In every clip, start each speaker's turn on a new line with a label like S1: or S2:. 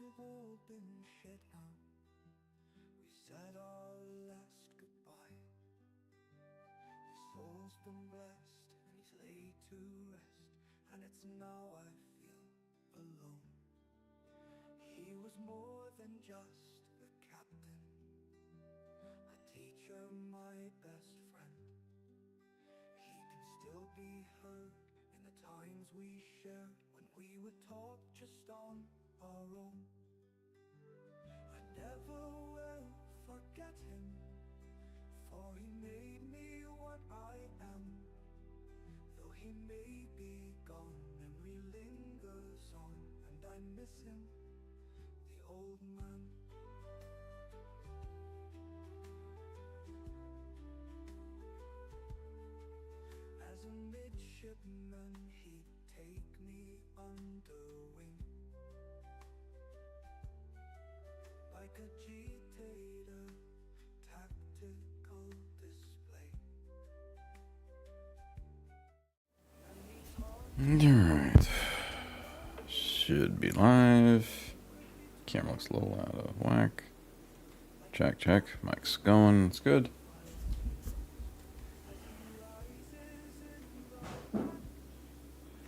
S1: have all been shed now. We said our last goodbye. His soul's been blessed and he's laid to rest, and it's now I feel alone. He was more than just a captain, a teacher, my best friend. He can still be heard in the times we shared when we would talk just on our own. I never will forget him, for he made me what I am. Though he may be gone, memory lingers on, and I miss him, the old man. As a midshipman, he'd take me under wing, like a agitator, tactical display.
S2: Alright. Should be live. Camera looks a little out of whack. Check, check. Mic's going. It's good.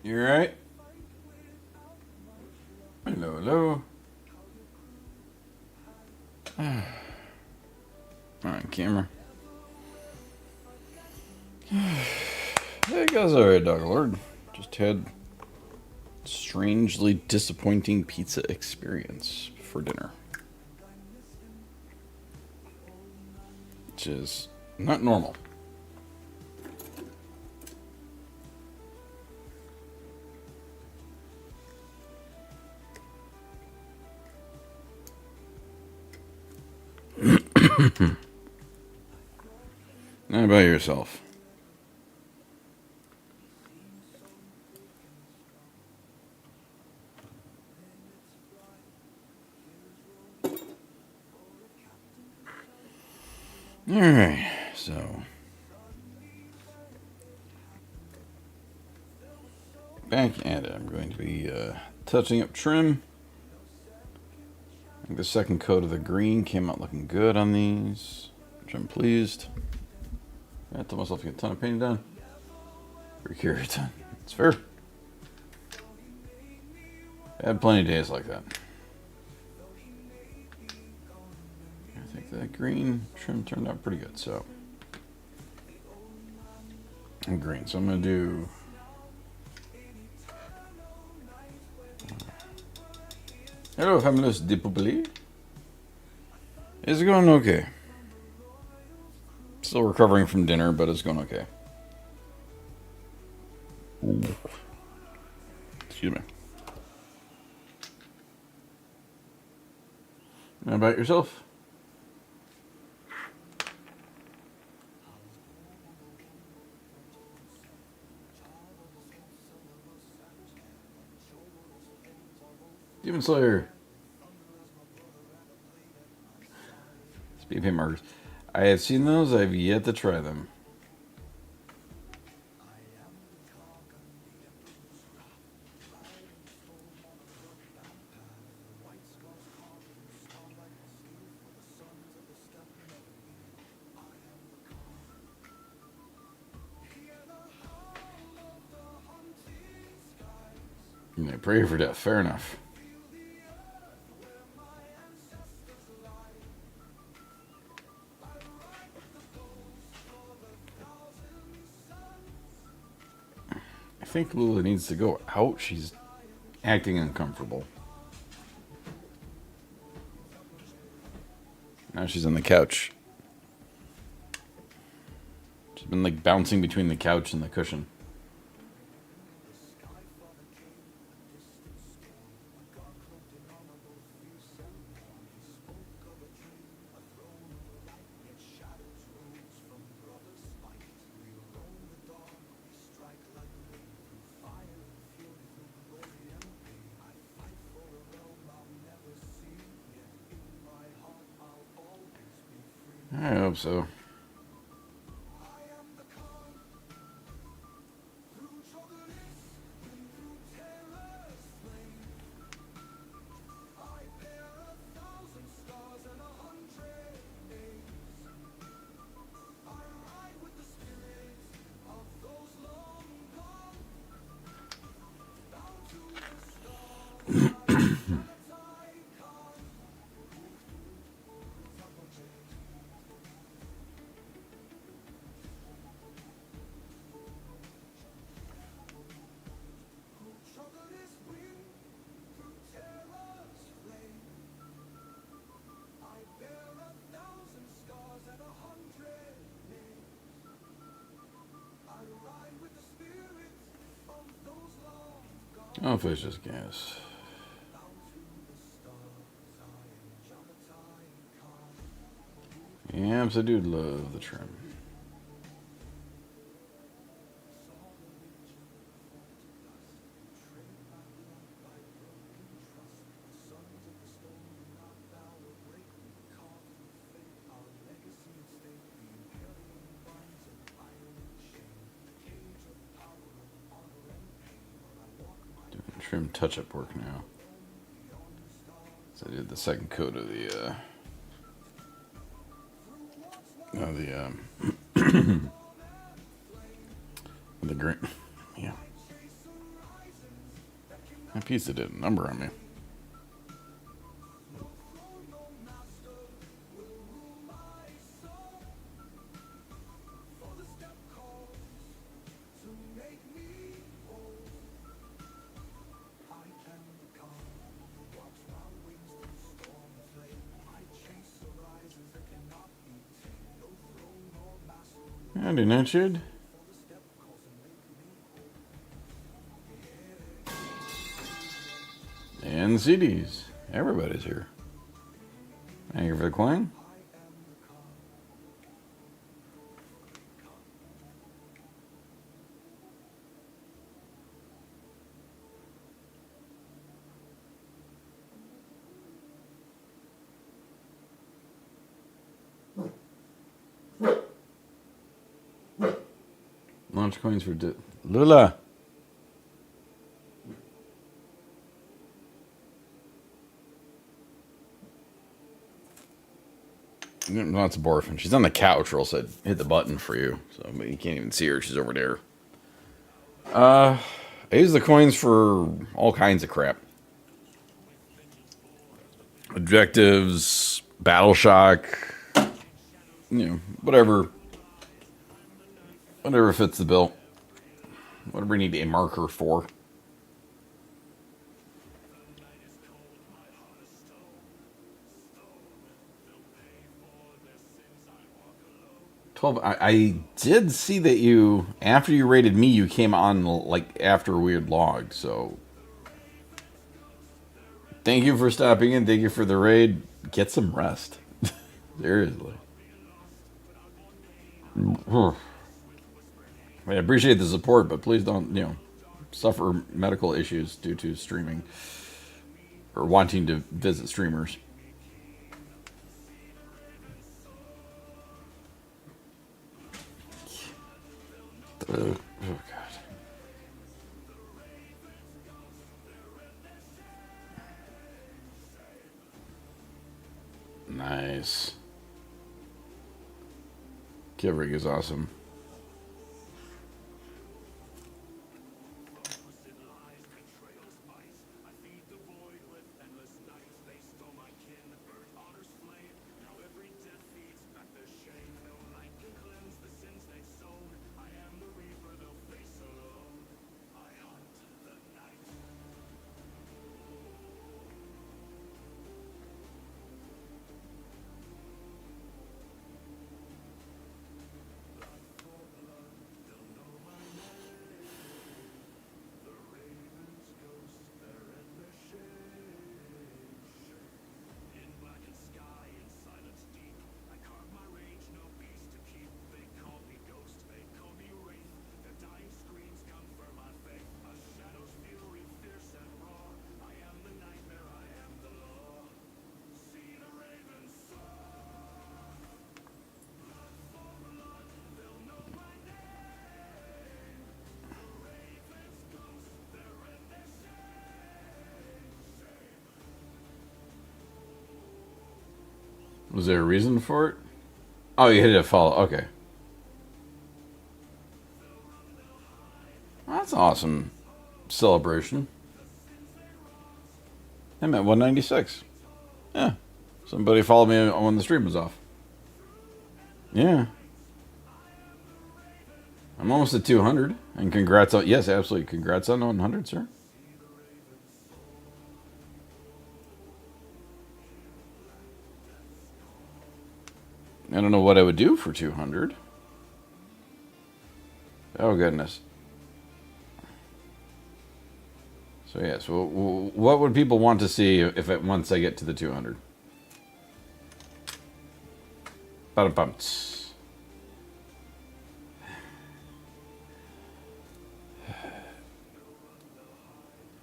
S2: You alright? Hello, hello. Alright, camera. Hey guys, alright, Dog Lord. Just had a strangely disappointing pizza experience for dinner. Which is not normal. How about yourself? Alright, so back at it. I'm going to be touching up trim. I think the second coat of the green came out looking good on these, which I'm pleased. I told myself to get a ton of painting done. Recure a ton. It's fair. I had plenty of days like that. I think that green trim turned out pretty good, so. And green, so I'm going to do. Hello, Hamlet de Poupoli. Is it going okay? Still recovering from dinner, but it's going okay. Ooh. Excuse me. How about yourself? Demon Slayer. Speed paint markers. I have seen those. I've yet to try them. I pray for death. Fair enough. I think Lula needs to go out. She's acting uncomfortable. Now she's on the couch. She's been like bouncing between the couch and the cushion. I hope so. Hopefully it's just gas. Yams, I do love the trim. Trim touch-up work now. So I did the second coat of the the green. Yeah, that pizza did a number on me. Howdy, Nightshade. And CDs. Everybody's here. Thank you for the coin. Launch coins for Lula. Lots of Borfin. She's on the couch, or else I'd hit the button for you. So, but you can't even see her. She's over there. I use the coins for all kinds of crap. Objectives, Battle Shock, you know, whatever fits the bill. Whatever you need a marker for. I did see that you, after you raided me, you came on like after we had logged, so thank you for stopping in, thank you for the raid. Get some rest. Seriously. I appreciate the support, but please don't, suffer medical issues due to streaming or wanting to visit streamers. Oh, God. Nice. Kivrig is awesome. Was there a reason for it? Oh, you hit it a follow. Okay. That's awesome. Celebration. I'm at 196. Yeah. Somebody followed me when the stream was off. Yeah. I'm almost at 200. And congrats on... Yes, absolutely. Congrats on 100, sir. I don't know what I would do for 200. Oh, goodness. So yeah, so what would people want to see if once I get to the 200? Ba-da-bumps.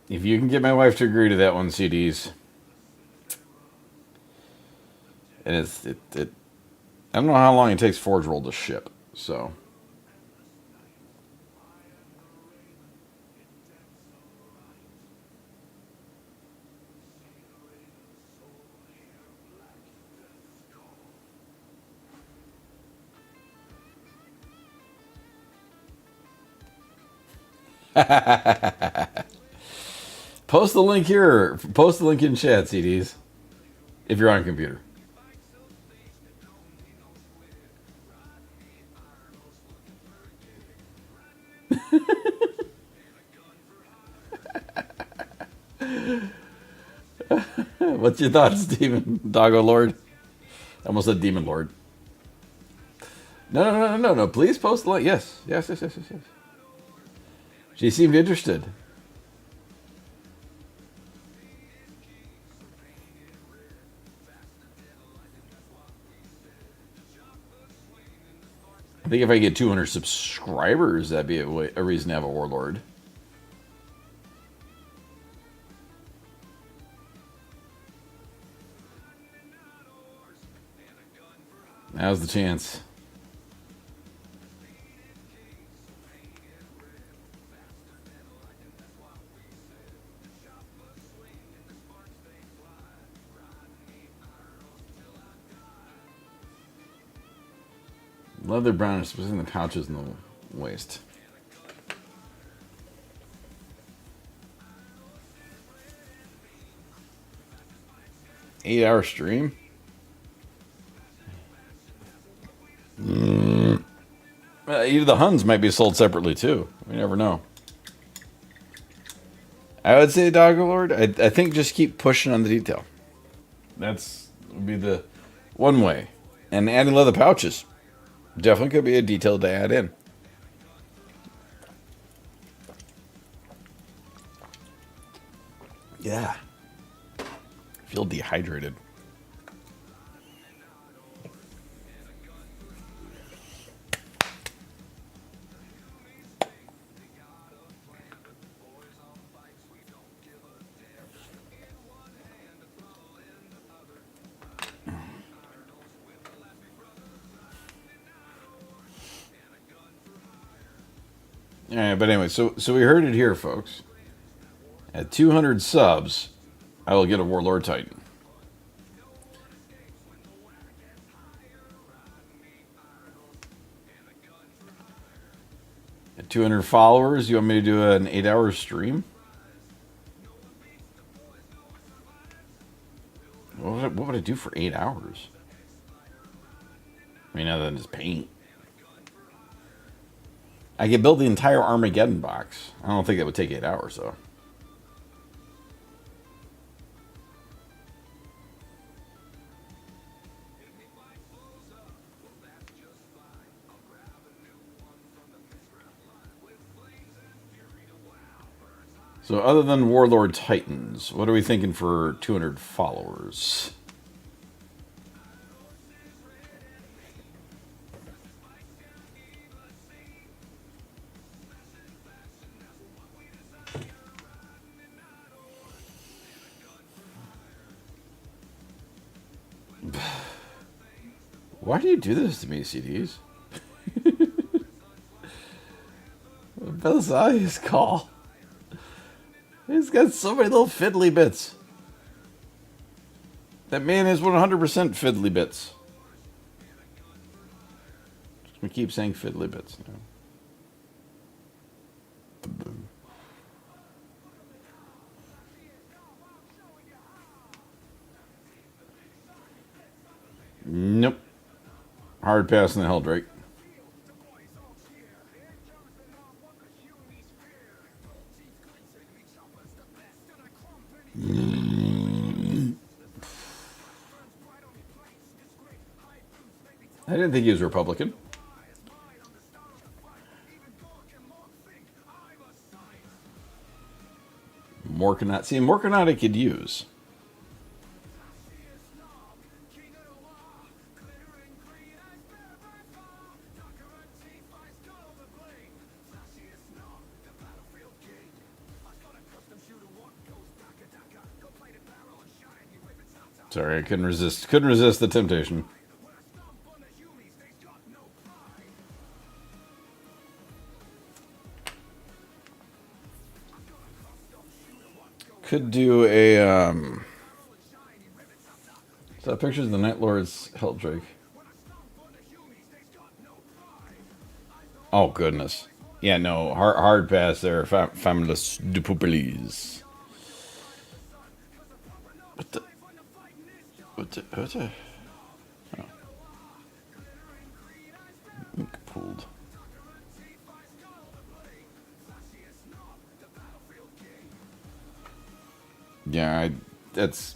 S2: If you can get my wife to agree to that one, CDs, and I don't know how long it takes Forge World to ship, so. Post the link here. Post the link in chat, CDs, if you're on a computer. What's your thoughts, Demon Doggo Lord? I almost said Demon Lord. No. Please post the link. Yes. She seemed interested. I think if I get 200 subscribers, that'd be a reason to have a Warlord. Now's the chance. Leather brown, especially in the pouches and the waist. Eight-hour stream? Either the Huns might be sold separately too. We never know. I would say Doggo Lord. I think just keep pushing on the detail. That's would be the one way. And adding leather pouches definitely could be a detail to add in. Yeah. Feel dehydrated. All right, but anyway, so we heard it here, folks. At 200 subs, I will get a Warlord Titan. At 200 followers, you want me to do an 8-hour stream? What would I do for 8 hours? I mean, other than just paint. I could build the entire Armageddon box. I don't think that would take 8 hours, though. So other than Warlord Titans, what are we thinking for 200 followers? Why do you do this to me, CDs? Belisarius call. He's got so many little fiddly bits. That man is 100% fiddly bits. We keep saying fiddly bits now. Nope. Hard pass in the Helldrake. I didn't think he was Republican. Morkanat. See, Morkanat I could use. Sorry, I couldn't resist. Couldn't resist the temptation. Could do a So pictures of the Night Lord's Heldrake. Oh goodness. Yeah, no, hard pass there. Famulus Dupupiles. What the? What the? Oh. Ink pulled. Yeah, that's...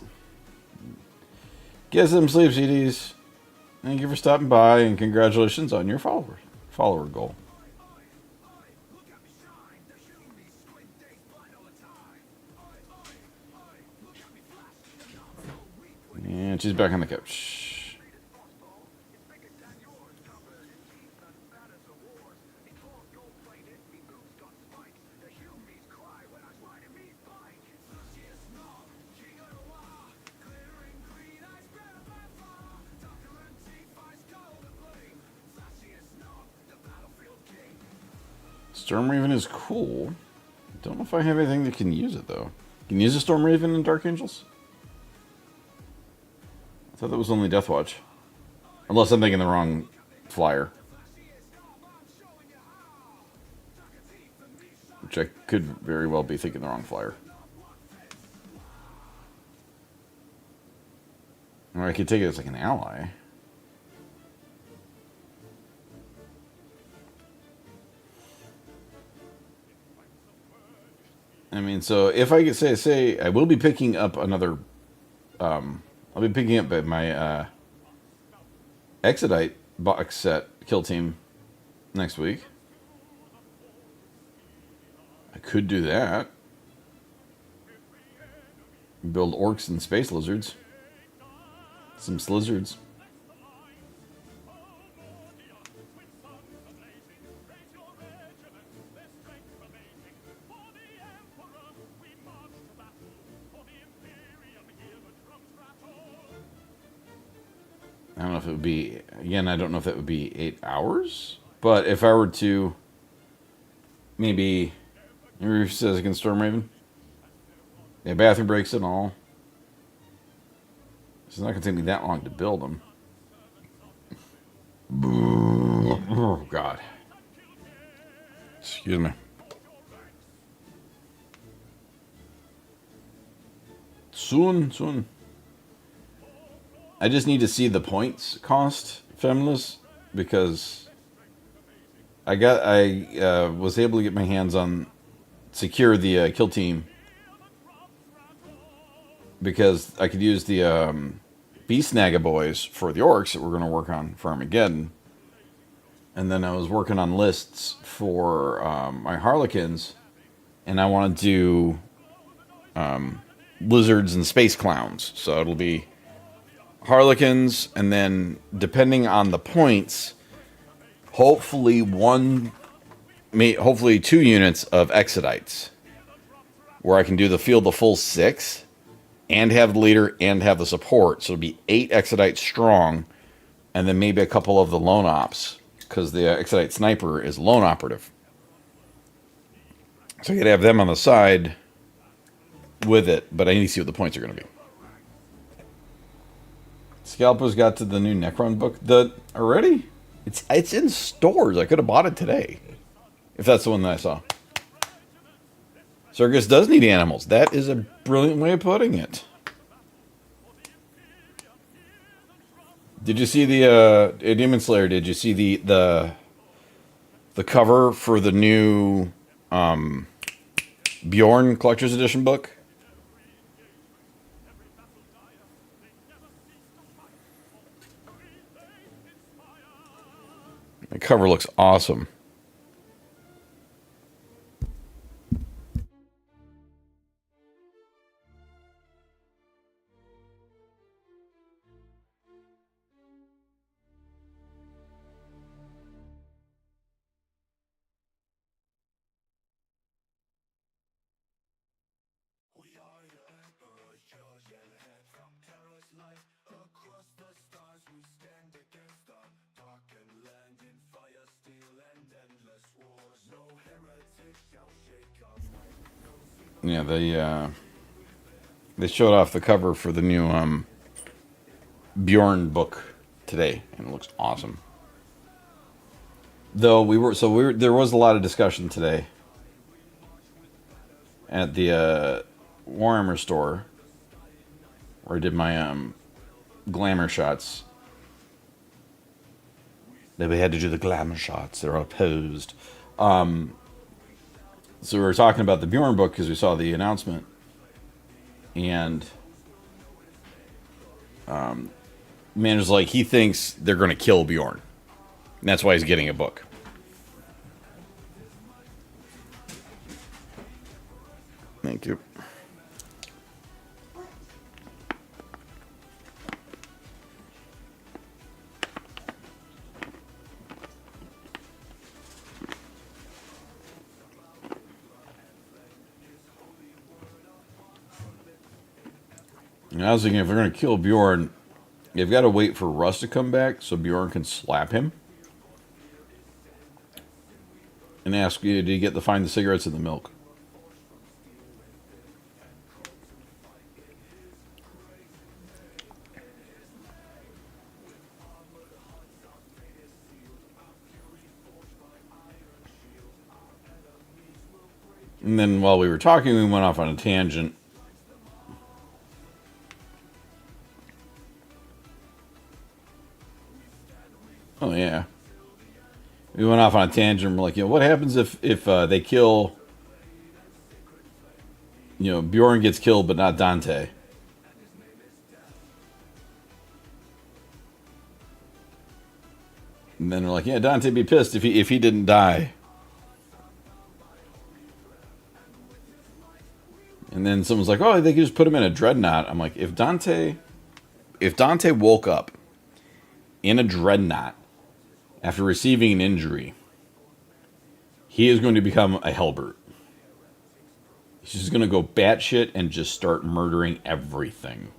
S2: Get some sleep, CDs. Thank you for stopping by, and congratulations on your follower goal. And she's back on the couch. Stormraven is cool. Don't know if I have anything that can use it, though. Can you use a Stormraven in Dark Angels? I thought that was only Deathwatch. Unless I'm thinking the wrong flyer. Which I could very well be thinking the wrong flyer. Or I could take it as like an ally. I mean, so if I could say I will be picking up another, I'll be picking up my Exodite box set kill team next week. I could do that. Build orcs and space lizards. Some slizzards. I don't know if it would be, again, I don't know if that would be 8 hours. But if I were to, maybe says against Stormraven. Yeah, bathroom breaks and all. It's not going to take me that long to build them. Oh, God. Excuse me. Soon. I just need to see the points cost, Femless, because I was able to get my hands on secure the kill team because I could use the Beast Naga boys for the orcs that we're going to work on for Armageddon, and then I was working on lists for my Harlequins, and I want to do lizards and space clowns, so it'll be Harlequins, and then depending on the points, hopefully 2 units of Exodites, where I can do the field the full 6, and have the leader and have the support. So it'll be 8 Exodites strong, and then maybe a couple of the lone ops, because the Exodite sniper is lone operative. So you could have them on the side with it, but I need to see what the points are going to be. Scalper's got to the new Necron book. Already? It's in stores. I could have bought it today. If that's the one that I saw. Circus does need animals. That is a brilliant way of putting it. Did you see the Demon Slayer? Did you see the cover for the new Bjorn Collector's Edition book? The cover looks awesome. Yeah, they showed off the cover for the new Bjorn book today, and it looks awesome. Though there was a lot of discussion today at the Warhammer store where I did my glamour shots. That we had to do the glamour shots. They're all posed. So we were talking about the Bjorn book because we saw the announcement, and manager's like, he thinks they're going to kill Bjorn, and that's why he's getting a book. Thank you. And I was thinking, if they're going to kill Bjorn, they've got to wait for Russ to come back so Bjorn can slap him and ask you, did you get to find the cigarettes in the milk? And then while we were talking, we went off on a tangent. Oh, yeah. We went off on a tangent. We're like, what happens if they kill, Bjorn gets killed, but not Dante? And then we're like, yeah, Dante'd be pissed if he didn't die. And then someone's like, oh, they could just put him in a dreadnought. I'm like, if Dante woke up in a dreadnought after receiving an injury, he is going to become a Hellbert. He's just going to go batshit and just start murdering everything.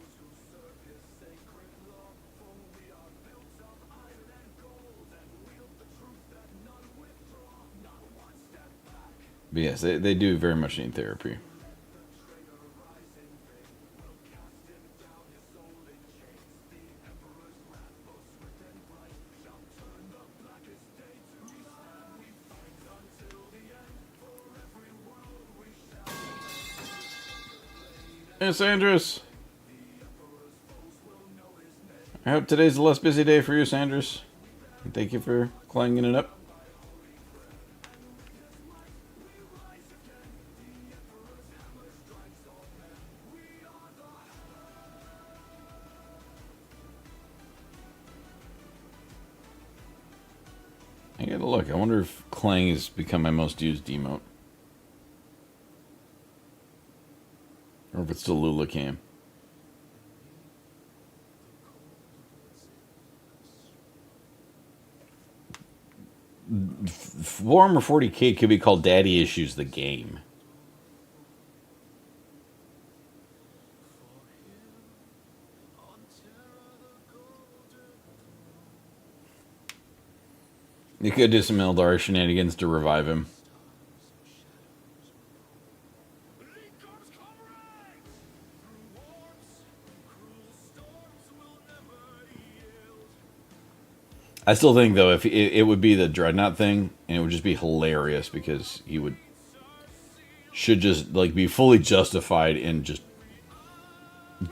S2: But yes, they do very much need therapy. Hey, Sanders. I hope today's a less busy day for you, Sanders. And thank you for clanging it up. I gotta look. I wonder if Clang has become my most used emote. Or if it's still Lula Cam. Warhammer 40k could be called Daddy Issues the game. You could do some Eldar shenanigans to revive him. I still think, though, if it would be the Dreadnought thing, and it would just be hilarious because he should just be fully justified in just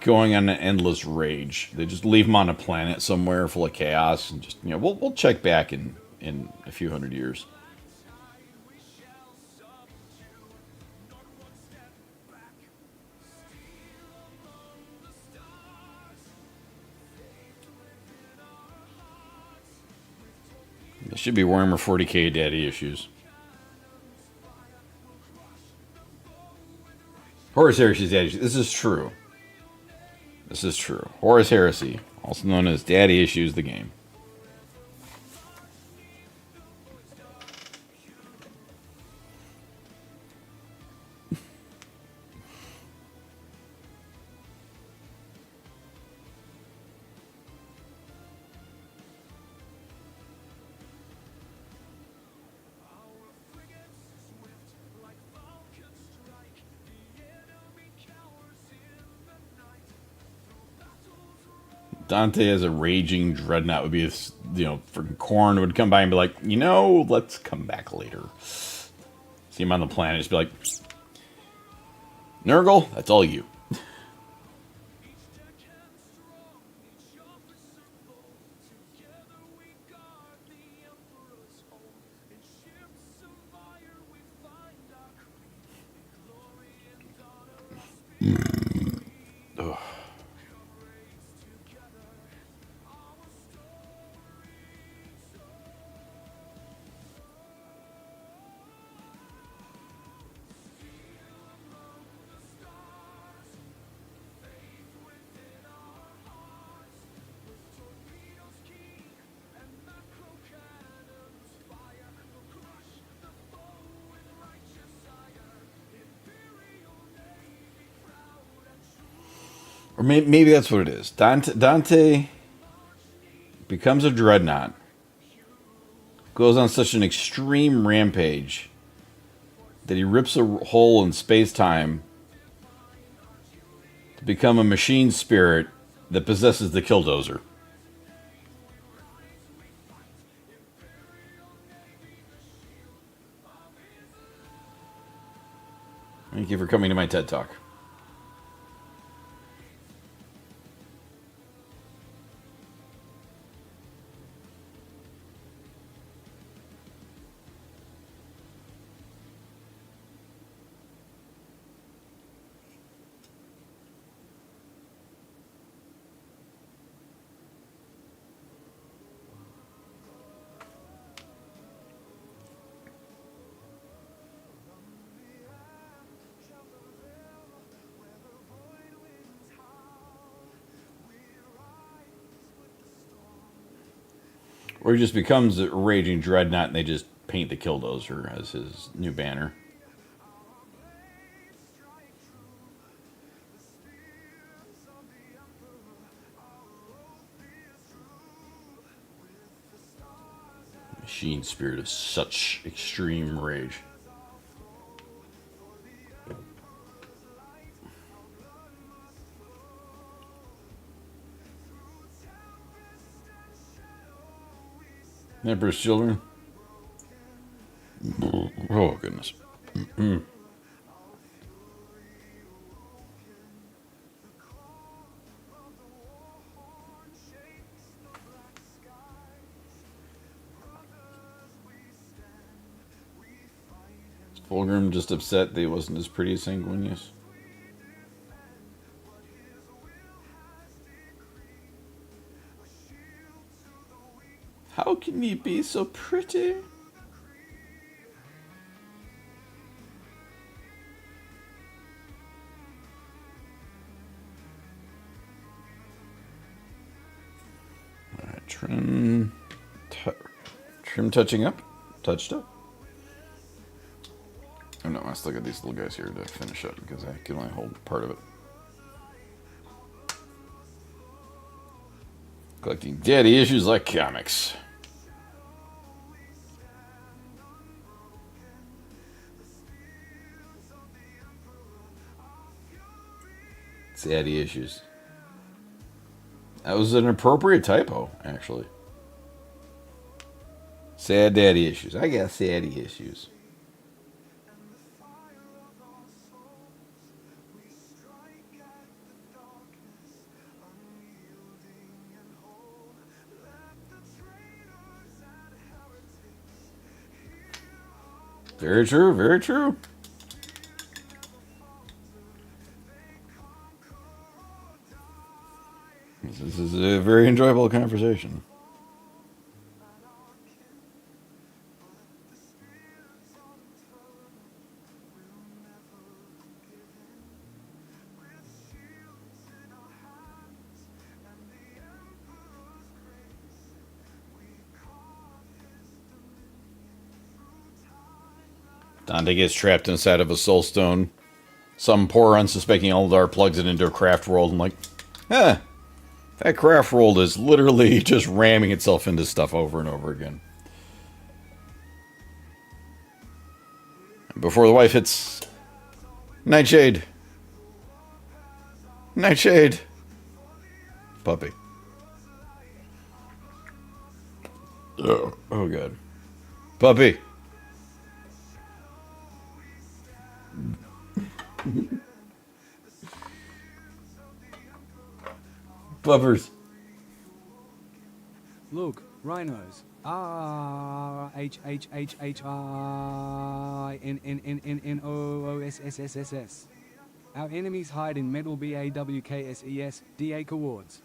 S2: going on an endless rage. They just leave him on a planet somewhere full of chaos, and just we'll check back in a few hundred years. It should be Warhammer 40k Daddy Issues. Horus Heresy's Daddy Issues. This is true. This is true. Horus Heresy, also known as Daddy Issues the game. Dante as a raging dreadnought would be, freaking Korn would come by and be like, let's come back later. See him on the planet, just be like, Nurgle, that's all you. Ugh. Or maybe that's what it is. Dante becomes a dreadnought, goes on such an extreme rampage that he rips a hole in space-time to become a machine spirit that possesses the Killdozer. Thank you for coming to my TED Talk. Or he just becomes a raging dreadnought and they just paint the Killdozer as his new banner. Machine spirit of such extreme rage. Emperor's Children. Oh, goodness. Fulgrim just upset that he wasn't as pretty as Sanguinius. How can you be so pretty? Alright, trim touching up. Touched up. Oh no, I still got these little guys here to finish up because I can only hold part of it. Collecting daddy issues like comics. Daddy issues. That was an appropriate typo, actually. Sad daddy issues. I got saddy issues. Very true, very true. This is a very enjoyable conversation. Dante gets trapped inside of a soulstone. Some poor unsuspecting Eldar plugs it into a craft world and like, that craft world is literally just ramming itself into stuff over and over again. Before the wife hits Nightshade. Nightshade. Puppy. Oh god. Puppy. Puppers.
S3: Look, rhinos. RHHHHRINNNNNOOSSSS. Our enemies hide in metal BAWKSES, DA Awards.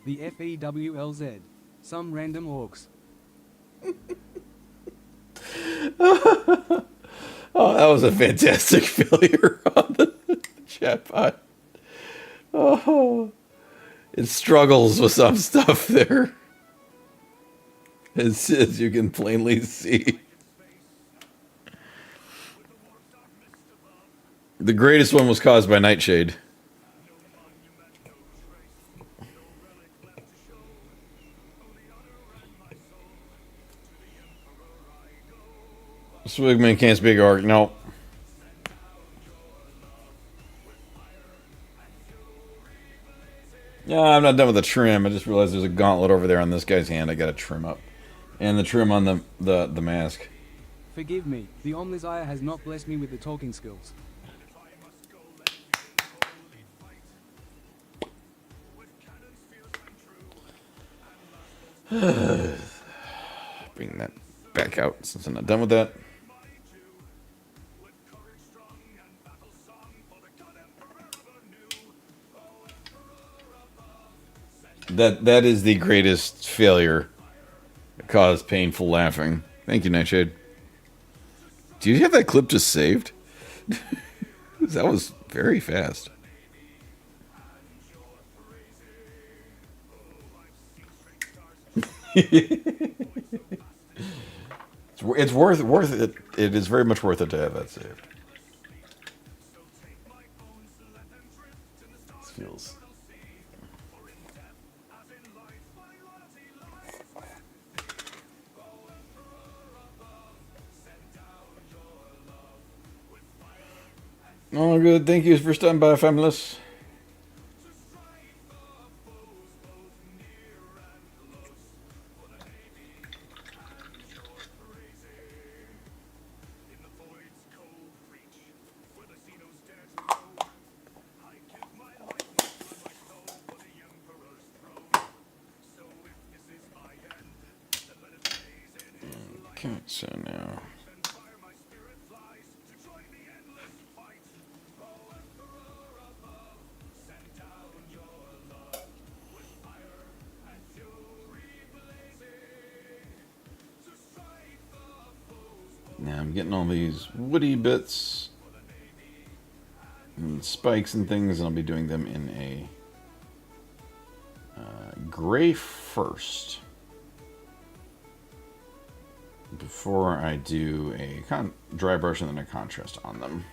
S3: The FEWLZ. Some random orcs.
S2: Oh, that was a fantastic failure on the chatbot. Oh, it struggles with some stuff there, as you can plainly see. The greatest one was caused by Nightshade. Swigman can't speak orc. No. Yeah, I'm not done with the trim. I just realized there's a gauntlet over there on this guy's hand. I gotta trim up. And the trim on the mask.
S3: Forgive me, the Omnissiah has not blessed me with the talking skills.
S2: Bring that back out since I'm not done with that. That is the greatest failure. It caused painful laughing. Thank you, Nightshade. Do you have that clip just saved? That was very fast. It's worth it. It is very much worth it to have that saved. This feels. Oh, good. Thank you for stopping by, families. Okay, so now. Now I'm getting all these woody bits and spikes and things, and I'll be doing them in a gray first before I do a dry brush and then a contrast on them.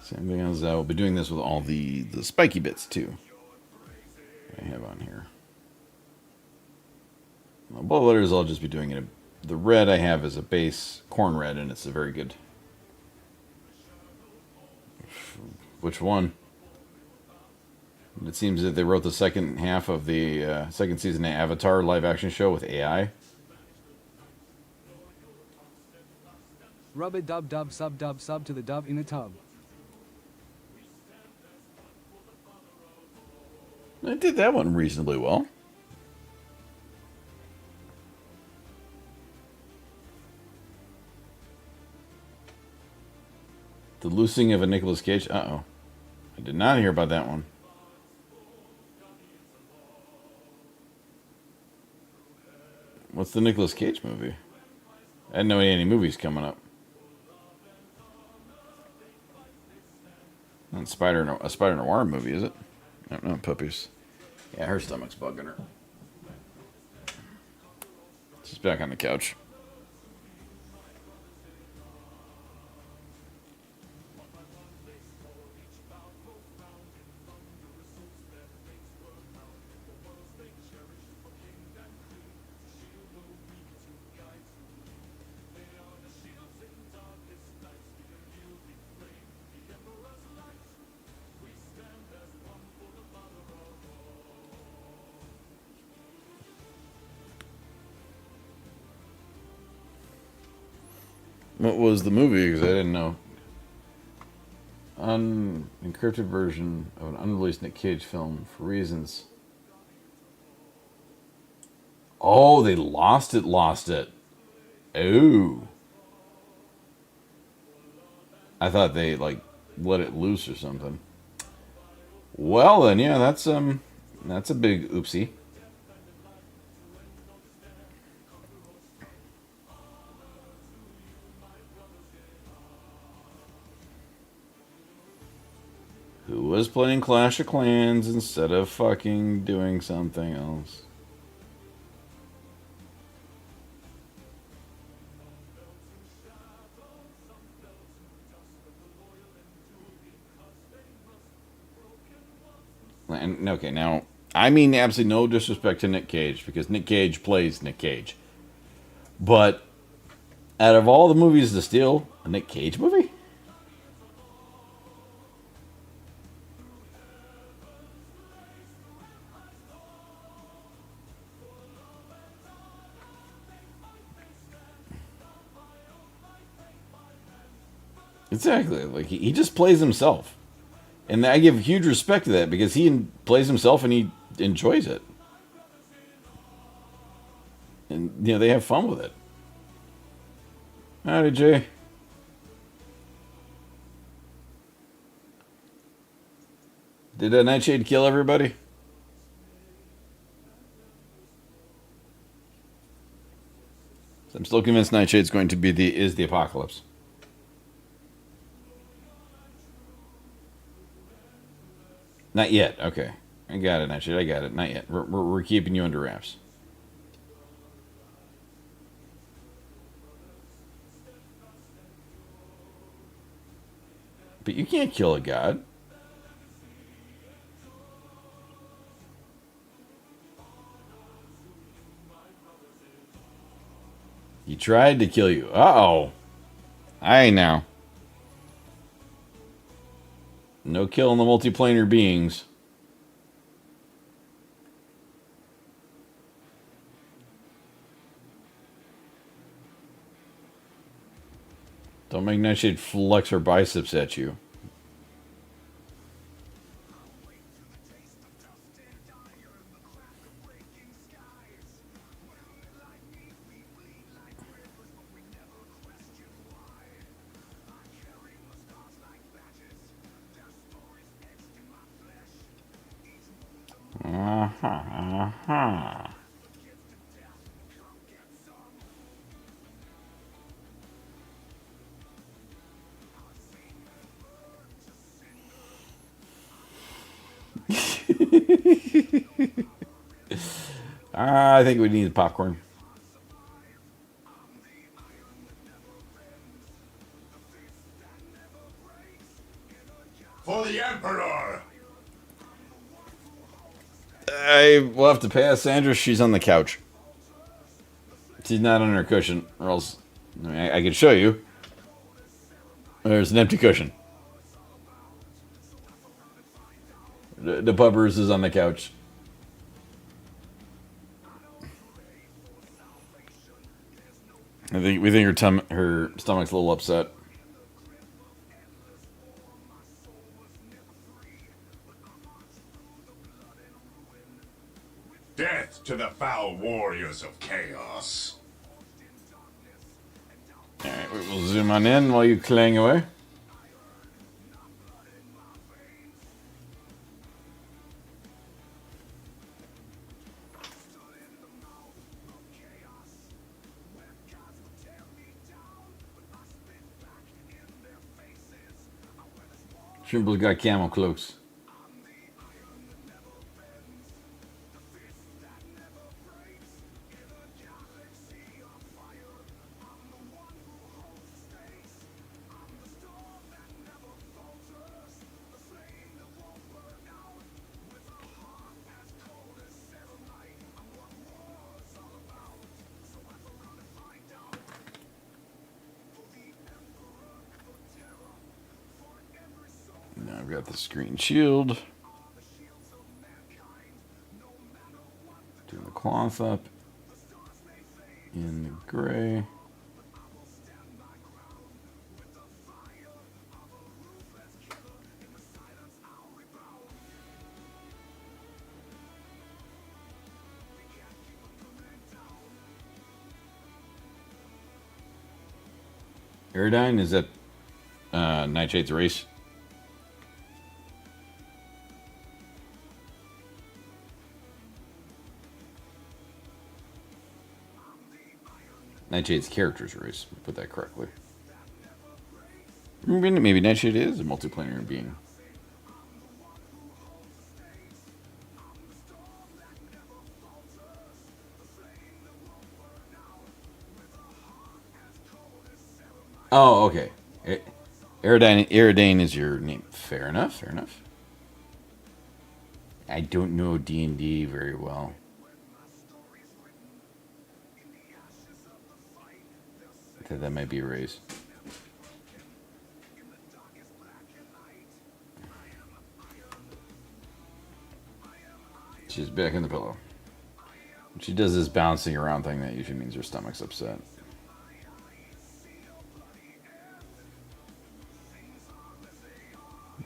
S2: Same thing as I will be doing this with all the spiky bits too. I have on here. Well, both letters I'll just be doing it. The red I have is a base corn red, and it's a very good. Which one? It seems that they wrote the second half of the second season of Avatar live action show with AI.
S3: Rubber dub dub sub to the dub in a tub.
S2: I did that one reasonably well. The Loosing of a Nicolas Cage. Uh-oh. I did not hear about that one. What's the Nicolas Cage movie? I didn't know any movies coming up. Not a Spider Noir movie, is it? No, puppies. Yeah, her stomach's bugging her. She's back on the couch. What was the movie? Because I didn't know. Unencrypted version of an unreleased Nick Cage film for reasons. Oh, they lost it. Oh. I thought they, like, let it loose or something. Well, then, yeah, that's a big oopsie. Who was playing Clash of Clans instead of fucking doing something else? And, okay, now, I mean absolutely no disrespect to Nick Cage, because Nick Cage plays Nick Cage. But, out of all the movies to steal, a Nick Cage movie? Exactly. Like, he just plays himself. And I give huge respect to that, because he plays himself and he enjoys it. And, you know, they have fun with it. Howdy, Jay. Did Nightshade kill everybody? I'm still convinced Nightshade's going to be the apocalypse. Not yet. Okay, I got it, Nightshade. I got it. Not yet. We're keeping you under wraps. But you can't kill a god. He tried to kill you. Uh-oh. Aye, now. No killing the multiplanar beings. Don't make Nightshade flex her biceps at you. I think we need popcorn.
S4: For the Emperor!
S2: I will have to pass Sandra. She's on the couch. She's not on her cushion, or else I can show you. There's an empty cushion. The puppers is on the couch. We think her stomach's a little upset.
S4: Death to the foul warriors of chaos.
S2: Alright, we'll zoom on in while you clang away. Trimble's got camel cloaks. Now I've got the screen shield. Turn the cloth up in the gray. Aerodyne, is that Nightshade's race? Nightshade's character's race. Put that correctly. Maybe Nightshade is a multiplanar being. Oh, okay. Aerodane is your name. Fair enough. Fair enough. I don't know D&D very well. I think that might be a race. She's back in the pillow. When she does this bouncing around thing, that usually means her stomach's upset.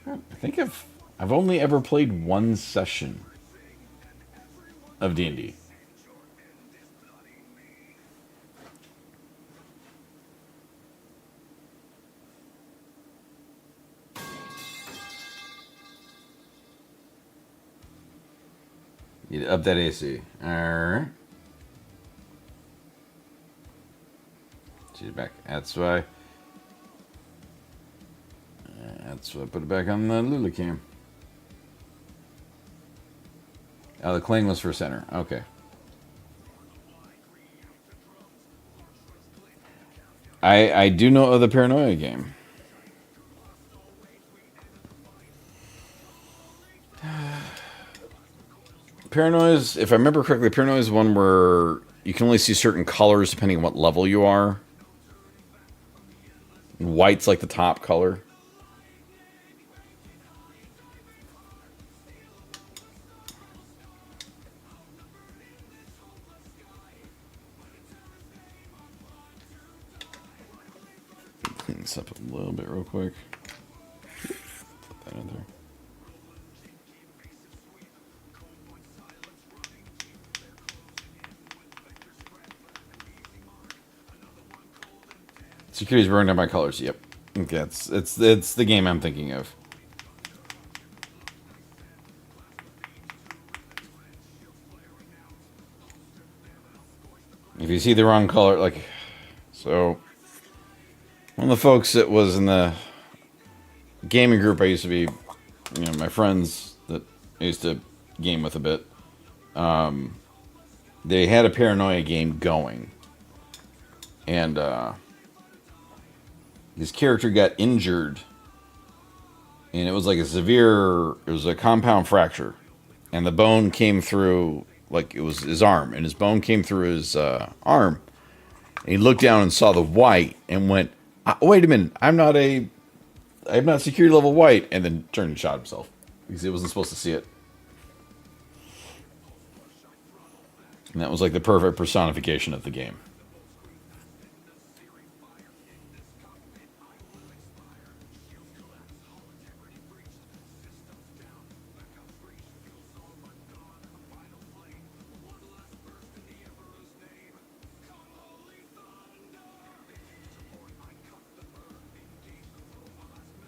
S2: I think I've only ever played one session of D&D. You up that AC. Alright. She's back. That's why. That's why I put it back on the Lula cam. Oh, the cling was for center. Okay. I do know of the Paranoia game. Paranoia's, if I remember correctly, Paranoia is one where you can only see certain colors depending on what level you are. White's like the top color. Clean this up a little bit real quick. Put that in there. Security's burned down by colors. Yep. Okay, it's the game I'm thinking of. If you see the wrong color, like, so one of the folks that was in the gaming group I used to be, you know, my friends that I used to game with a bit, they had a Paranoia game going, and his character got injured, and it was like it was a compound fracture, and the bone came through, like it was his arm, and his bone came through his arm, and he looked down and saw the white and went, wait a minute, I'm not security level white, and then turned and shot himself because he wasn't supposed to see it. And that was like the perfect personification of the game.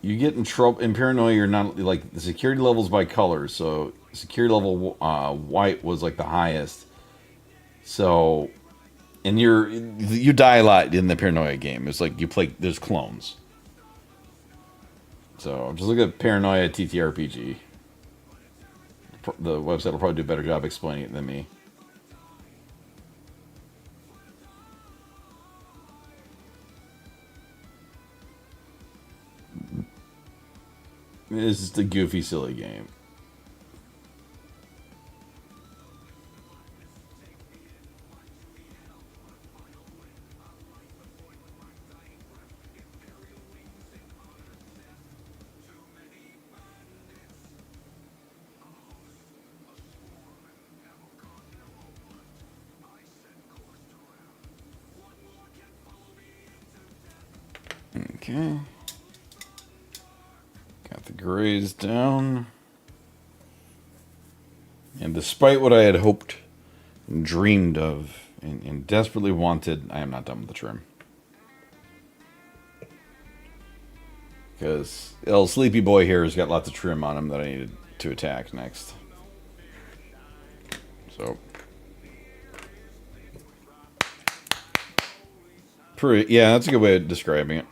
S2: You get in trouble in Paranoia. You're not like the security levels by color. So security level white was like the highest. So, and you die a lot in the Paranoia game. It's like you play. There's clones. So just look at Paranoia TTRPG. The website will probably do a better job explaining it than me. It's just a goofy, silly game. Okay. Got the grays down. And despite what I had hoped and dreamed of and desperately wanted, I am not done with the trim. Because little sleepy boy here has got lots of trim on him that I needed to attack next. So, yeah, that's a good way of describing it.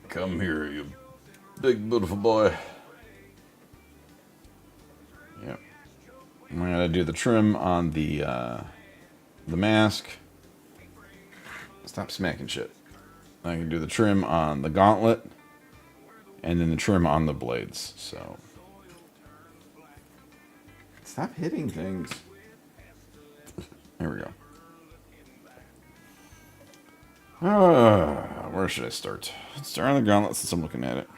S2: Come here, you big beautiful boy. Yep. I'm gonna do the trim on the mask. Stop smacking shit. I can do the trim on the gauntlet, and then the trim on the blades. So stop hitting things. There we go. Where should I start? Let's start on the gauntlet since I'm looking at it.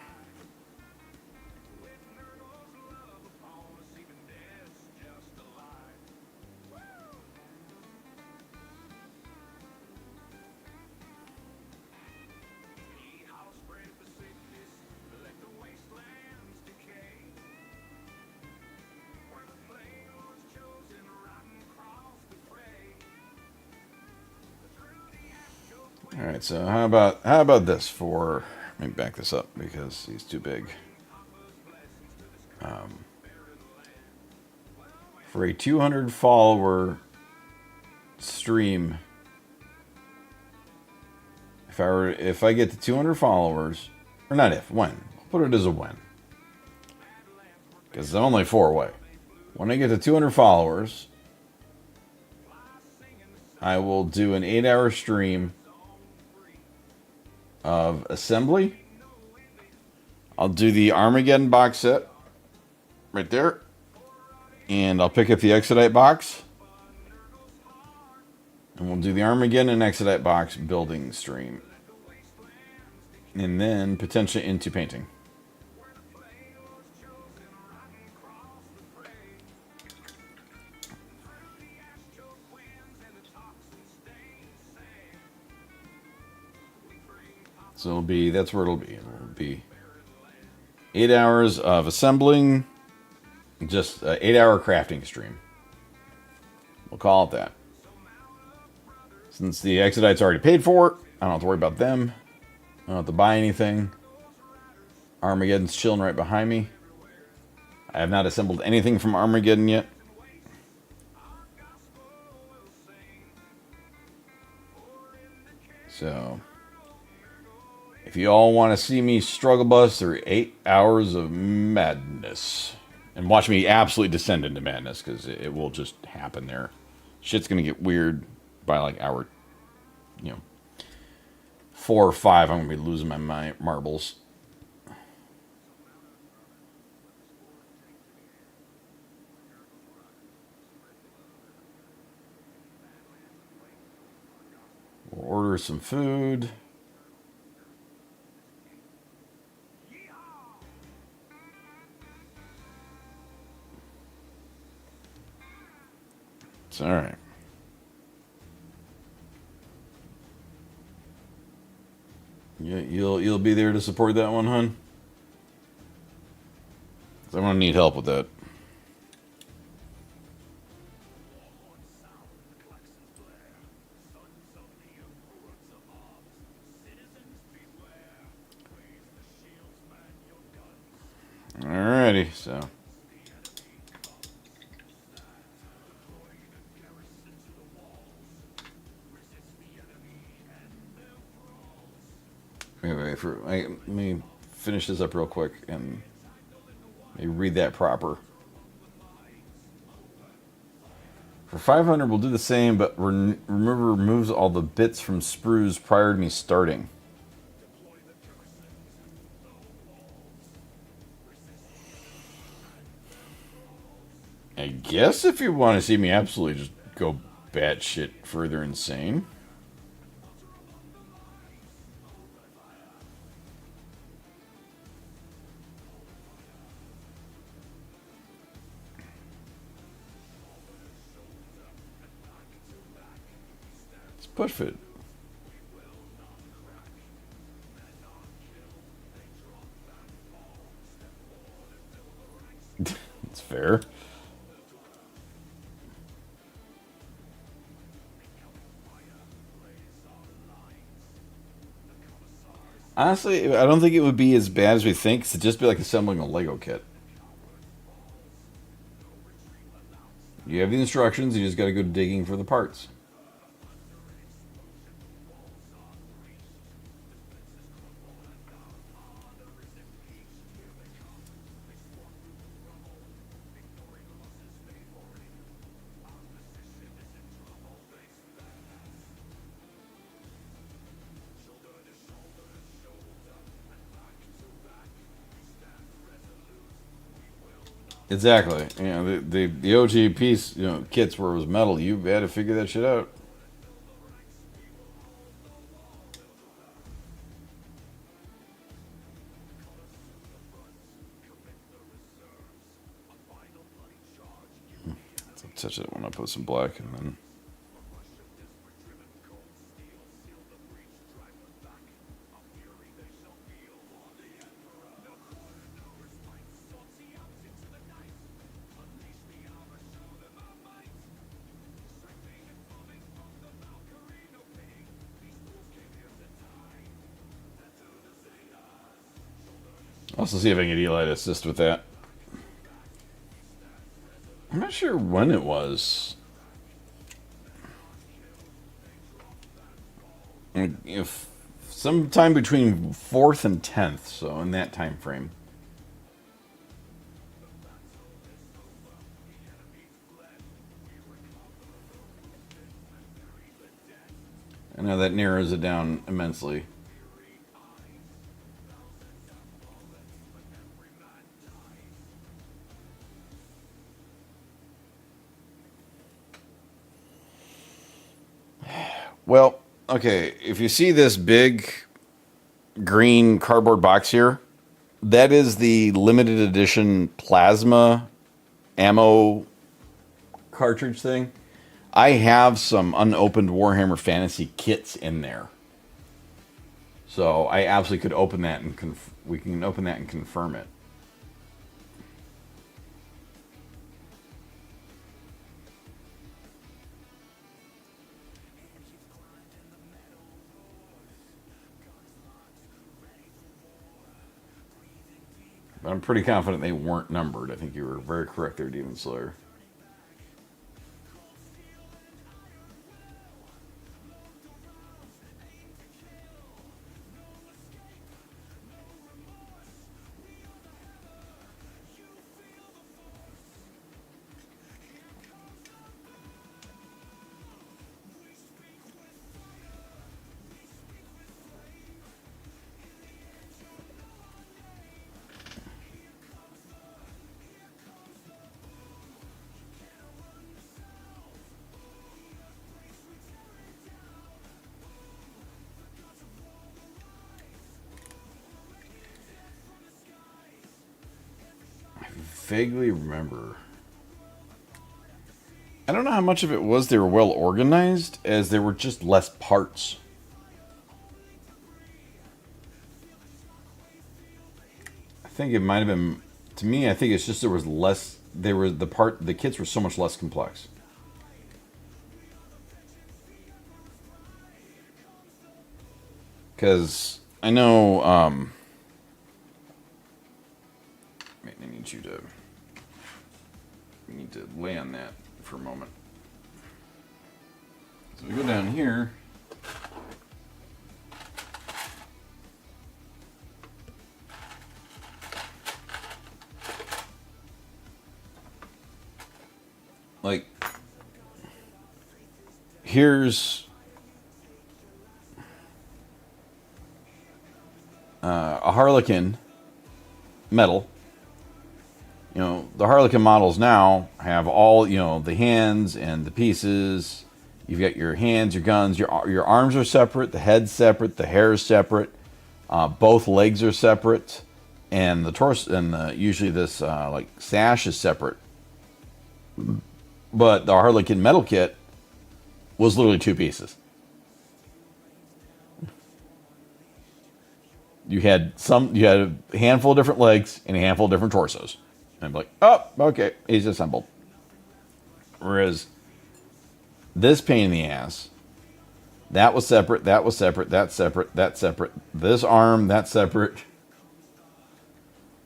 S2: All right, so how about this for? Let me back this up because he's too big. For a 200 follower stream, if I get to 200 followers, or not if, when, I'll put it as a when, because it's only 4 away. When I get to 200 followers, I will do an 8-hour stream of assembly. I'll do the Armageddon box set right there, and I'll pick up the Exodite box, and we'll do the Armageddon and Exodite box building stream, and then potentially into painting. So that's where it'll be. It'll be 8 hours of assembling, just an 8-hour crafting stream. We'll call it that. Since the Exodite's already paid for, I don't have to worry about them. I don't have to buy anything. Armageddon's chilling right behind me. I have not assembled anything from Armageddon yet. So, if you all want to see me struggle bus through 8 hours of madness, and watch me absolutely descend into madness, because it will just happen there. Shit's going to get weird by like hour, 4 or 5, I'm going to be losing my marbles. We'll order some food. It's all right. You'll be there to support that one, hun? 'Cause I'm gonna need help with that. Alrighty, so. Wait, let me finish this up real quick and maybe read that proper. For 500, we'll do the same, but removes all the bits from sprues prior to me starting. I guess if you want to see me absolutely just go batshit further insane. It's push fit. Honestly, I don't think it would be as bad as we think. 'Cause it'd just be like assembling a Lego kit. You have the instructions. You just got to go digging for the parts. Exactly. You know, the OG piece, kits where it was metal, you had to figure that shit out. So touch it when I put some black and then. Also see if I can get Eli to assist with that. I'm not sure when it was. If sometime between 4th and 10th, so in that time frame. I know that narrows it down immensely. Well, okay, if you see this big green cardboard box here, that is the limited edition plasma ammo cartridge thing. I have some unopened Warhammer Fantasy kits in there. So I absolutely could open that and we can open that and confirm it. But I'm pretty confident they weren't numbered. I think you were very correct there, Demon Slayer. Vaguely remember. I don't know how much of it was they were well organized, as there were just less parts. I think it might have been, to me, I think it's just there was less, the kits were so much less complex. Because I know, I need to lay on that for a moment. So we go down here. Like, here's a Harlequin metal. You know, the Harlequin models now have all, the hands and the pieces. You've got your hands, your guns, your arms are separate, the head's separate, the hair is separate, both legs are separate, and the torso, and usually this like sash is separate. But the Harlequin metal kit was literally 2 pieces. You had a handful of different legs and a handful of different torsos. And I'm like, oh, okay, he's assembled. Whereas this pain in the ass That was separate. That was separate. That's separate. That's separate. This arm, that's separate.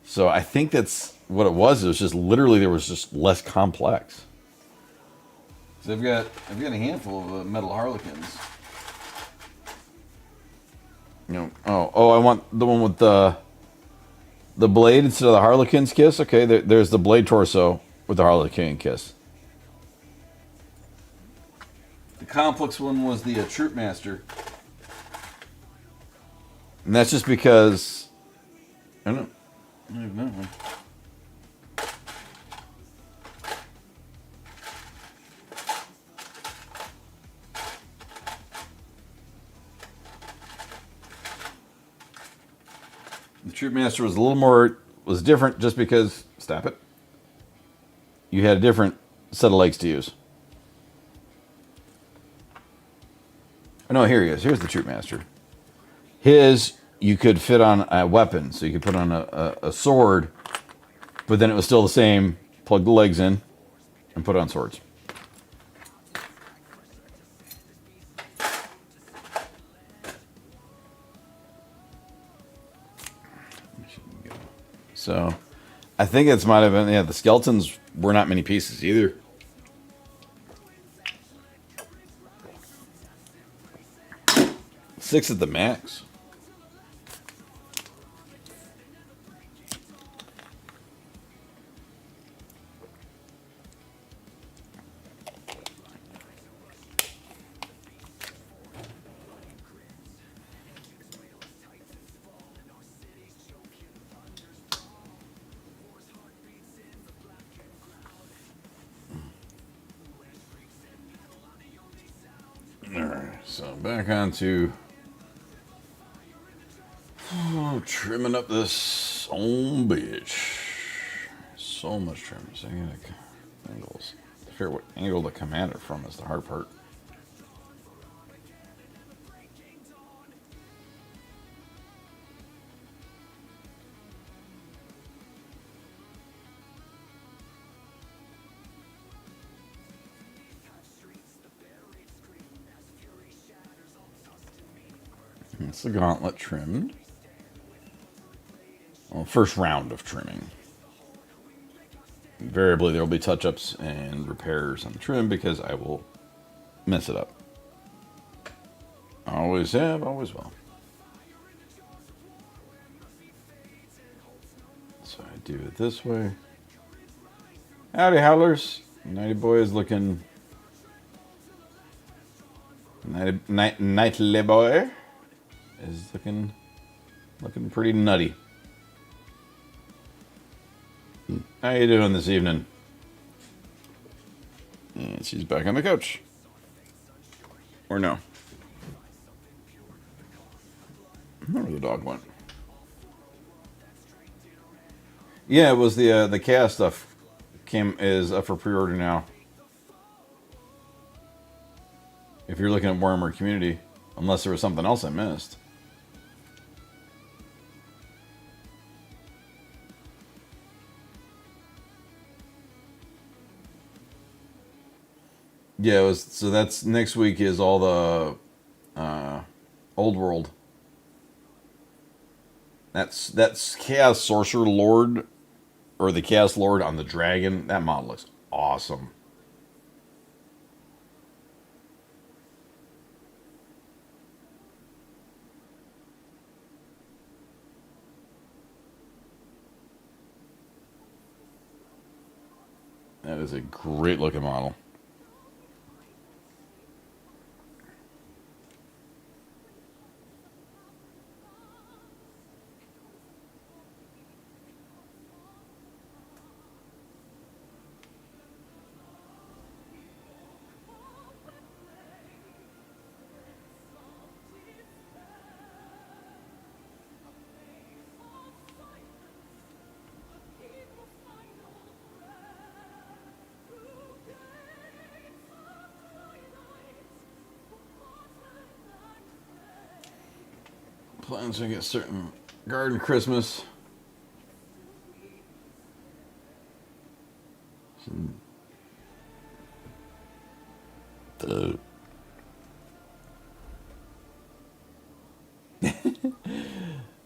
S2: So I think that's what it was. It was just literally there was just less complex. So I've got a handful of metal Harlequins. You know, I want the one with the blade instead of the Harlequin's kiss. Okay, there's the blade torso with the Harlequin kiss. The complex one was the Troop Master, and that's just because I don't have that one. The Troop Master was a little more different just because stop it. You had a different set of legs to use. Oh, no, here he is. Here's the Troop Master. His you could fit on a weapon, so you could put on a sword, but then it was still the same. Plug the legs in and put on swords. So, I think it's might have been, yeah, the skeletons were not many pieces either. Six at the max. Alright, so back on to trimming up this own bitch. So much trim. So I gotta angles. To figure what angle to command it from is the hard part. It's the gauntlet trimmed. Well, first round of trimming. Invariably, there will be touch-ups and repairs on the trim because I will mess it up. Always have, always will. So I do it this way. Howdy, Howlers. Nighty boy is looking... Nightly boy is looking pretty nutty. How you doing this evening? And she's back on the couch. Or no? I don't know where the dog went. Yeah, it was the chaos stuff is up for pre-order now. If you're looking at Warhammer Community, unless there was something else I missed. Yeah, it was, so that's next week is all the Old World. That's Chaos Sorcerer Lord, or the Chaos Lord on the dragon. That model looks awesome. That is a great looking model. Plans to get certain Garden Christmas.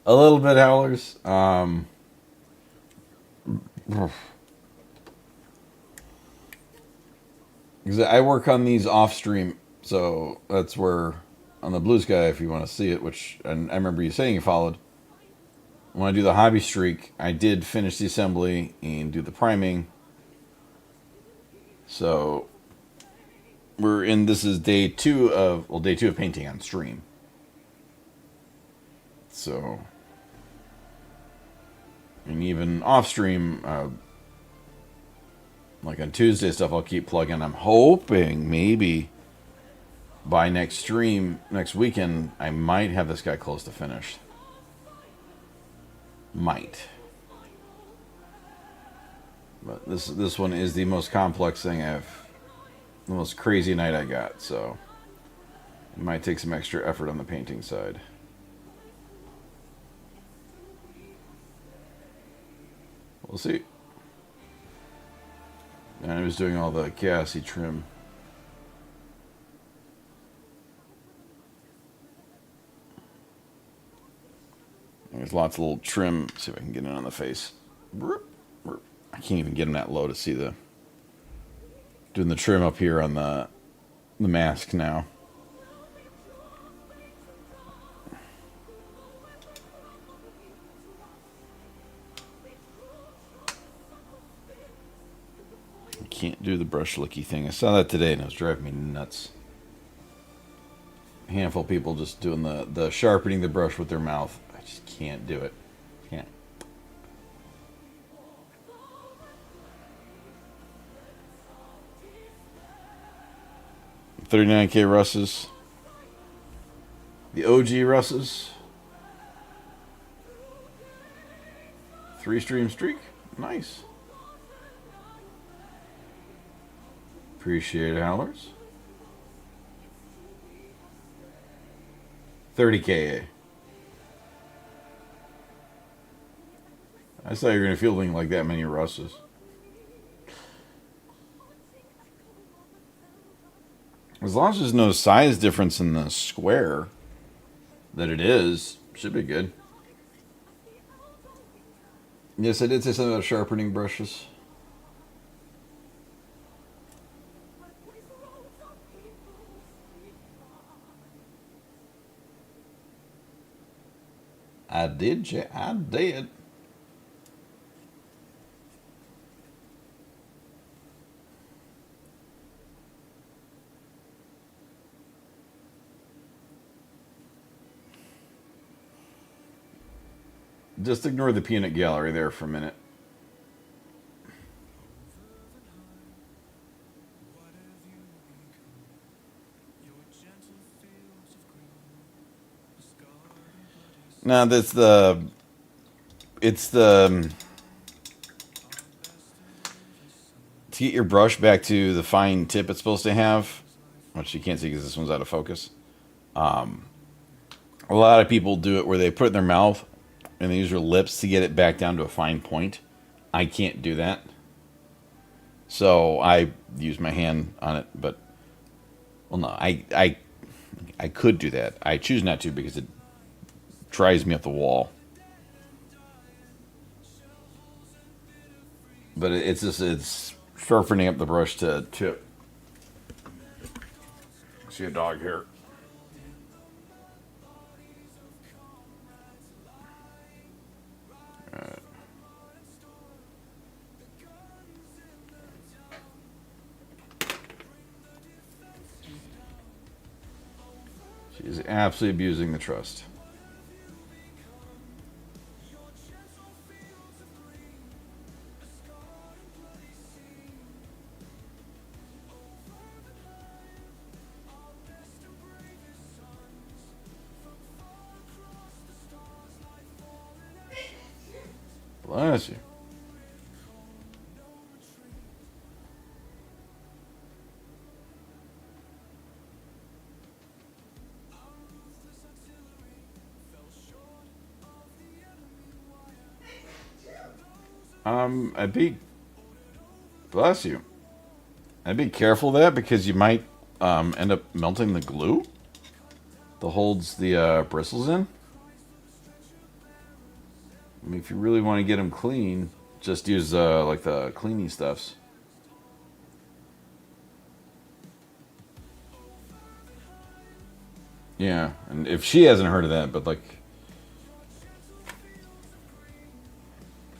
S2: A little bit, Howlers. 'Cause I work on these off stream, so that's where on the Blue Sky, if you want to see it, which and I remember you saying you followed. When I do the hobby streak, I did finish the assembly and do the priming. So we're in. This is day two of painting on stream. So, and even off stream, like on Tuesday stuff, I'll keep plugging. I'm hoping maybe by next stream, next weekend, I might have this guy close to finished. Might. But this one is the most complex thing the most crazy night I got, so it might take some extra effort on the painting side. We'll see. And I was doing all the chaosy trim. There's lots of little trim. See if I can get it on the face. I can't even get him that low to see the doing the trim up here on the mask now. I can't do the brush licky thing. I saw that today and it was driving me nuts. A handful of people just doing the sharpening the brush with their mouth. I just can't do it. Can't. $39K Russes. The OG Russes. 3-stream streak. Nice. Appreciate it, Howlers. 30K. I thought you were going to fielding like that many Russes. As long as there's no size difference in the square that it is, should be good. Yes, I did say something about sharpening brushes. I did, I did. Just ignore the peanut gallery there for a minute. No, that's it's the to get your brush back to the fine tip it's supposed to have, which you can't see because this one's out of focus. A lot of people do it where they put it in their mouth and they use their lips to get it back down to a fine point. I can't do that. So I use my hand on it, but well, no, I could do that. I choose not to because it drives me up the wall. But it's sharpening up the brush to tip. See a dog here. She's absolutely abusing the trust. Bless you. I'd be, bless you. I'd be careful of that because you might end up melting the glue that holds the bristles in. I mean, if you really want to get them clean, just use like the cleaning stuffs. Yeah, and if she hasn't heard of that, but like,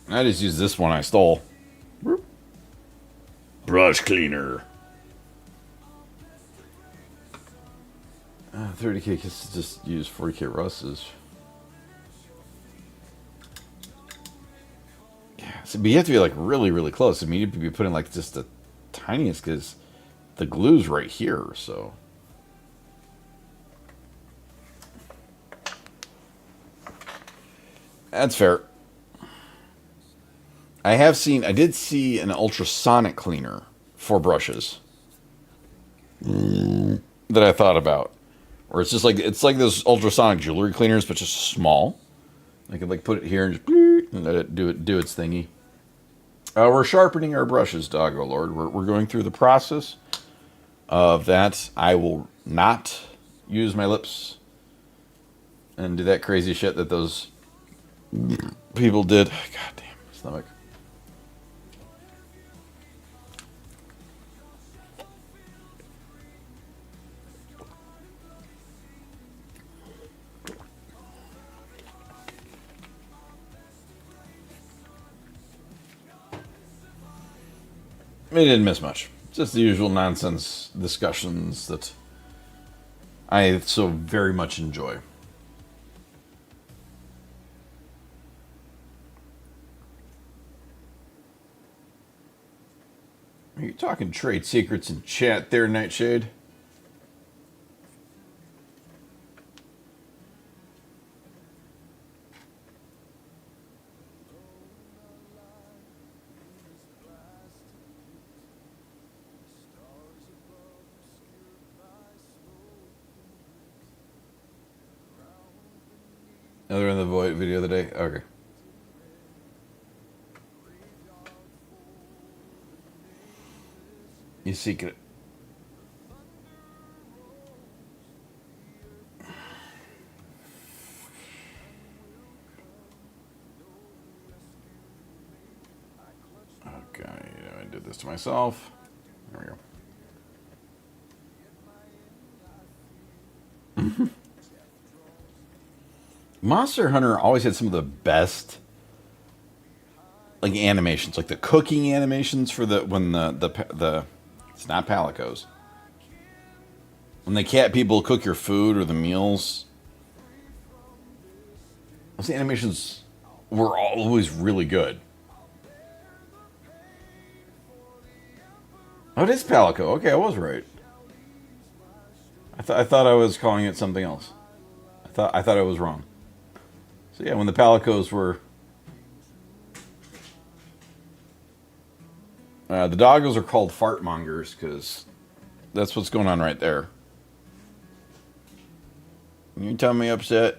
S2: I just use this one I stole. Brush cleaner. 30k kisses just use 40k Russes. Yeah, so, but you have to be like really, really close. I mean, you'd be putting like just the tiniest because the glue's right here, so. That's fair. I did see an ultrasonic cleaner for brushes that I thought about. Or it's just like, it's like those ultrasonic jewelry cleaners, but just small. I could like put it here and just and let it do its thingy. We're sharpening our brushes, Doggo Lord. We're going through the process of that. I will not use my lips and do that crazy shit that those people did. God damn, stomach. We didn't miss much. Just the usual nonsense discussions that I so very much enjoy. Are you talking trade secrets in chat there, Nightshade? Other in the void video of the day? Okay. You secret. Okay, I did this to myself. There we go. Monster Hunter always had some of the best like animations, like the cooking animations for when the it's not palicos. When the cat people cook your food or the meals, those animations were always really good. Oh, it is palico. Okay, I was right. I thought I was calling it something else. I thought I was wrong. So yeah, when the palicos were the doggos are called fartmongers because that's what's going on right there. You tell me upset.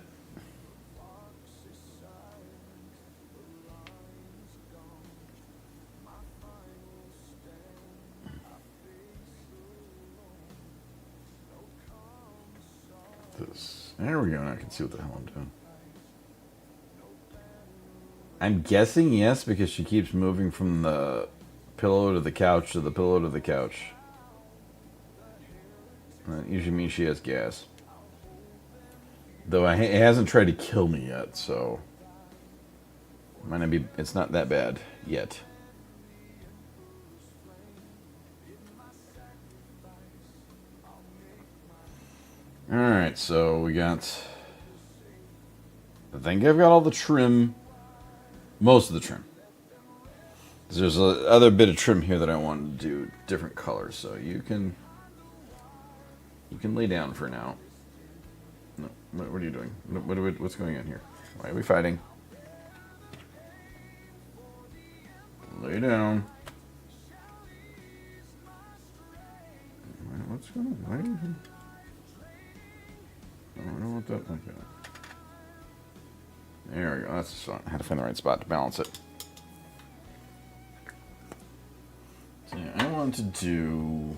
S2: This. There we go. Now I can see what the hell I'm doing. I'm guessing yes because she keeps moving from the pillow to the couch to the pillow to the couch. That usually means she has gas. Though it hasn't tried to kill me yet, so it might not be. It's not that bad yet. All right, so we got. I think I've got all the trim. Most of the trim. There's a other bit of trim here that I want to do different colors, so you can lay down for now. No, what are you doing? What's going on here? Why are we fighting? Lay down. What's going on? Why are you? Oh, I don't want that like that. There we go. That's just fun. I had to find the right spot to balance it. So yeah, I want to do.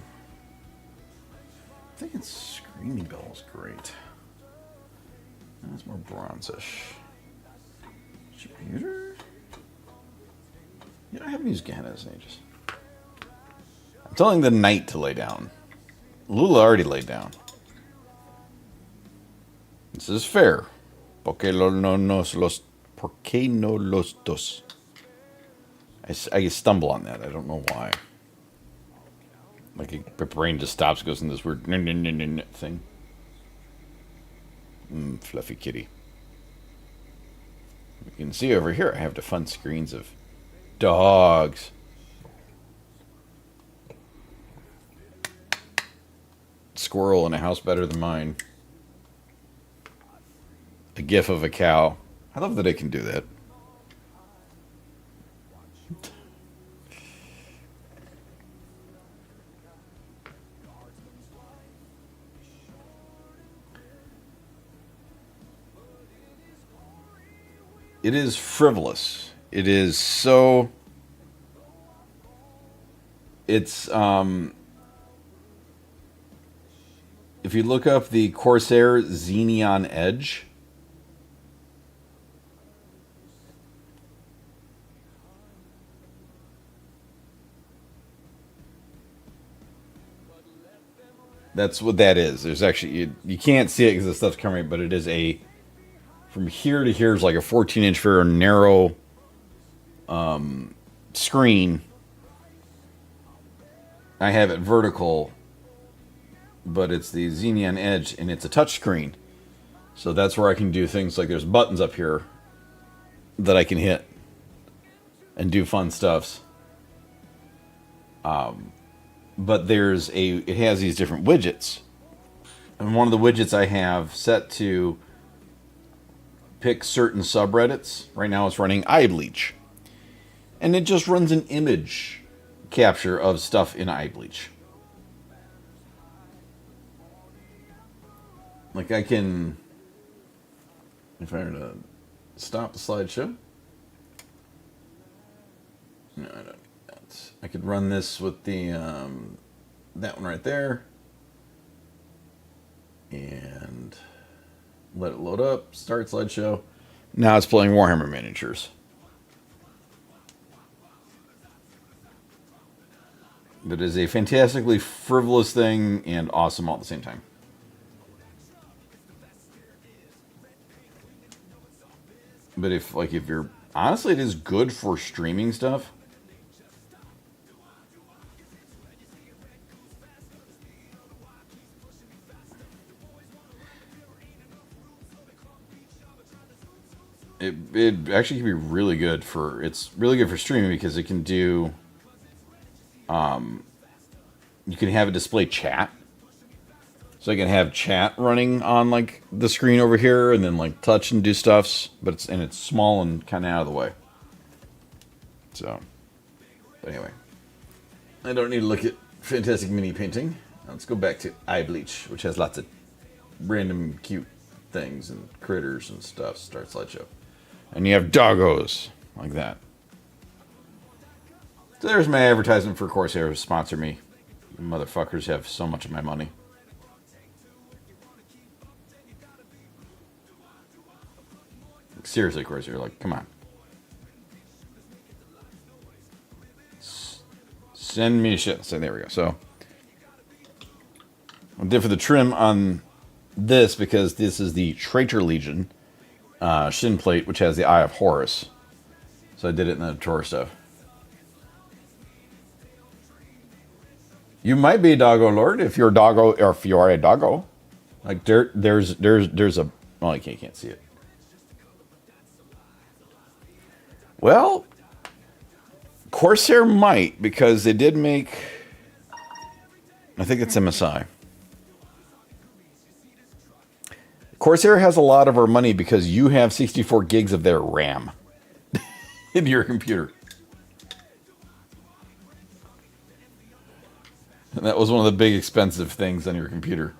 S2: I think it's Screaming Bell is great. That's more bronzish. Computer? You know, I haven't used Ganas in ages. I'm telling the knight to lay down. Lula already laid down. This is fair. Porque no los dos? I stumble on that. I don't know why. Like my brain just stops, goes in this weird thing. Fluffy kitty. You can see over here, I have the fun screens of dogs. Squirrel in a house better than mine. A gif of a cow. I love that I can do that. It is frivolous. It is so... It's, if you look up the Corsair Xeneon Edge, that's what that is. There's actually, you can't see it because the stuff's covering, but it is a, from here to here is like a 14-inch very narrow screen. I have it vertical, but it's the Xeneon Edge, and it's a touch screen. So that's where I can do things like there's buttons up here that I can hit and do fun stuffs. But it has these different widgets. And one of the widgets I have set to pick certain subreddits. Right now it's running iBleach. And it just runs an image capture of stuff in iBleach. Like I can, if I were to stop the slideshow. No, I don't need that. I could run this with the, that one right there. And let it load up, start slideshow. Now it's playing Warhammer miniatures. But it is a fantastically frivolous thing and awesome all at the same time. But if you're, honestly, it is good for streaming stuff. It actually can be really good for, it's really good for streaming because it can do, you can have it display chat. So I can have chat running on like the screen over here and then like touch and do stuffs, but it's small and kind of out of the way. So, but anyway, I don't need to look at fantastic mini painting. Let's go back to iBleach, which has lots of random cute things and critters and stuff. Start slideshow. And you have doggos like that. So there's my advertisement for Corsair. Sponsor me. You motherfuckers have so much of my money. Seriously, Corsair, like, come on. Send me shit. So there we go. So I did for the trim on this because this is the Traitor Legion shin plate, which has the Eye of Horus. So I did it in the Tor stuff. You might be a doggo lord if you're a doggo, or if you are a doggo. Like there's a, well, you can't see it. Well, Corsair might, because they did make, I think it's MSI. Corsair has a lot of our money because you have 64 gigs of their RAM in your computer. And that was one of the big expensive things on your computer.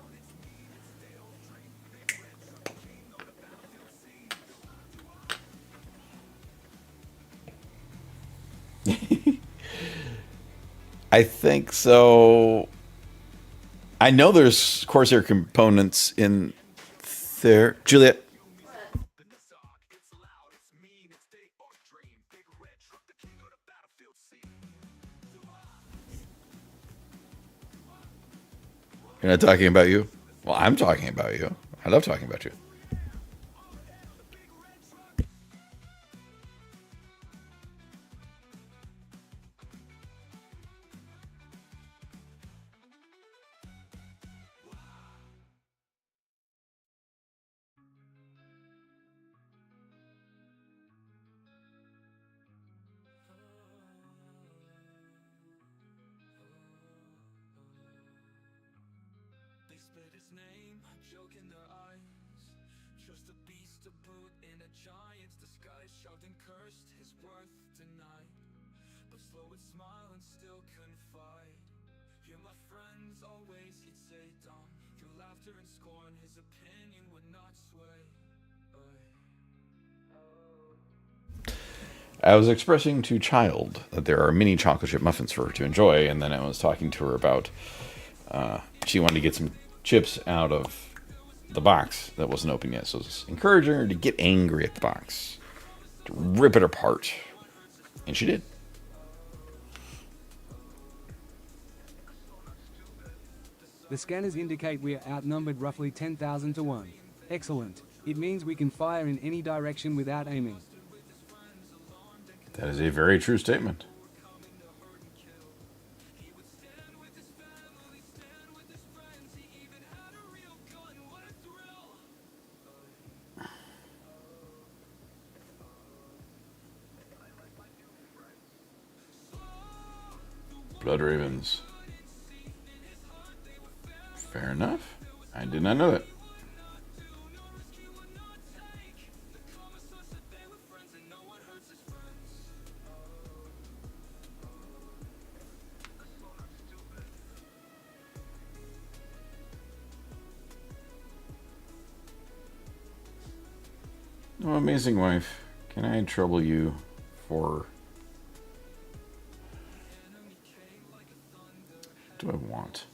S2: I think so. I know there's Corsair components in there. Juliet. You're not talking about you? Well, I'm talking about you. I love talking about you.
S1: They spit his name, joke in their eyes. Just a beast to boot in a giant's disguise. Shoved and cursed, his worth denied. But slow would smile and still confide. You're my friends, always he'd say dumb. Through laughter and scorn, his opinion would not sway.
S2: I was expressing to Child that there are mini chocolate chip muffins for her to enjoy, and then I was talking to her about she wanted to get some chips out of the box that wasn't open yet. So I was encouraging her to get angry at the box, to rip it apart, and she did.
S3: The scanners indicate we are outnumbered roughly 10,000 to 1. Excellent. It means we can fire in any direction without aiming.
S2: That is a very true statement. Blood Ravens. Fair enough. I did not know that. Oh, amazing wife. Can I trouble you for... What do I want?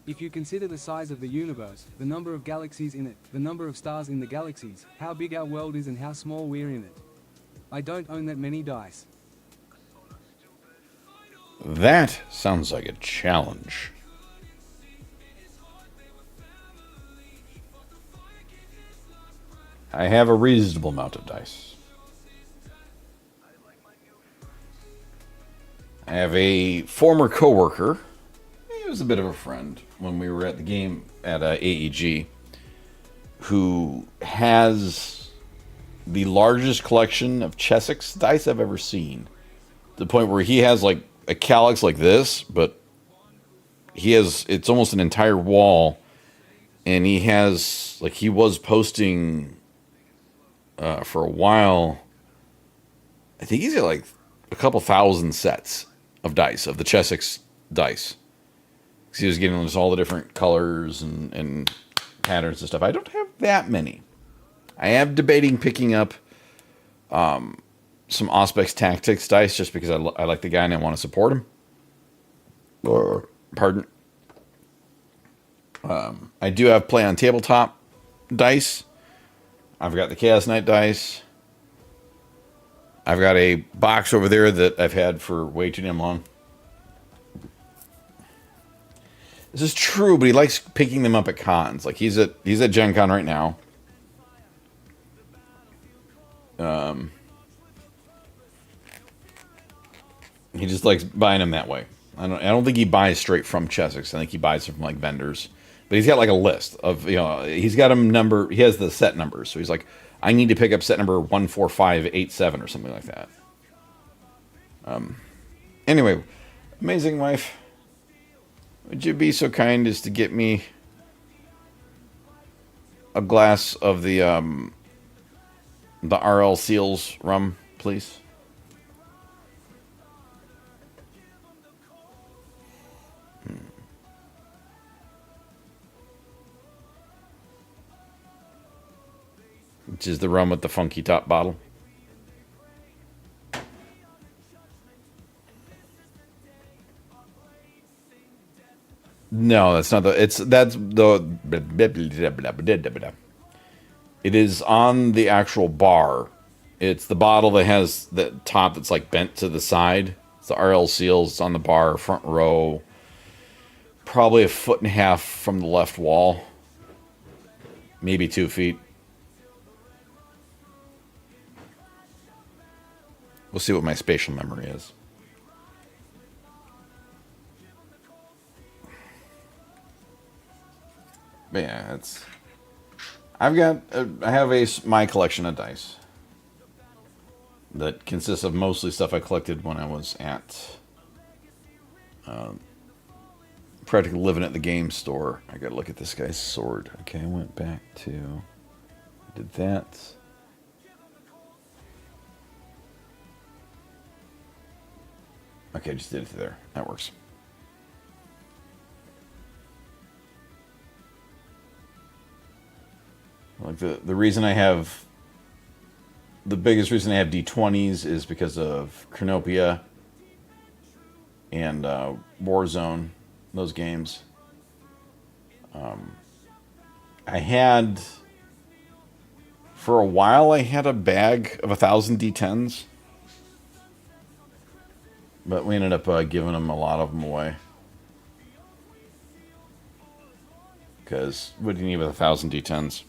S3: If you consider the size of the universe, the number of galaxies in it, the number of stars in the galaxies, how big our world is and how small we're in it. I don't own that many dice.
S2: That sounds like a challenge. I have a reasonable amount of dice. I have a former coworker. He was a bit of a friend when we were at the game at AEG, who has the largest collection of Chessex dice I've ever seen. To the point where he has like a calyx like this, but it's almost an entire wall, and he has, like, he was posting for a while. I think he's got like a couple thousand sets of dice, of the Chessex dice. Because he was getting just all the different colors and patterns and stuff. I don't have that many. I am debating picking up some Auspex Tactics dice just because I like the guy and I want to support him. Pardon. I do have Play on Tabletop dice. I've got the Chaos Knight dice. I've got a box over there that I've had for way too damn long. This is true, but he likes picking them up at cons. Like he's at Gen Con right now. He just likes buying them that way. I don't think he buys straight from Chessex. I think he buys them from like vendors. But he's got like a list of, he's got them number. He has the set numbers, so he's like, I need to pick up set number 14587 or something like that. Anyway, amazing wife. Would you be so kind as to get me a glass of the RL Seals rum, please? which is the rum with the funky top bottle. No, that's not the. That's the. It is on the actual bar. It's the bottle that has the top that's like bent to the side. It's the RL Seals. It's on the bar, front row. Probably 1.5 feet from the left wall. Maybe 2 feet. We'll see what my spatial memory is. But yeah, it's. I have my collection of dice that consists of mostly stuff I collected when I was at practically living at the game store. I gotta look at this guy's sword. Okay, I went back to did that. Okay, I just did it there. That works. Like the reason I have the biggest reason I have D20s is because of Chronopia and Warzone, those games. I had for a while I had a bag of 1,000 D10s, but we ended up giving them a lot of them away because what do you need with 1,000 D10s?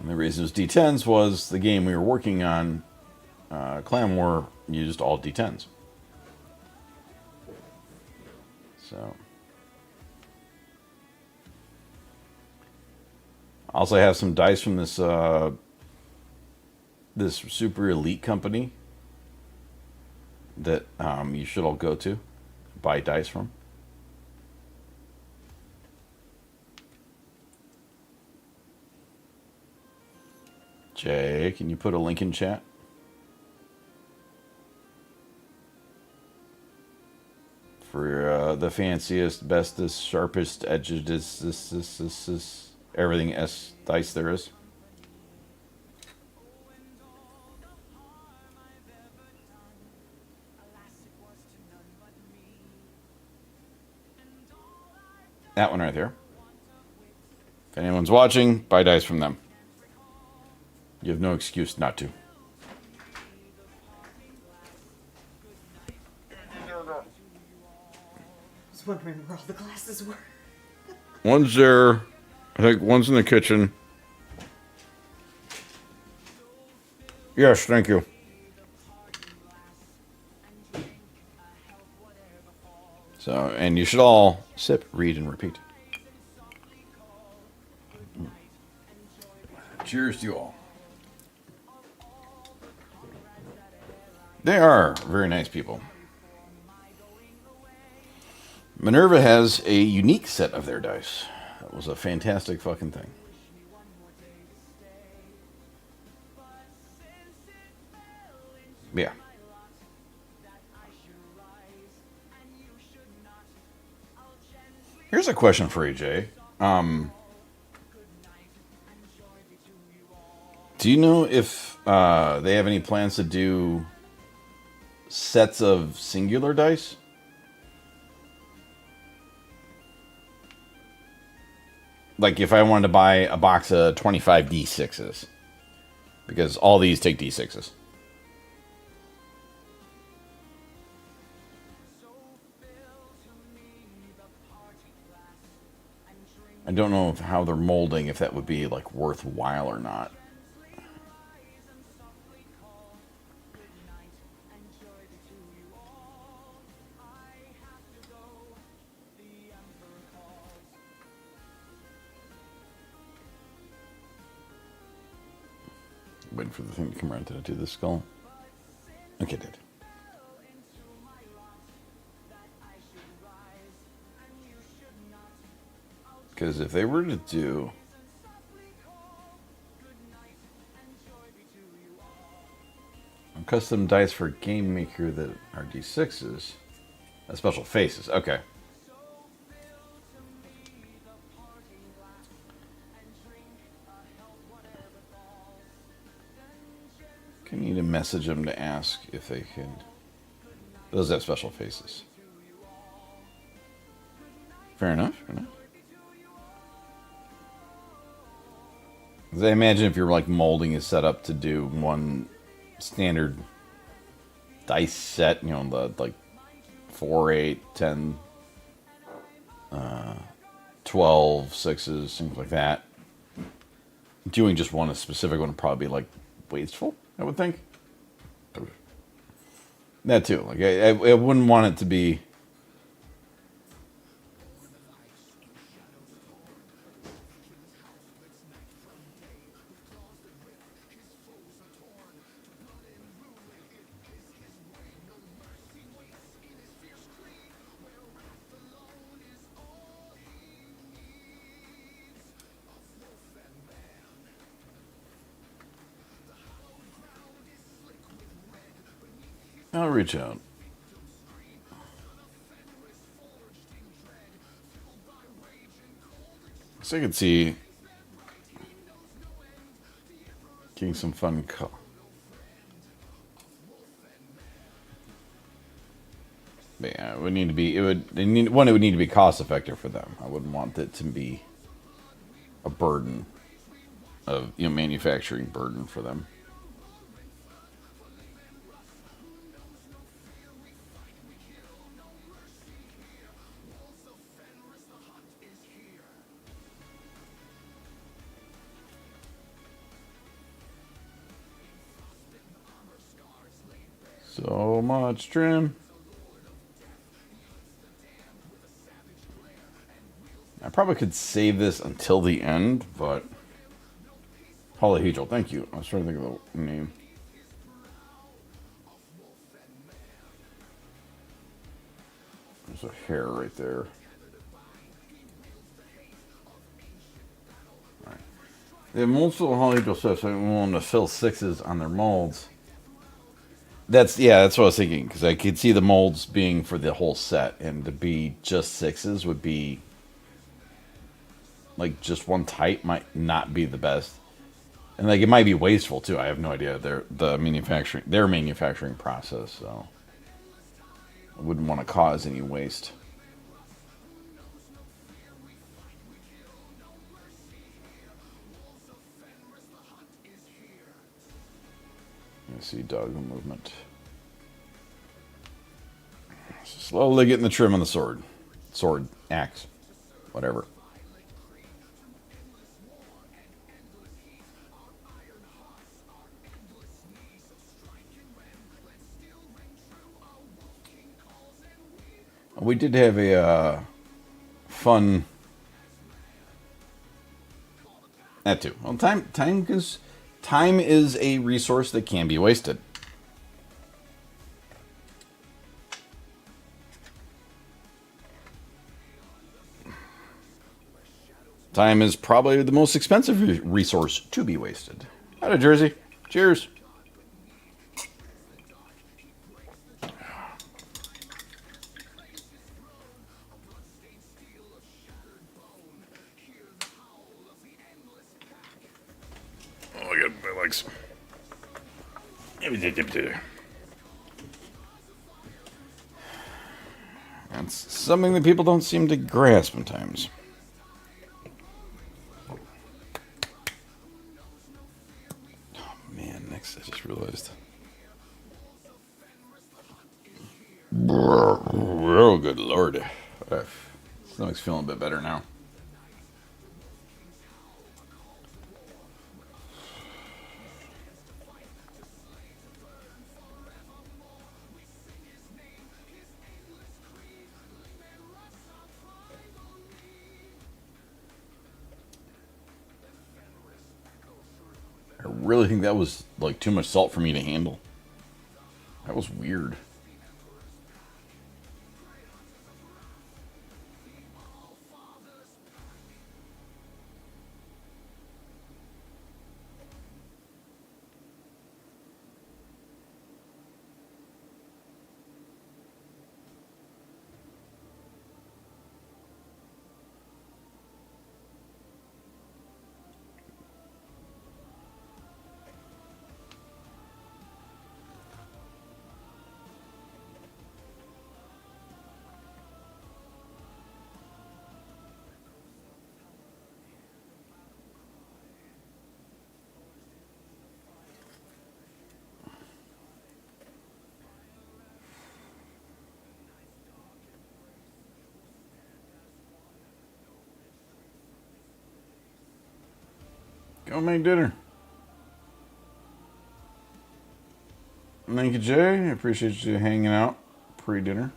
S2: And the reason it was D10s was the game we were working on, Clan War, used all D10s. So. Also, I have some dice from this this super elite company that you should all go to, buy dice from. Jay, can you put a link in chat? For the fanciest, bestest, sharpest, edgedest, everything S dice there is. That one right there. If anyone's watching, buy dice from them. You have no excuse not to.
S5: I was wondering where all the glasses were.
S2: One's there. I think one's in the kitchen. Yes, thank you. So, and you should all sip, read, and repeat. Cheers to you all. They are very nice people. Minerva has a unique set of their dice. That was a fantastic fucking thing. Yeah. Here's a question for you, Jay. Do you know if they have any plans to do sets of singular dice? Like if I wanted to buy a box of 25 D6s. Because all these take D6s. I don't know how they're molding, if that would be like worthwhile or not. Waiting for the thing to come around. Did I do the skull? Okay, I did. Because if they were to do a custom dice for Game Maker that are D6s, Special faces. Okay. Can need to message them to ask if they can. Those have special faces. Fair enough. Fair enough. 'Cause I imagine if you're like molding is set up to do one standard dice set, you know, the like 4, 8, 10, 12, 6s, things like that. Doing just one, a specific one, would probably be like wasteful, I would think. That too. Like I wouldn't want it to be. I'll reach out. So I could see getting some fun. But yeah, it would need to be. It would need one. It would need to be cost effective for them. I wouldn't want it to be a burden of manufacturing burden for them. So much trim. I probably could save this until the end, but Polyhedral, thank you. I was trying to think of the name. There's a hair right there. All right. The molds of Polyhedral stuff, so I'm willing to fill 6s on their molds. That's what I was thinking, because I could see the molds being for the whole set, and to be just 6s would be like just one type might not be the best, and like it might be wasteful too. I have no idea their manufacturing process, so I wouldn't want to cause any waste. You see dog movement. Slowly getting the trim on the sword, axe, whatever. We did have a fun. That too. Well, time is a resource that can be wasted. Time is probably the most expensive resource to be wasted. Out of Jersey. Cheers. Oh, I got my legs. That's something that people don't seem to grasp sometimes. Oh man, next I just realized. Oh, good lord. Stomach's feeling a bit better now. I really think that was like too much salt for me to handle. That was weird. Go make dinner. Thank you, Jay. I appreciate you hanging out pre-dinner.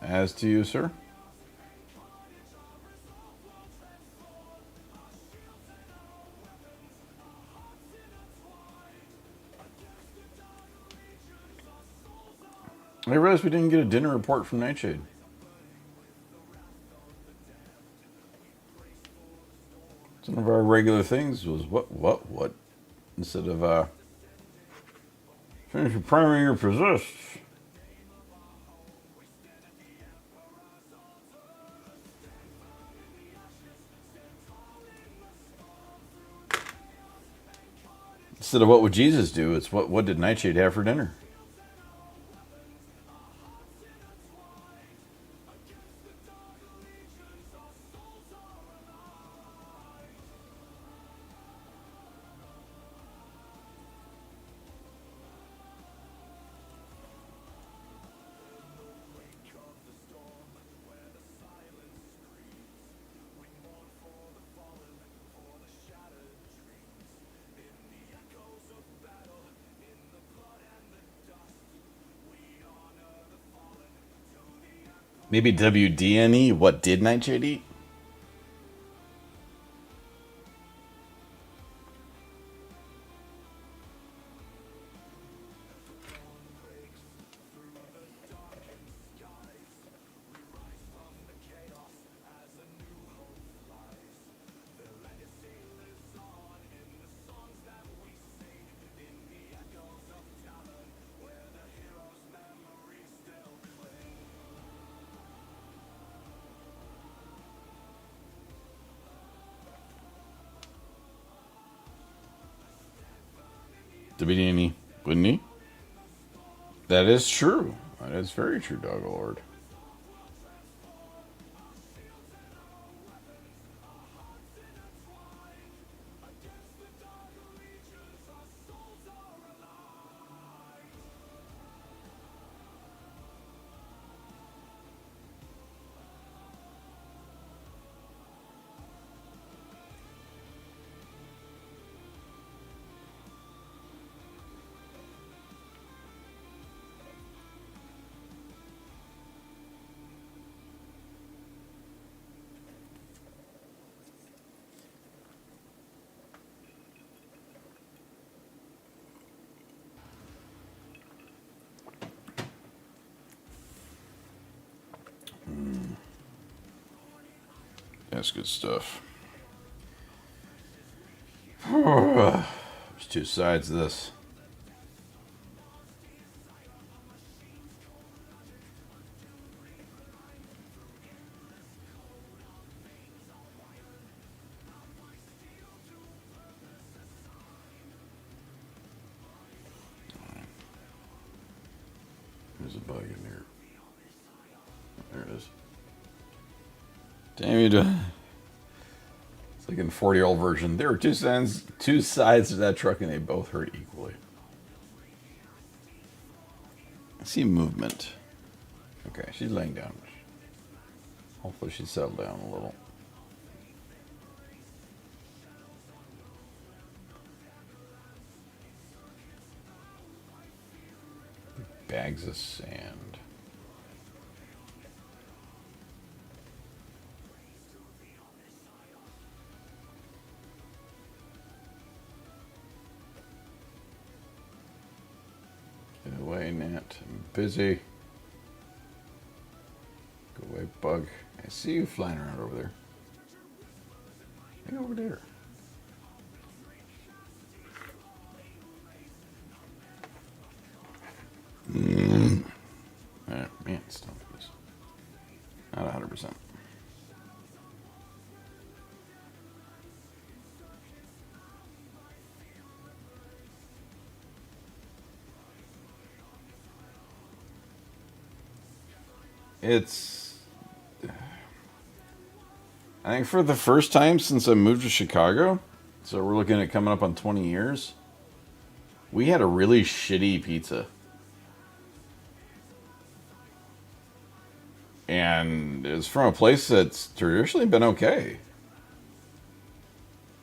S2: As to you, sir. I realized we didn't get a dinner report from Nightshade. One of our regular things was what? Instead of, finish your primary or possess. Instead of what would Jesus do, it's what did Nightshade have for dinner? Maybe WDNE, what did Nightshade eat? WDNE, wouldn't he? That is true. That is very true, Dog Lord. That's good stuff. There's two sides of this. There's a bug in there. There it is. Damn you! It's like in 40-year-old version. There were two sides to that truck, and they both hurt equally. I see movement. Okay, she's laying down. Hopefully, she's settled down a little. Bags of sand. Get away, Nat. I'm busy. Go away, bug. I see you flying around over there. Hey, over there. Man, still this. Not 100%. It's, I think for the first time since I moved to Chicago, so we're looking at coming up on 20 years, we had a really shitty pizza. And And it's from a place that's traditionally been okay.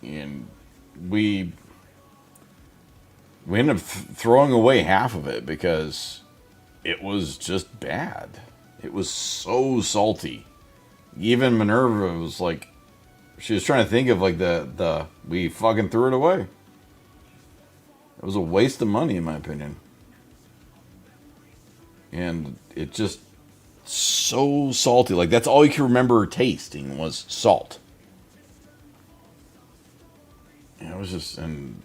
S2: And we ended up throwing away half of it because it was just bad. It was so salty. Even Minerva was like, she was trying to think of like we fucking threw it away. It was a waste of money in my opinion. And it just so salty. Like that's all you can remember tasting was salt. And it was just, and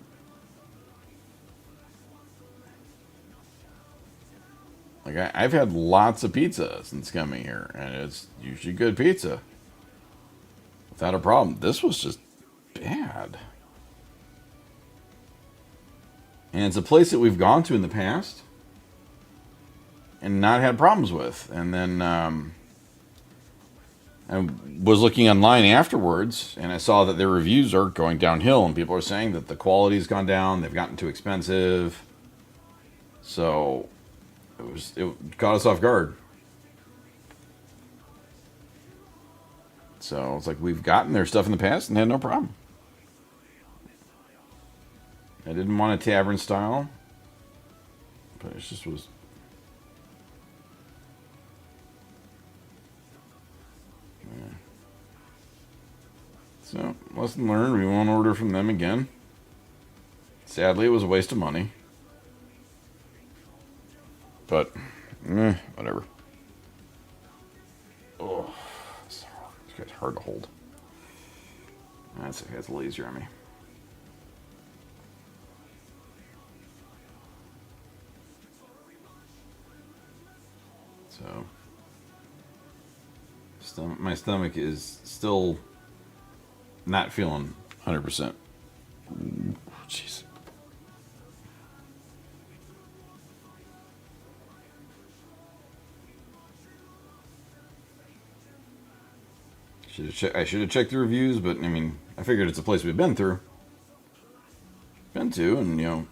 S2: like I've had lots of pizza since coming here, and it's usually good pizza without a problem. This was just bad. And it's a place that we've gone to in the past and not had problems with. And then I was looking online afterwards, and I saw that their reviews are going downhill, and people are saying that the quality's gone down, they've gotten too expensive. So it caught us off guard. So it's like we've gotten their stuff in the past and had no problem. I didn't want a tavern style, but it just was. Yeah. So, lesson learned, we won't order from them again. Sadly, it was a waste of money. But, whatever. Oh, this guy's hard to hold. That's okay, it's a little easier on me. So, my stomach is still not feeling 100%. Jeez. I should have checked the reviews, but I mean, I figured it's a place we've been to, and you know,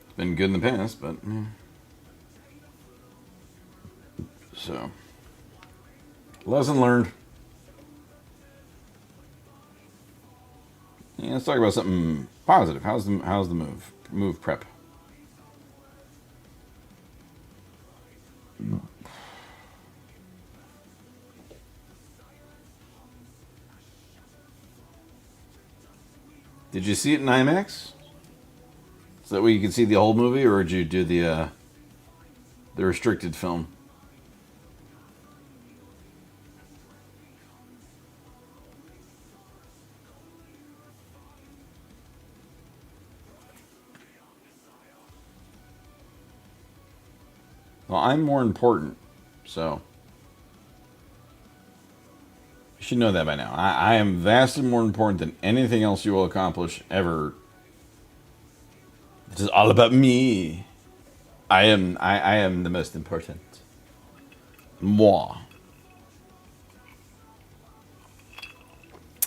S2: it's been good in the past, but yeah. So, lesson learned. Yeah, let's talk about something positive. How's the move prep? Did you see it in IMAX? Is that where you could see the whole movie, or did you do the restricted film? Well, I'm more important, so you should know that by now. I am vastly more important than anything else you will accomplish ever. This is all about me. I am the most important. Moi.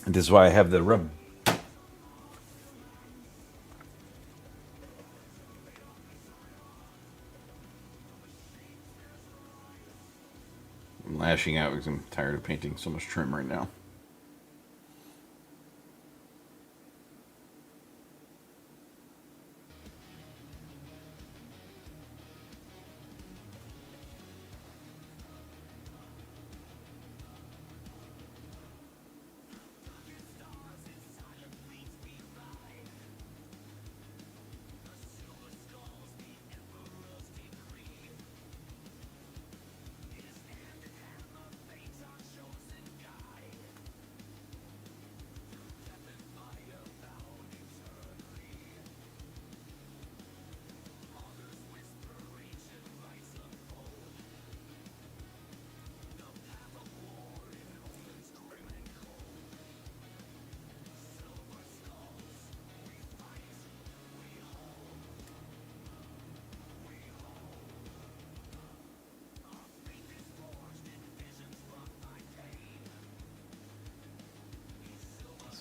S2: And this is why I have the rum. I'm lashing out because I'm tired of painting so much trim right now.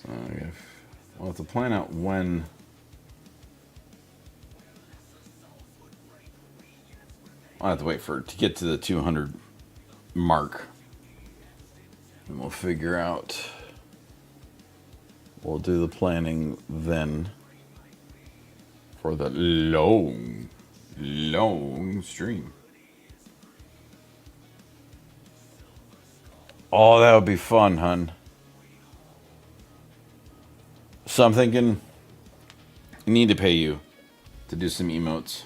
S2: So we'll have to plan out when. I'll have to wait to get to the 200 mark. And we'll figure out. We'll do the planning then for the long stream. Oh, that would be fun, hun. So I'm thinking I need to pay you to do some emotes.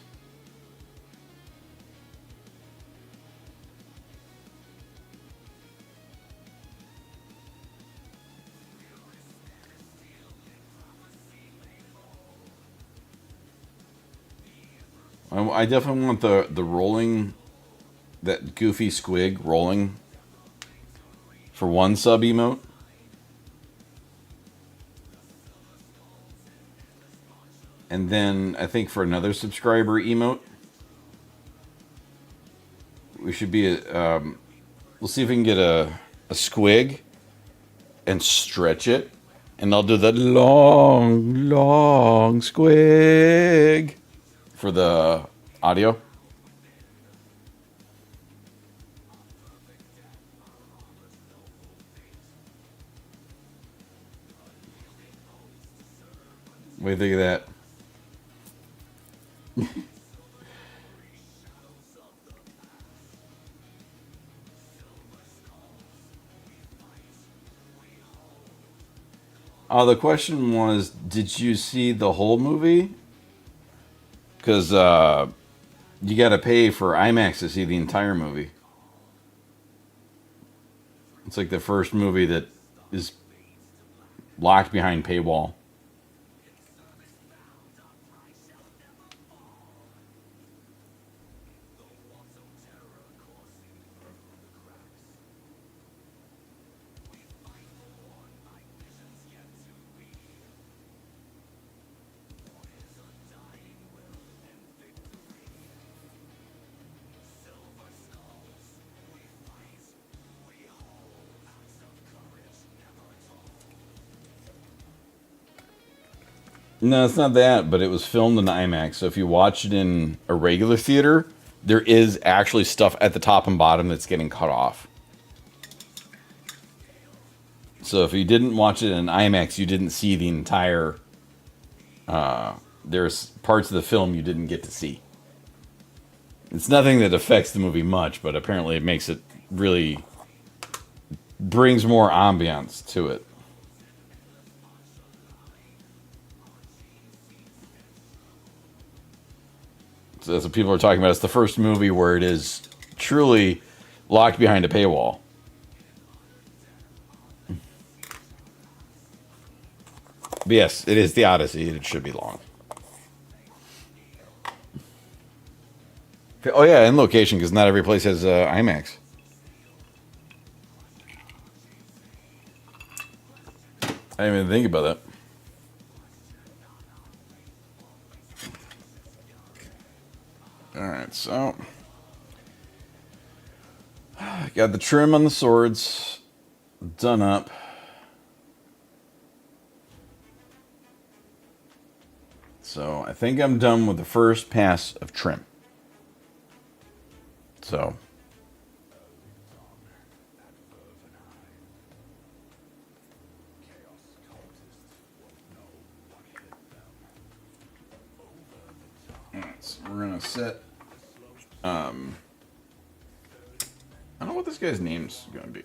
S2: I definitely want the rolling, that goofy squig rolling for one sub emote. And then I think for another subscriber emote, we should be we'll see if we can get a squig and stretch it, and I'll do the long squig for the audio. What do you think of that? The question was, did you see the whole movie? Because you got to pay for IMAX to see the entire movie. It's like the first movie that is locked behind paywall. No, it's not that, but it was filmed in IMAX. So if you watch it in a regular theater, there is actually stuff at the top and bottom that's getting cut off. So if you didn't watch it in IMAX, you didn't see the entire... there's parts of the film you didn't get to see. It's nothing that affects the movie much, but apparently it makes it really... brings more ambiance to it. So that's what people are talking about. It's the first movie where it is truly locked behind a paywall. But yes, it is the Odyssey. It should be long. Oh yeah, in location, because not every place has IMAX. I didn't even think about that. Alright, so got the trim on the swords done up. So I think I'm done with the first pass of trim. So we're gonna set I don't know what this guy's name's gonna be.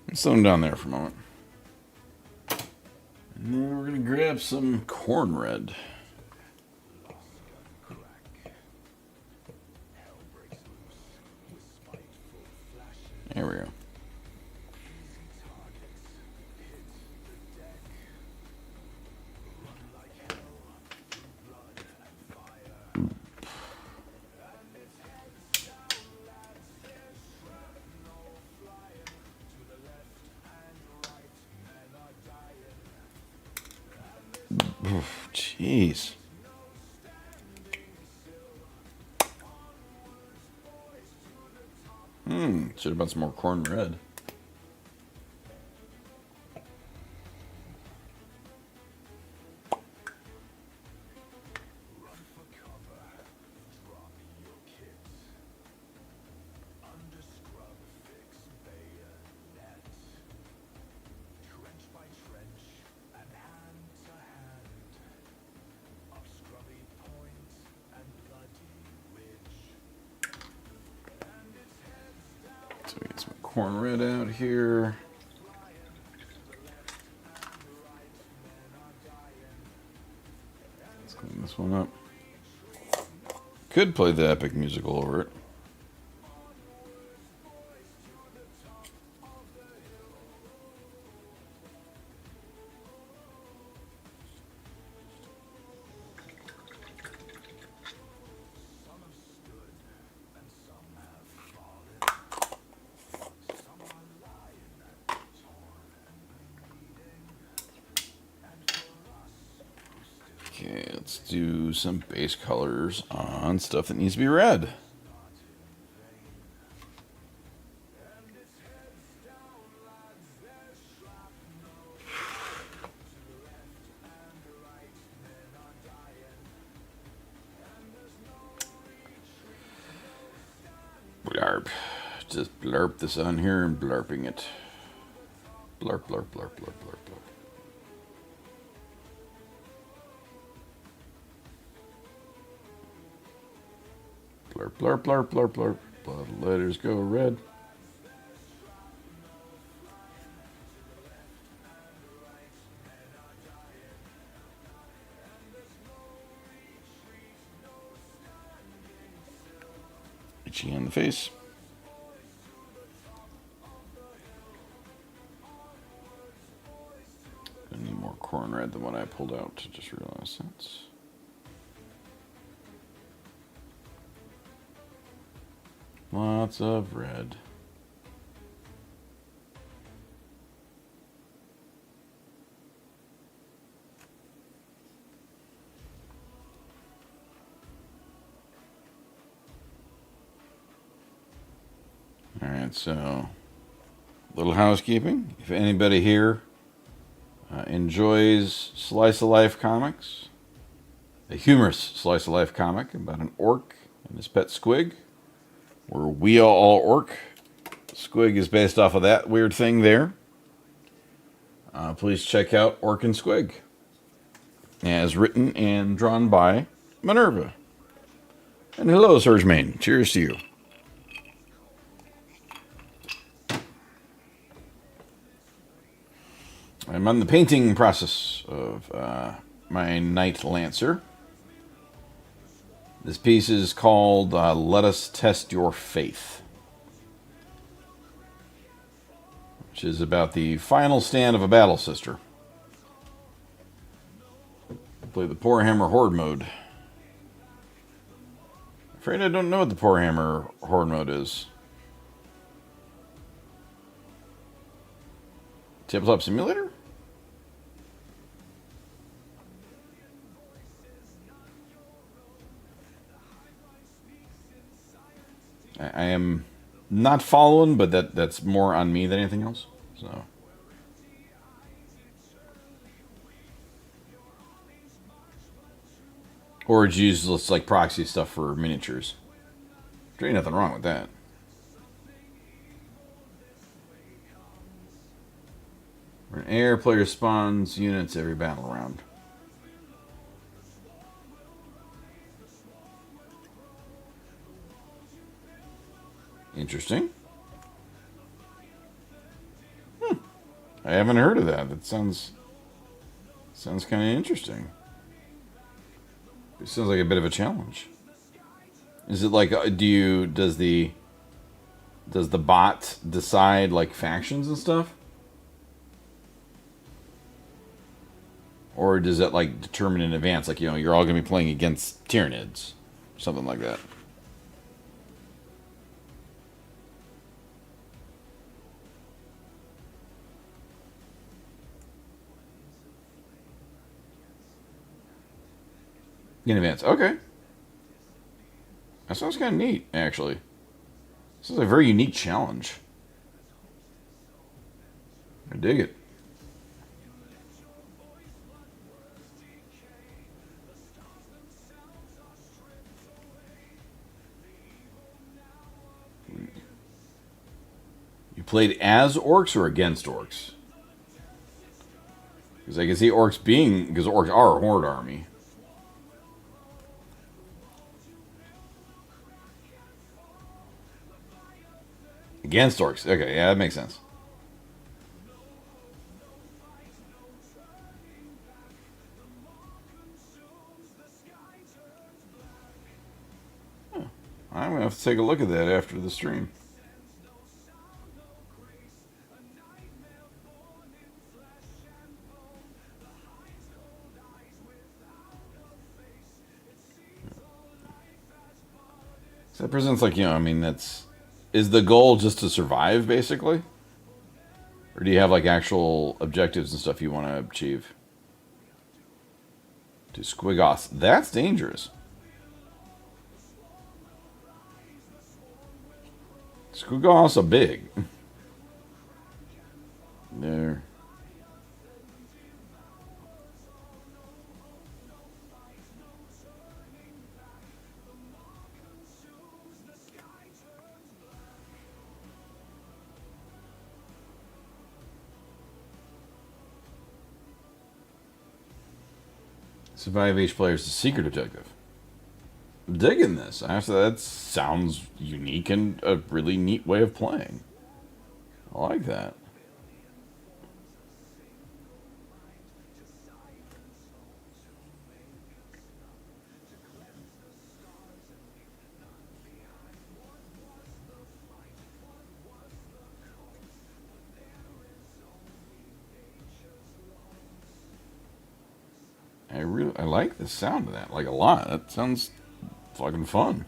S2: Let's set him down there for a moment. And then we're gonna grab some corn red. There we go. Jeez. Should have been some more corn red. So we get some corn red out here. Let's clean this one up. Could play the epic musical over it. Okay, let's do some base colors on stuff that needs to be red. Blarp. Just blurp this on here and blurping it. Blurp, blurp, blurp, blurp, blurp, blurp. Blurp, blurp, blurp, blurp, blurp. Let the letters go red. Itchy on the face. I need more corn red than what I pulled out to just realize that. Lots of red. Alright, so little housekeeping. If anybody here enjoys Slice of Life comics, a humorous Slice of Life comic about an orc and his pet squig, where we are all orc. Squig is based off of that weird thing there. Please check out Orc and Squig, as written and drawn by Minerva. And hello, Surge Main. Cheers to you. I'm on the painting process of my Knight Lancer. This piece is called Let Us Test Your Faith, which is about the final stand of a battle sister. Play the Poor Hammer Horde mode. Afraid I don't know what the Poor Hammer Horde mode is. Tabletop Simulator? I am not following, but that's more on me than anything else. So, or it's useless like proxy stuff for miniatures. There ain't nothing wrong with that. Where an air player spawns units every battle round. Interesting. I haven't heard of that. That sounds kind of interesting. It sounds like a bit of a challenge. Is it like does the bot decide like factions and stuff? Or does it like determine in advance, like, you're all going to be playing against Tyranids, something like that? In advance. Okay. That sounds kind of neat, actually. This is a very unique challenge. I dig it. You played as orcs or against orcs? Because I can see orcs because orcs are a horde army. Against orcs. Okay, yeah, that makes sense. I'm gonna have to take a look at that after the stream. So that presents like, I mean, is the goal just to survive, basically? Or do you have like actual objectives and stuff you want to achieve? To Squiggoth. That's dangerous. Squiggoths are big. There. Survive each player's the secret objective. I'm digging this. That sounds unique and a really neat way of playing. I like that. I like the sound of that, like, a lot. That sounds fucking fun.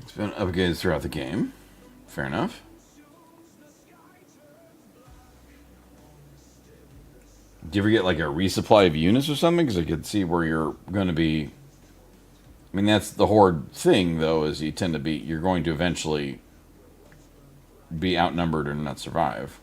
S2: It's been upgraded throughout the game. Fair enough. Do you ever get like a resupply of units or something? Because I could see where you're going to be. I mean, that's the horde thing, though, is you're going to eventually be outnumbered and not survive.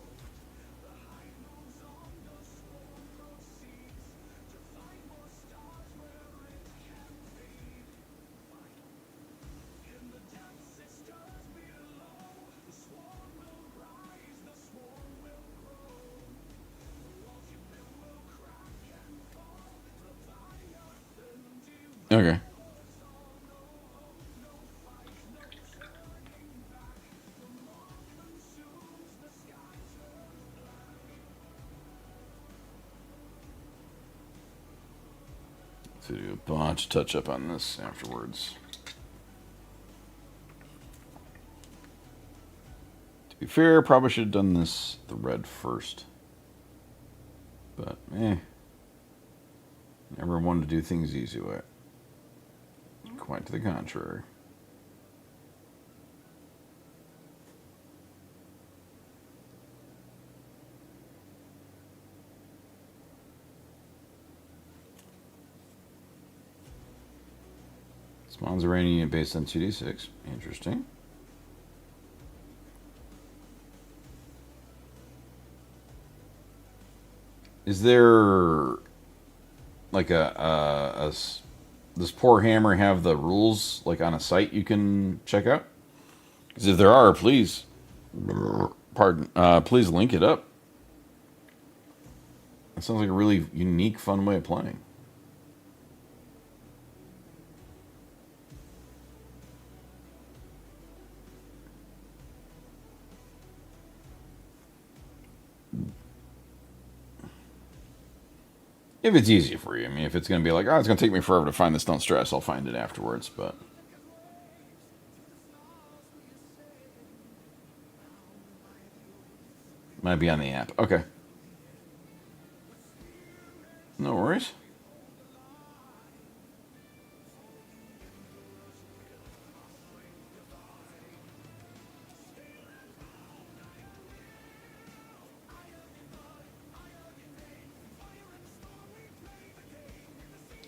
S2: Okay. So do a bunch of touch up on this afterwards. To be fair, probably should have done the red first. But, never wanted to do things the easy way. Quite to the contrary. Spawns a rainy unit based on 2d6. Interesting. Is there like does Poor Hammer have the rules like on a site you can check out? Because if there are, please, please link it up. It sounds like a really unique, fun way of playing. If it's easy for you. I mean, if it's going to be like, it's going to take me forever to find this, don't stress. I'll find it afterwards, but... Might be on the app. Okay. No worries.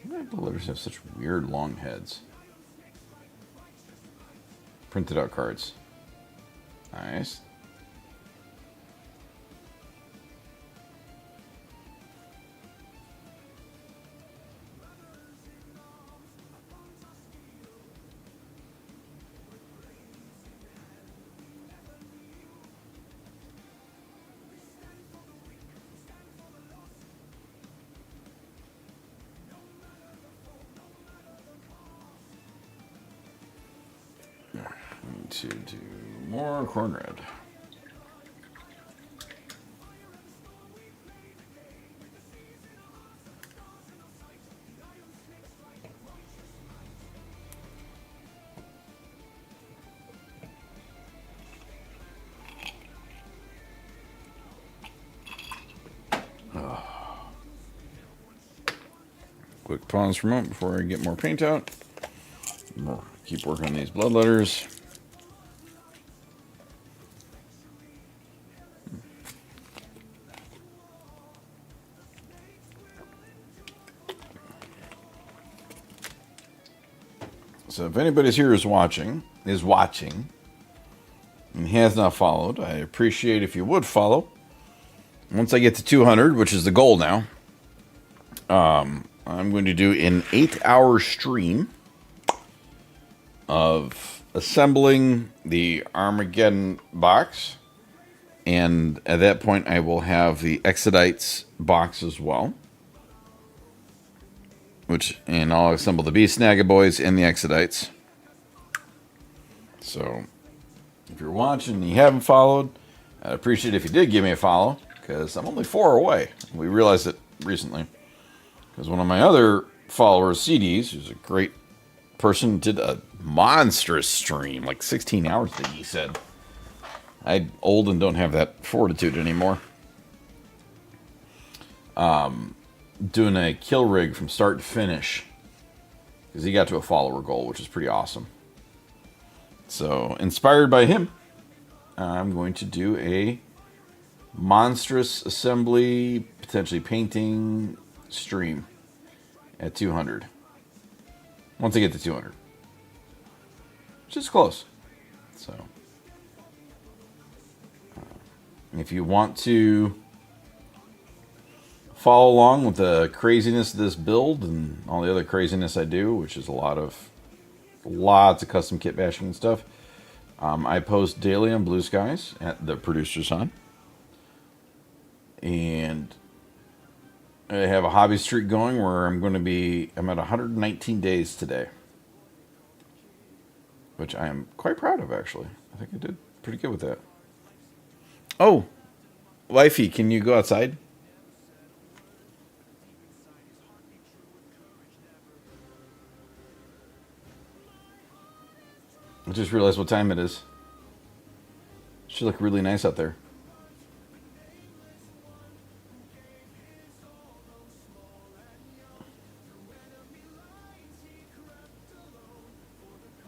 S2: Why do builders have such weird long heads? Printed out cards. Nice. to do more cornbread. Quick pause for a moment before I get more paint out. Keep working on these bloodletters. So if anybody's here is watching, and has not followed, I appreciate if you would follow. Once I get to 200, which is the goal now, I'm going to do an 8-hour stream of assembling the Armageddon box. And at that point, I will have the Exodites box as well. And I'll assemble the Beast Snagaboys and the Exodites. So, if you're watching and you haven't followed, I'd appreciate it if you did give me a follow, because I'm only 4 away. We realized it recently. Because one of my other followers, CDs, who's a great person, did a monstrous stream, like 16 hours, I think he said. I'm old and don't have that fortitude anymore. Doing a kill rig from start to finish, because he got to a follower goal, which is pretty awesome. So, inspired by him, I'm going to do a monstrous assembly, potentially painting stream at 200. Once I get to 200. Which is close. So, if you want to follow along with the craziness of this build and all the other craziness I do, which is lots of custom kit bashing and stuff, I post daily on Blue Skies at the Producer's Hunt. And I have a hobby streak going where I'm at 119 days today. Which I am quite proud of, actually. I think I did pretty good with that. Oh, wifey, can you go outside? I just realized what time it is. Should look really nice out there.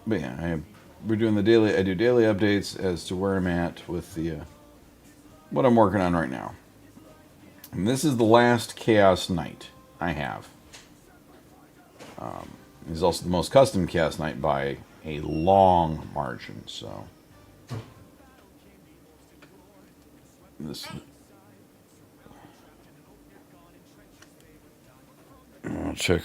S2: But yeah, I do daily updates as to where I'm at with the what I'm working on right now. And this is the last Chaos Night I have. It's also the most custom Chaos Night by a long margin, so this I'll check.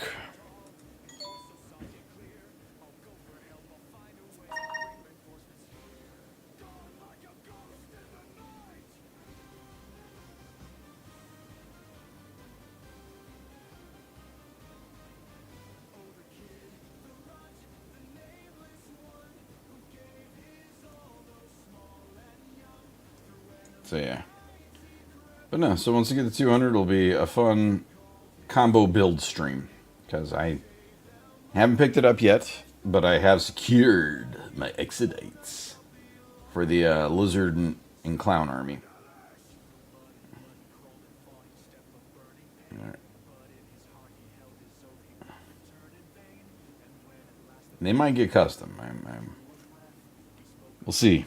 S2: So yeah. But no, so once I get to 200, it'll be a fun combo build stream. Because I haven't picked it up yet, but I have secured my Exodites for the Lizard and Clown army. Right. They might get custom. We'll see.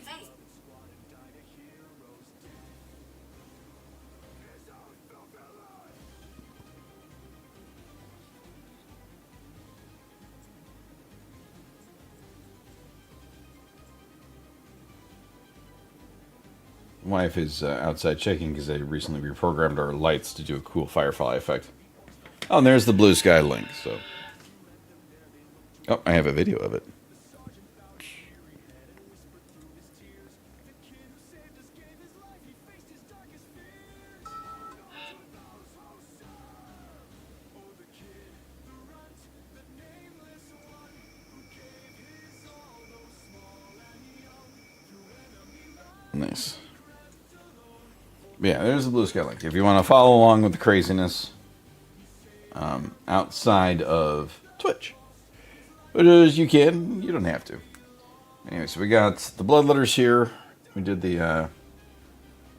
S2: Wife is outside checking because I recently reprogrammed our lights to do a cool firefly effect. Oh, and there's the Blue Sky link. So, oh, I have a video of it. Nice. Yeah, there's the Blue Sky link. If you want to follow along with the craziness outside of Twitch. But as you can, you don't have to. Anyway, so we got the bloodletters here. We did the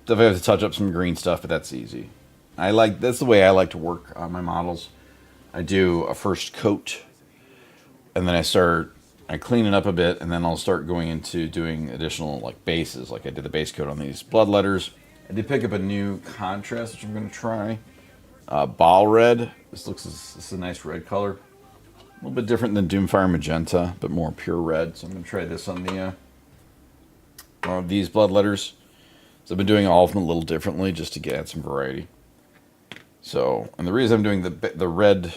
S2: stuff. I have to touch up some green stuff, but that's easy. That's the way I like to work on my models. I do a first coat, and then I clean it up a bit, and then I'll start going into doing additional like bases. Like I did the base coat on these bloodletters. I did pick up a new contrast, which I'm going to try. Ball red. This is a nice red color. A little bit different than Doomfire Magenta, but more pure red. So I'm going to try this on these bloodletters. So I've been doing all of them a little differently just to add some variety. So, and the reason I'm doing the red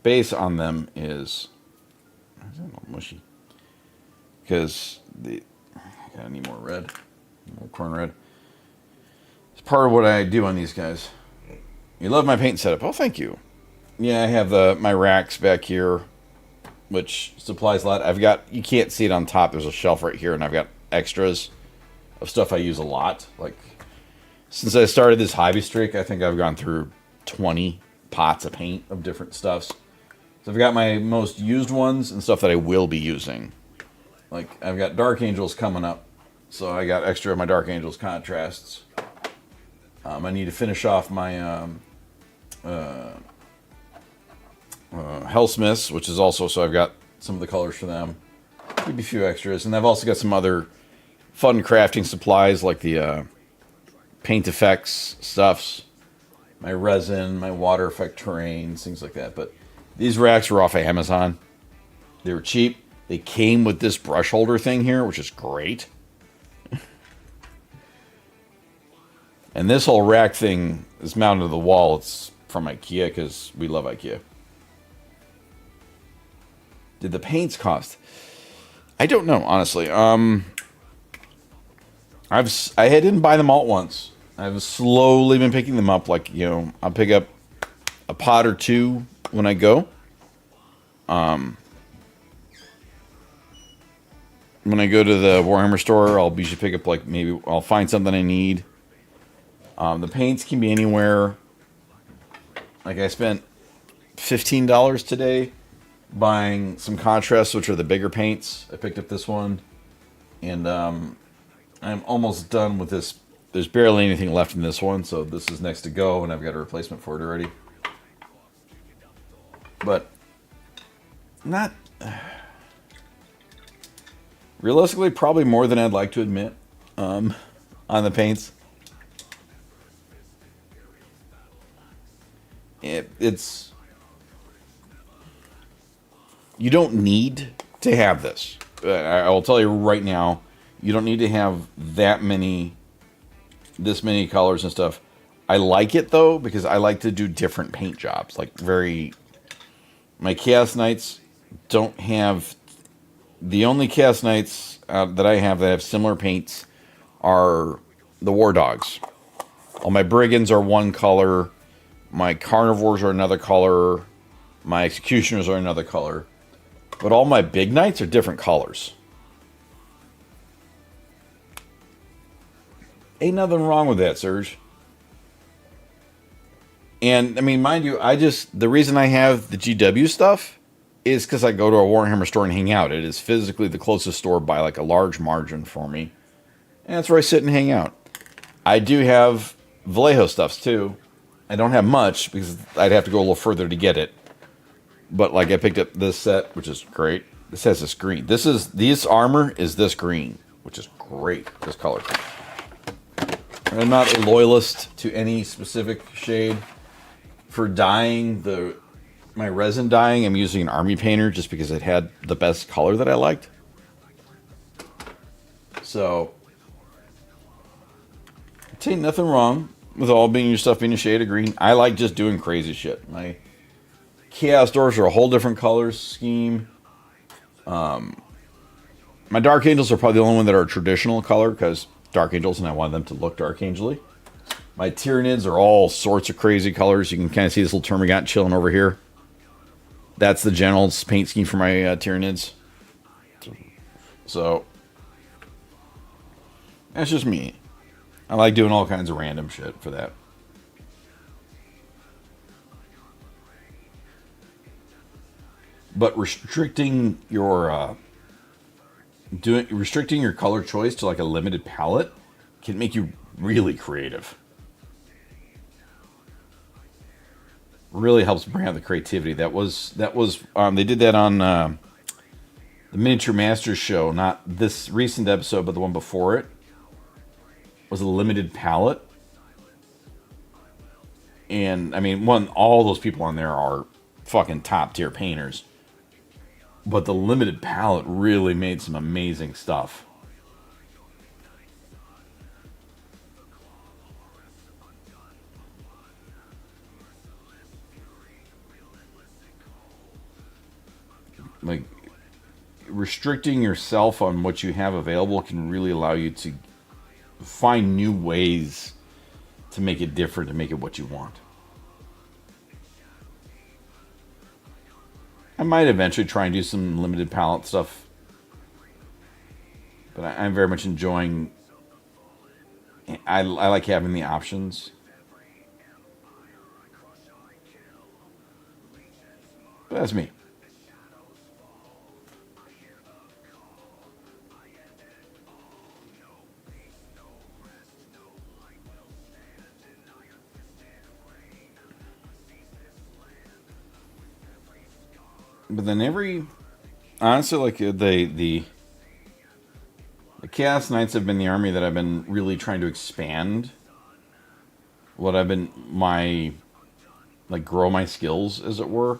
S2: base on them is a little mushy. Because I gotta need more red, more corn red. It's part of what I do on these guys. You love my paint setup. Oh, thank you. Yeah, I have my racks back here, which supplies a lot. You can't see it on top. There's a shelf right here, and I've got extras of stuff I use a lot. Like, since I started this hobby streak, I think I've gone through 20 pots of paint of different stuffs. So I've got my most used ones and stuff that I will be using. Like, I've got Dark Angels coming up, so I got extra of my Dark Angels contrasts. I need to finish off my Hellsmiths, which is also, so I've got some of the colors for them. Maybe a few extras. And I've also got some other fun crafting supplies, like the paint effects stuffs, my resin, my water effect terrains, things like that. But these racks were off of Amazon. They were cheap. They came with this brush holder thing here, which is great. And this whole rack thing is mounted to the wall. It's from IKEA because we love IKEA. Did the paints cost? I don't know, honestly. I didn't buy them all at once. I've slowly been picking them up. Like, I'll pick up a pot or two when I go. When I go to the Warhammer store, I'll usually pick up, like, maybe I'll find something I need. The paints can be anywhere. Like, I spent $15 today buying some contrasts, which are the bigger paints. I picked up this one. And I'm almost done with this. There's barely anything left in this one, so this is next to go, and I've got a replacement for it already. But not... realistically, probably more than I'd like to admit on the paints. It's... you don't need to have this. I will tell you right now, you don't need to have this many colors and stuff. I like it, though, because I like to do different paint jobs. Like, my Chaos Knights don't have... the only Chaos Knights that I have that have similar paints are the War Dogs. All my Brigands are one color. My Carnivores are another color. My Executioners are another color. But all my big Knights are different colors. Ain't nothing wrong with that, Serge. And, I mean, mind you, the reason I have the GW stuff is because I go to a Warhammer store and hang out. It is physically the closest store by, like, a large margin for me. And that's where I sit and hang out. I do have Vallejo stuffs, too. I don't have much, because I'd have to go a little further to get it. But, like, I picked up this set, which is great. This has this green. This armor is this green, which is great, this color. I'm not a loyalist to any specific shade. For dyeing, my resin dyeing, I'm using an Army Painter just because it had the best color that I liked. So, it ain't nothing wrong with all your stuff being a shade of green. I like just doing crazy shit. My Chaos Doors are a whole different color scheme. My Dark Angels are probably the only one that are a traditional color because Dark Angels and I want them to look Dark Angel-y. My Tyranids are all sorts of crazy colors. You can kind of see this little Termagant chilling over here. That's the general paint scheme for my Tyranids. So, That's just me. I like doing all kinds of random shit for that. But restricting your color choice to like a limited palette can make you really creative. Really helps bring out the creativity. That was they did that on the Miniature Masters show, not this recent episode, but the one before it was a limited palette. And I mean, all those people on there are fucking top tier painters. But the limited palette really made some amazing stuff. Like, restricting yourself on what you have available can really allow you to find new ways to make it different, to make it what you want. I might eventually try and do some limited palette stuff. But I'm very much enjoying... I like having the options. But that's me. But then honestly, like the Chaos Knights have been the army that I've been really trying to expand. What I've been grow my skills, as it were.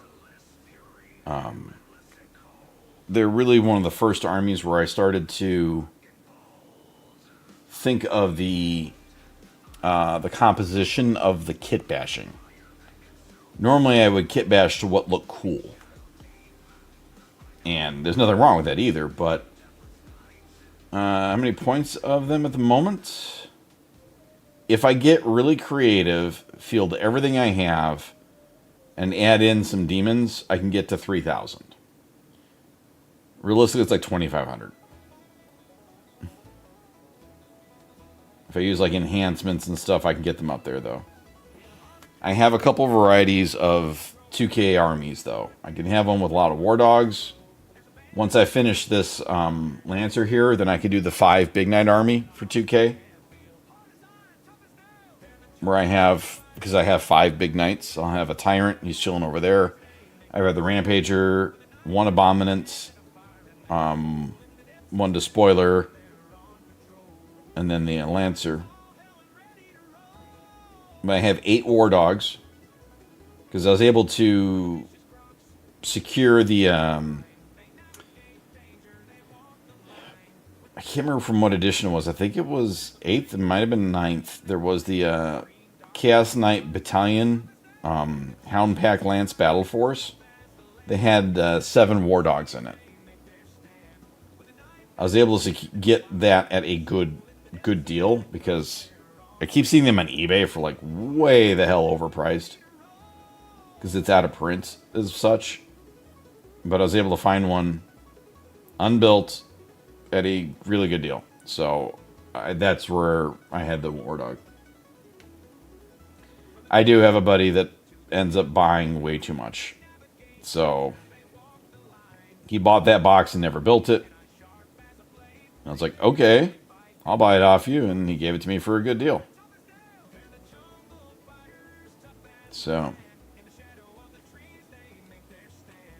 S2: They're really one of the first armies where I started to think of the composition of the kit bashing. Normally, I would kit bash to what looked cool. And there's nothing wrong with that either, but how many points of them at the moment? If I get really creative, field everything I have, and add in some demons, I can get to 3,000. Realistically, it's like 2,500. If I use like enhancements and stuff, I can get them up there, though. I have a couple varieties of 2K armies, though. I can have one with a lot of war dogs. Once I finish this Lancer here, then I could do the 5 Big Knight army for 2K. Where I have, because I have 5 Big Knights, I'll have a Tyrant, he's chilling over there. I have the Rampager, 1 Abominant, 1 Despoiler, and then the Lancer. But I have 8 War Dogs, because I was able to secure the... I can't remember from what edition it was. I think it was 8th. It might have been 9th. There was the Chaos Knight Battalion Hound Pack Lance Battle Force. They had 7 War Dogs in it. I was able to get that at a good deal because I keep seeing them on eBay for like way the hell overpriced because it's out of print as such. But I was able to find one unbuilt at a really good deal. So that's where I had the War Dog. I do have a buddy that ends up buying way too much. So he bought that box and never built it. And I was like, okay, I'll buy it off you. And he gave it to me for a good deal. So,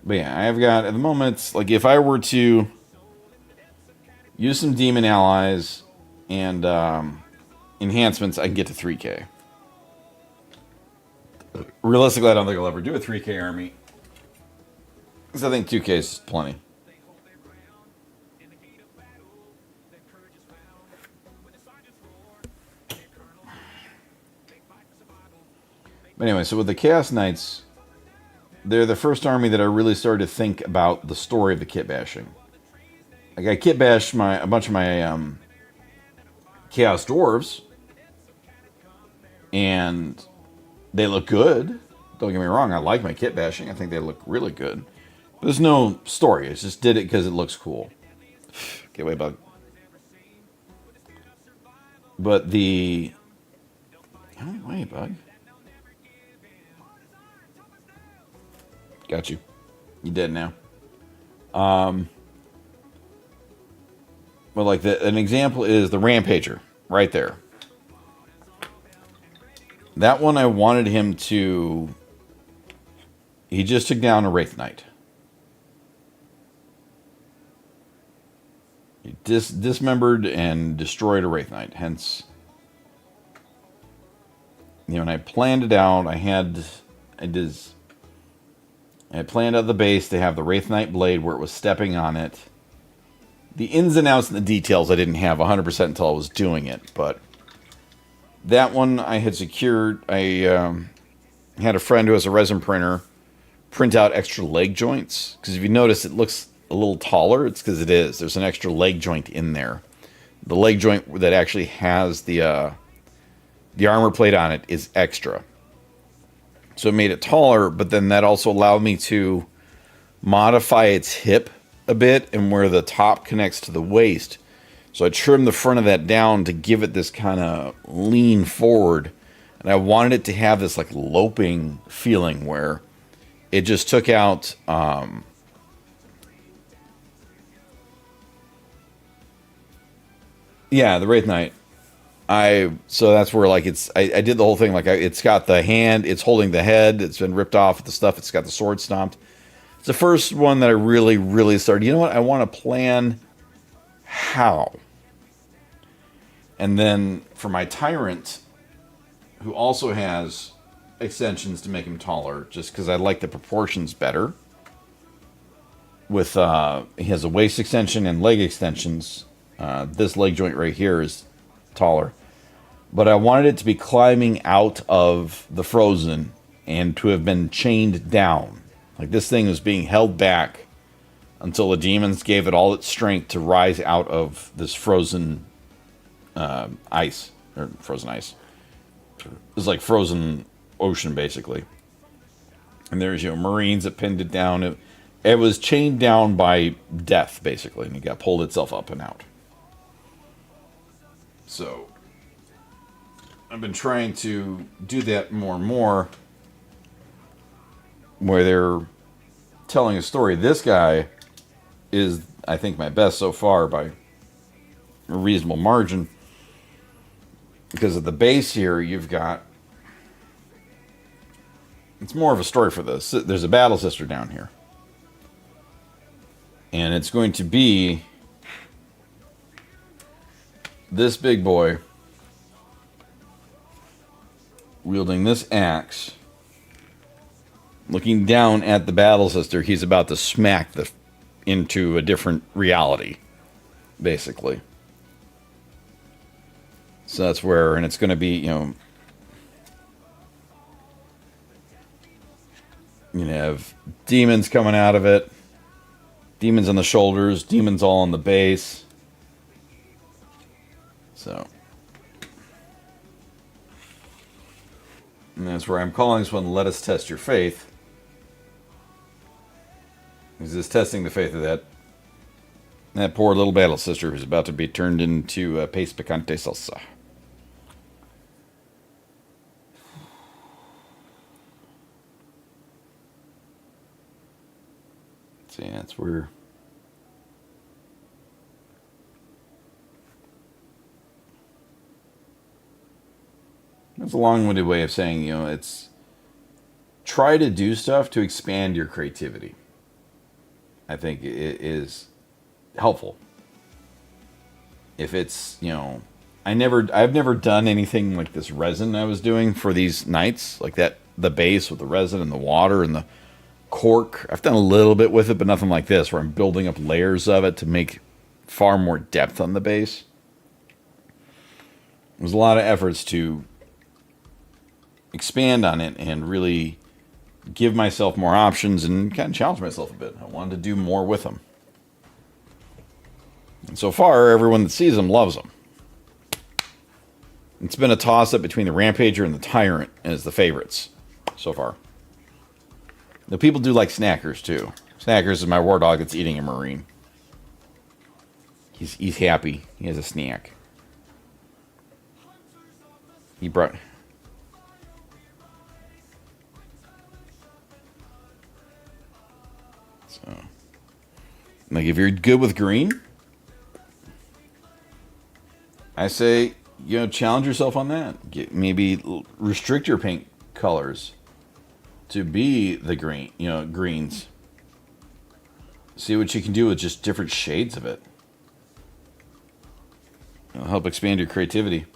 S2: but yeah, I've got, at the moment, it's like if I were to use some demon allies and enhancements, I can get to 3K. Realistically, I don't think I'll ever do a 3K army. Because I think 2K is plenty. But anyway, so with the Chaos Knights, they're the first army that I really started to think about the story of the kit bashing. Like I kit bashed a bunch of my Chaos Dwarves, and they look good. Don't get me wrong, I like my kit bashing. I think they look really good. But there's no story. I just did it because it looks cool. Get away, bug. But the... Oh, wait, bug. Got you. You dead now. Well, like an example is the Rampager, right there. That one I wanted him to... He just took down a Wraith Knight. He dismembered and destroyed a Wraith Knight. Hence, when I planned it out, I planned out the base to have the Wraith Knight blade where it was stepping on it. The ins and outs and the details I didn't have 100% until I was doing it, but that one I had secured. I had a friend who has a resin printer print out extra leg joints, because if you notice it looks a little taller, it's because it is. There's an extra leg joint in there. The leg joint that actually has the armor plate on it is extra. So it made it taller, but then that also allowed me to modify its hip a bit and where the top connects to the waist. So I trimmed the front of that down to give it this kind of lean forward. And I wanted it to have this like loping feeling where it just took out... yeah, the Wraith Knight. So that's where like I did the whole thing. Like it's got the hand, it's holding the head, it's been ripped off with the stuff, it's got the sword stomped. It's the first one that I really, really started. You know what? I want to plan how. And then for my Tyrant, who also has extensions to make him taller, just because I like the proportions better. With he has a waist extension and leg extensions. This leg joint right here is taller. But I wanted it to be climbing out of the Frozen and to have been chained down. Like this thing was being held back until the demons gave it all its strength to rise out of this frozen ice. Or frozen ice. It's like frozen ocean, basically. And there's, Marines that pinned it down. It was chained down by death, basically. And it got pulled itself up and out. So, I've been trying to do that more and more, where they're telling a story. This guy is, I think, my best so far by a reasonable margin. Because at the base here, you've got... It's more of a story for this. There's a Battle Sister down here. And it's going to be... this big boy wielding this axe, looking down at the Battle Sister. He's about to smack into a different reality, basically. So that's where, and it's going to be, you have demons coming out of it, demons on the shoulders, demons all on the base. So, and that's where I'm calling this one, Let Us Test Your Faith. Is this testing the faith of that poor little Battle Sister who's about to be turned into Pace Picante Salsa. See, that's where... That's a long-winded way of saying, it's... Try to do stuff to expand your creativity. I think it is helpful. If it's, I've never done anything like this resin I was doing for these nights. Like that, the base with the resin and the water and the cork. I've done a little bit with it, but nothing like this, where I'm building up layers of it to make far more depth on the base. There's a lot of efforts to expand on it and really give myself more options and kind of challenge myself a bit. I wanted to do more with them. And so far, everyone that sees them loves them. It's been a toss-up between the Rampager and the Tyrant as the favorites so far. The people do like Snackers, too. Snackers is my war dog that's eating a Marine. He's happy. He has a snack. He brought. So, like, if you're good with green, I say, challenge yourself on that. Maybe restrict your paint colors to be the green, greens. See what you can do with just different shades of it. It'll help expand your creativity.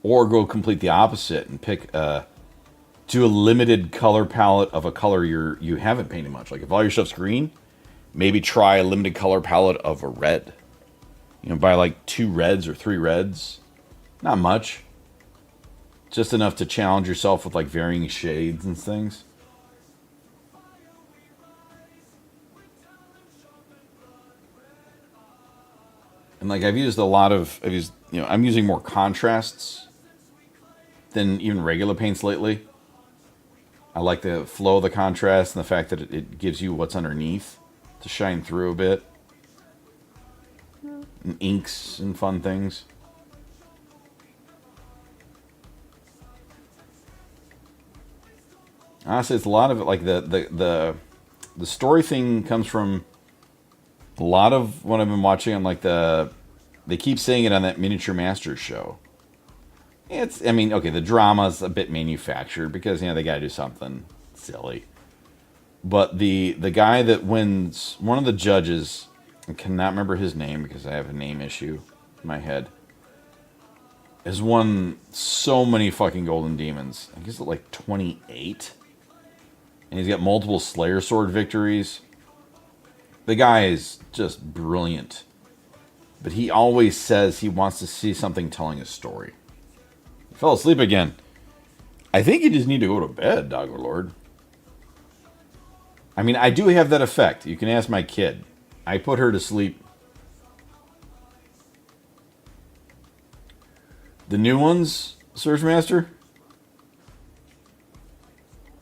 S2: Or go complete the opposite and pick do a limited color palette of a color you haven't painted much. Like if all your stuff's green, maybe try a limited color palette of a red. Buy like 2 reds or 3 reds. Not much. Just enough to challenge yourself with like varying shades and things. And like I'm using more contrasts than even regular paints lately. I like the flow of the contrast and the fact that it gives you what's underneath to shine through a bit. And inks and fun things. Honestly, it's a lot of it. Like the story thing comes from a lot of what I've been watching on like they keep saying it on that Miniature Masters show. The drama's a bit manufactured because, they got to do something silly. But the guy that wins, one of the judges, I cannot remember his name because I have a name issue in my head, has won so many fucking Golden Demons. I guess it's like 28. And he's got multiple Slayer Sword victories. The guy is just brilliant. But he always says he wants to see something telling a story. Fell asleep again. I think you just need to go to bed, Dogger Lord. I do have that effect. You can ask my kid. I put her to sleep. The new ones, Surge Master?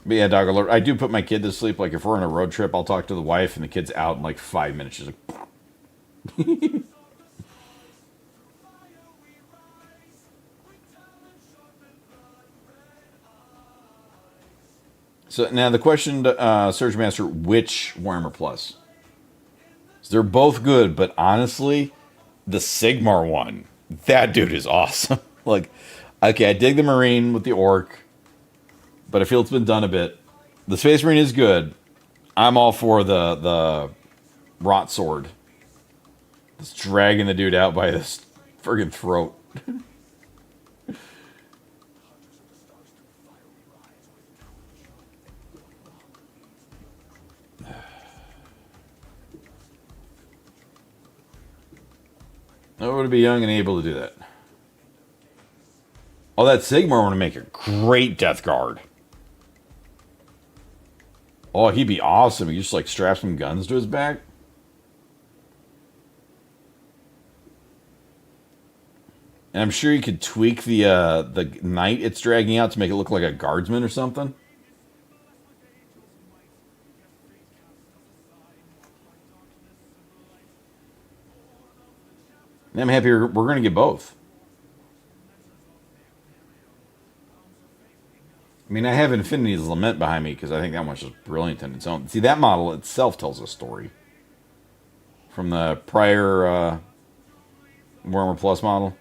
S2: But yeah, Dogger Lord, I do put my kid to sleep. Like, if we're on a road trip, I'll talk to the wife, and the kid's out in like 5 minutes. She's like... So now the question, Surge Master, which Warhammer Plus? So they're both good, but honestly, the Sigmar one, that dude is awesome. Like, okay, I dig the Marine with the Orc, but I feel it's been done a bit. The Space Marine is good. I'm all for the Rot Sword. It's dragging the dude out by this friggin' throat. I would be young and able to do that. Oh, that Sigmar want to make a great Death Guard. Oh, he'd be awesome. He just like strap some guns to his back. And I'm sure you could tweak the knight it's dragging out to make it look like a guardsman or something. And I'm happy we're going to get both. I have Infinity's Lament behind me because I think that one's just brilliant in its own. See, that model itself tells a story. From the prior Warhammer Plus model.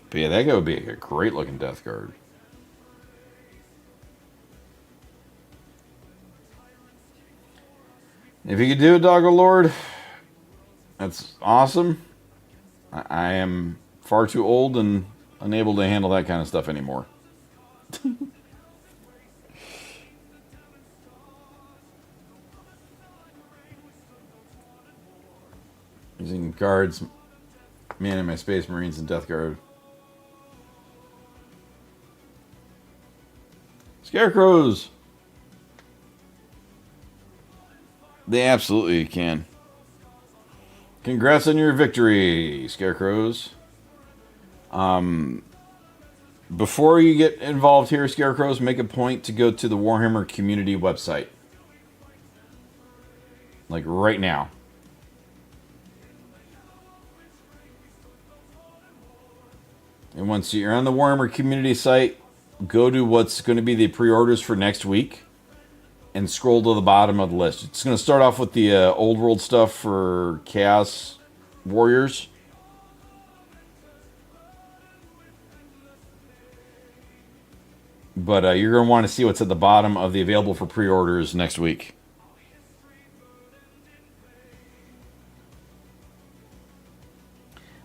S2: But yeah, that guy would be a great looking Death Guard. If you could do it, Doggo Lord, that's awesome. I am far too old and unable to handle that kind of stuff anymore. Using guards, manning my Space Marines and Death Guard. Scarecrows! They absolutely can. Congrats on your victory, Scarecrows. Before you get involved here, Scarecrows, make a point to go to the Warhammer community website. Like right now. And once you're on the Warhammer community site, go to what's going to be the pre-orders for next week and scroll to the bottom of the list. It's going to start off with the old world stuff for Chaos Warriors. But you're going to want to see what's at the bottom of the available for pre-orders next week.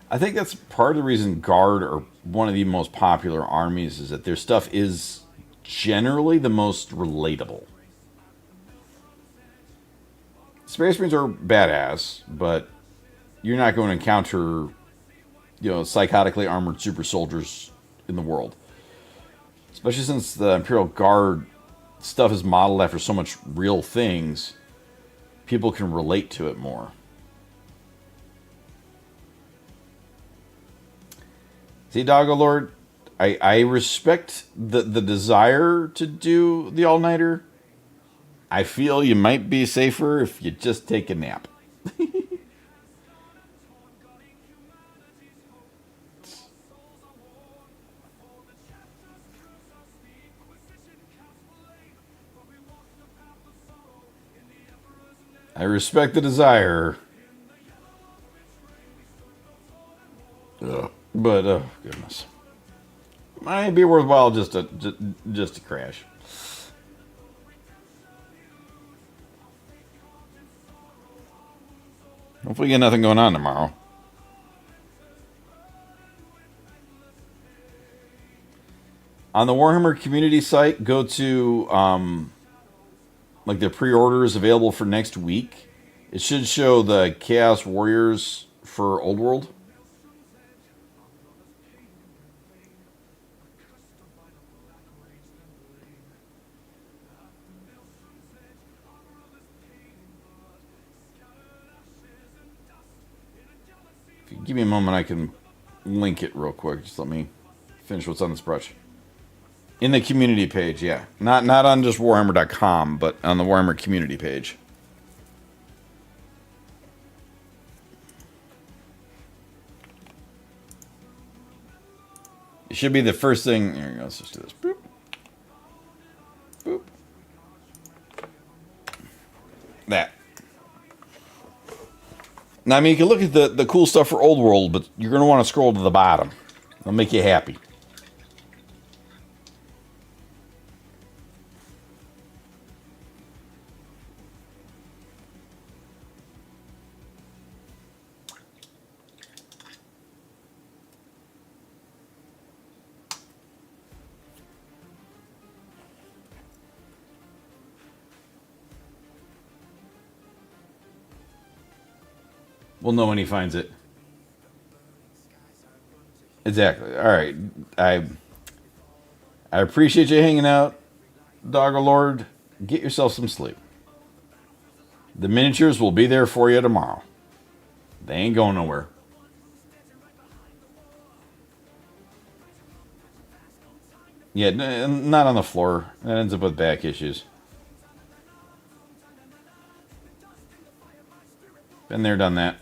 S2: I think that's part of the reason Guard are one of the most popular armies, is that their stuff is generally the most relatable. Space Marines are badass, but you're not going to encounter, psychotically armored super soldiers in the world. Especially since the Imperial Guard stuff is modeled after so much real things, people can relate to it more. See, Doggo Lord, I respect the desire to do the all-nighter. I feel you might be safer if you just take a nap. I respect the desire. Ugh. But, oh, goodness. Might be worthwhile just to crash. Hopefully you get nothing going on tomorrow. On the Warhammer community site, go to like the pre-orders available for next week. It should show the Chaos Warriors for Old World. If you give me a moment, I can link it real quick. Just let me finish what's on this brush. In the community page, yeah. Not on just Warhammer.com, but on the Warhammer community page. It should be the first thing. Here we go. Let's just do this. Boop. Boop. That. Now, I mean, you can look at the cool stuff for Old World, but you're going to want to scroll to the bottom. It'll make you happy. We'll know when he finds it. Exactly. All right. I appreciate you hanging out, Doggo Lord. Get yourself some sleep. The miniatures will be there for you tomorrow. They ain't going nowhere. Yeah, not on the floor. That ends up with back issues. Been there, done that.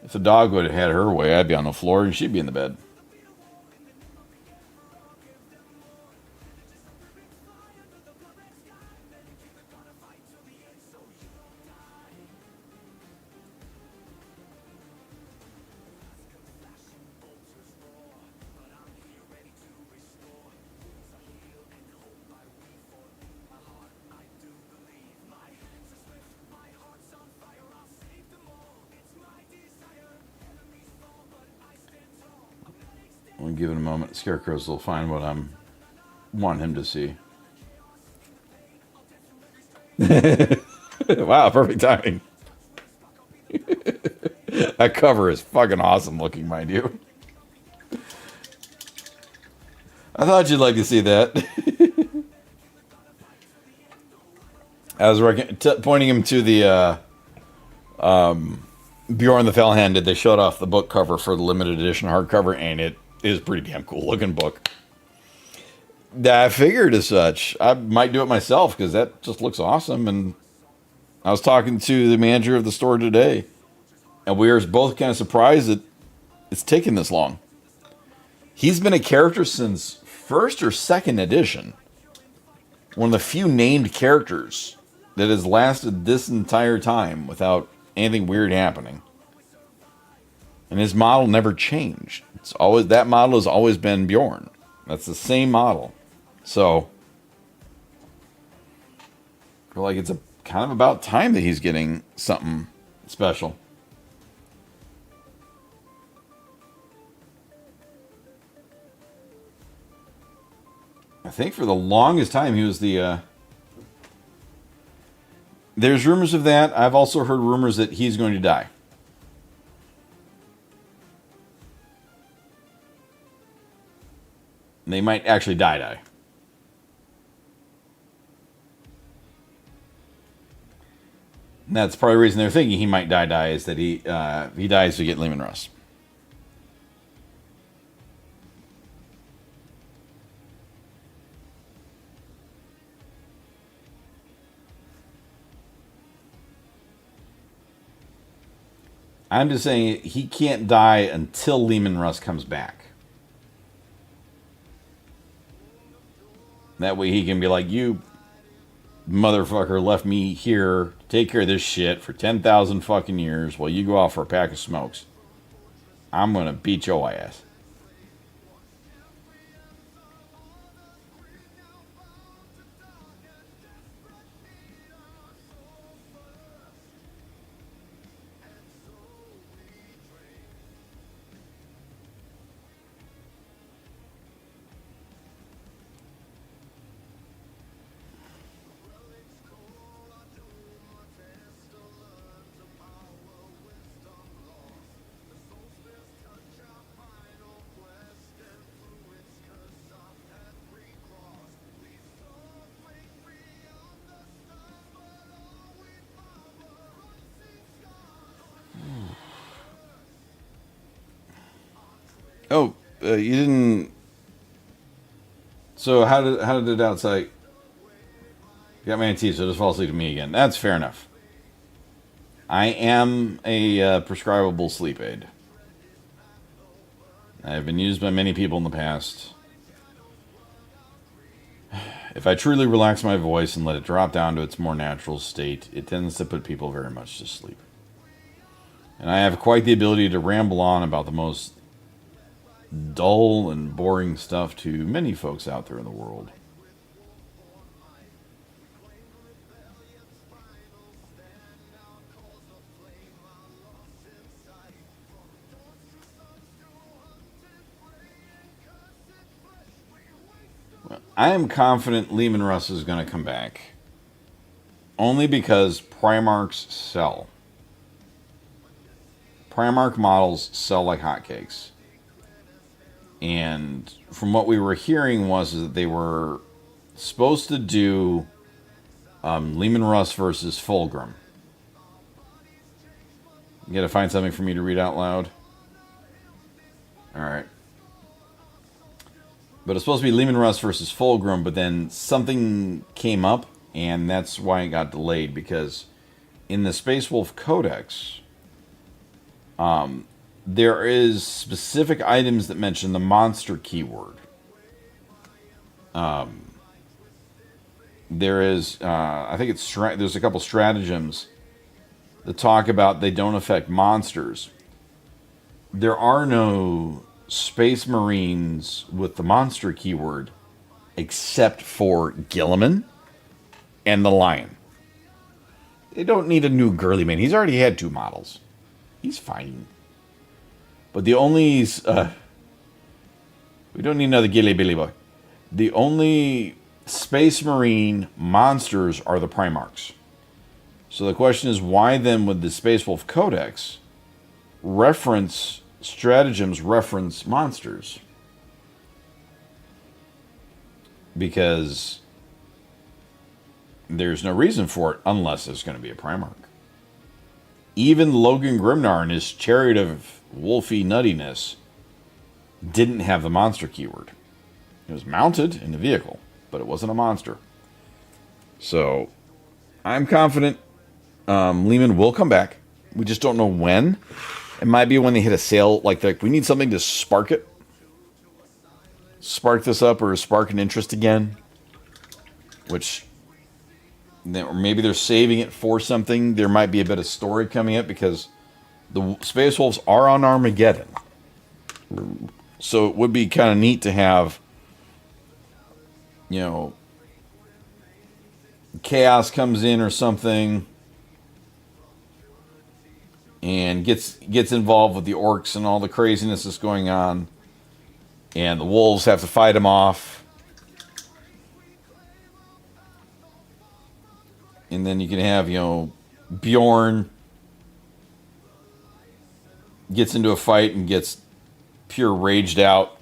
S2: If the dog would have had her way, I'd be on the floor and she'd be in the bed. We'll give it a moment. Scarecrows will find what I'm wanting him to see. Wow, perfect timing. That cover is fucking awesome looking, mind you. I thought you'd like to see that. I was pointing him to the Bjorn the Fell-Handed. They showed off the book cover for the limited edition hardcover, and it is a pretty damn cool looking book. I figured as such. I might do it myself because that just looks awesome. And I was talking to the manager of the store today, and we were both kind of surprised that it's taken this long. He's been a character since first or second edition. One of the few named characters that has lasted this entire time without anything weird happening. And his model never changed. It's always, that model has always been Bjorn. That's the same model. So I feel like it's kind of about time that he's getting something special. I think for the longest time he was the there's rumors of that. I've also heard rumors that he's going to die. And they might actually die. And that's probably the reason they're thinking he might die is that he dies to get Leman Russ. I'm just saying he can't die until Leman Russ comes back. That way he can be like, you motherfucker left me here to take care of this shit for 10,000 fucking years while you go out for a pack of smokes. I'm going to beat your ass. Oh, you didn't. So how did it outside? You got my tea, so just fall asleep to me again. That's fair enough. I am a prescribable sleep aid. I have been used by many people in the past. If I truly relax my voice and let it drop down to its more natural state, it tends to put people very much to sleep. And I have quite the ability to ramble on about the most dull and boring stuff to many folks out there in the world. I am confident Leman Russ is going to come back. Only because Primarchs sell. Primarch models sell like hotcakes. And from what we were hearing was that they were supposed to do Leman Russ versus Fulgrim. You gotta find something for me to read out loud. Alright. But it's supposed to be Leman Russ versus Fulgrim, but then something came up, and that's why it got delayed, because in the Space Wolf Codex, there is specific items that mention the monster keyword. There is, I think it's, there's a couple stratagems that talk about they don't affect monsters. There are no Space Marines with the monster keyword except for Gilliman and the Lion. They don't need a new girly man. He's already had 2 models. He's fine. But the only... we don't need another Gilly Billy boy. The only Space Marine monsters are the Primarchs. So the question is, why then would the Space Wolf Codex reference... stratagems reference monsters? Because there's no reason for it unless there's going to be a Primarch. Even Logan Grimnar and his Chariot of Wolfy Nuttiness didn't have the monster keyword. It was mounted in the vehicle, but it wasn't a monster. So, I'm confident Lehman will come back. We just don't know when. It might be when they hit a sale. Like we need something to spark it. Spark this up or spark an interest again. Which, or maybe they're saving it for something. There might be a bit of story coming up because the Space Wolves are on Armageddon. So it would be kind of neat to have, Chaos comes in or something and gets involved with the orcs and all the craziness that's going on, and the wolves have to fight him off. And then you can have, Bjorn gets into a fight and gets pure raged out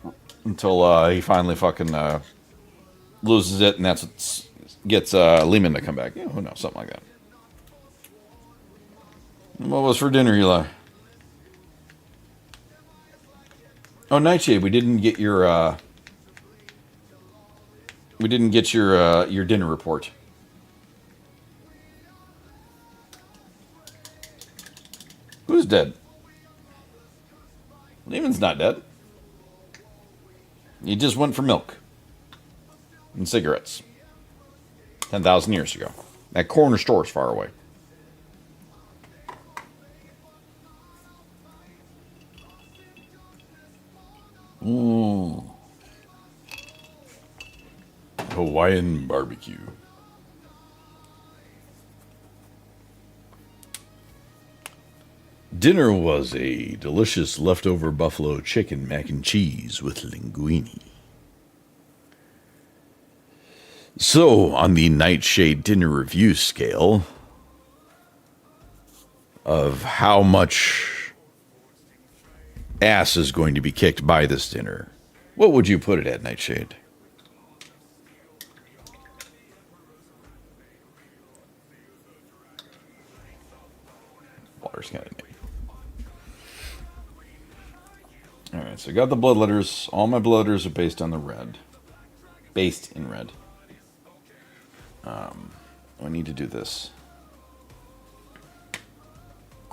S2: until he finally fucking loses it, and that's what gets Lehman to come back. Who knows, something like that. What was for dinner, Eli? Oh, Nightshade, we didn't get your dinner report. Who's dead? Lehman's not dead. He just went for milk and cigarettes 10,000 years ago. That corner store is far away. Hawaiian barbecue. Dinner was a delicious leftover buffalo chicken mac and cheese with linguine. So, on the Nightshade dinner review scale of how much ass is going to be kicked by this dinner, what would you put it at, Nightshade? Water's kind of neat. Alright, so I got the blood letters. All my blood letters are based on the red. Based in red. I need to do this.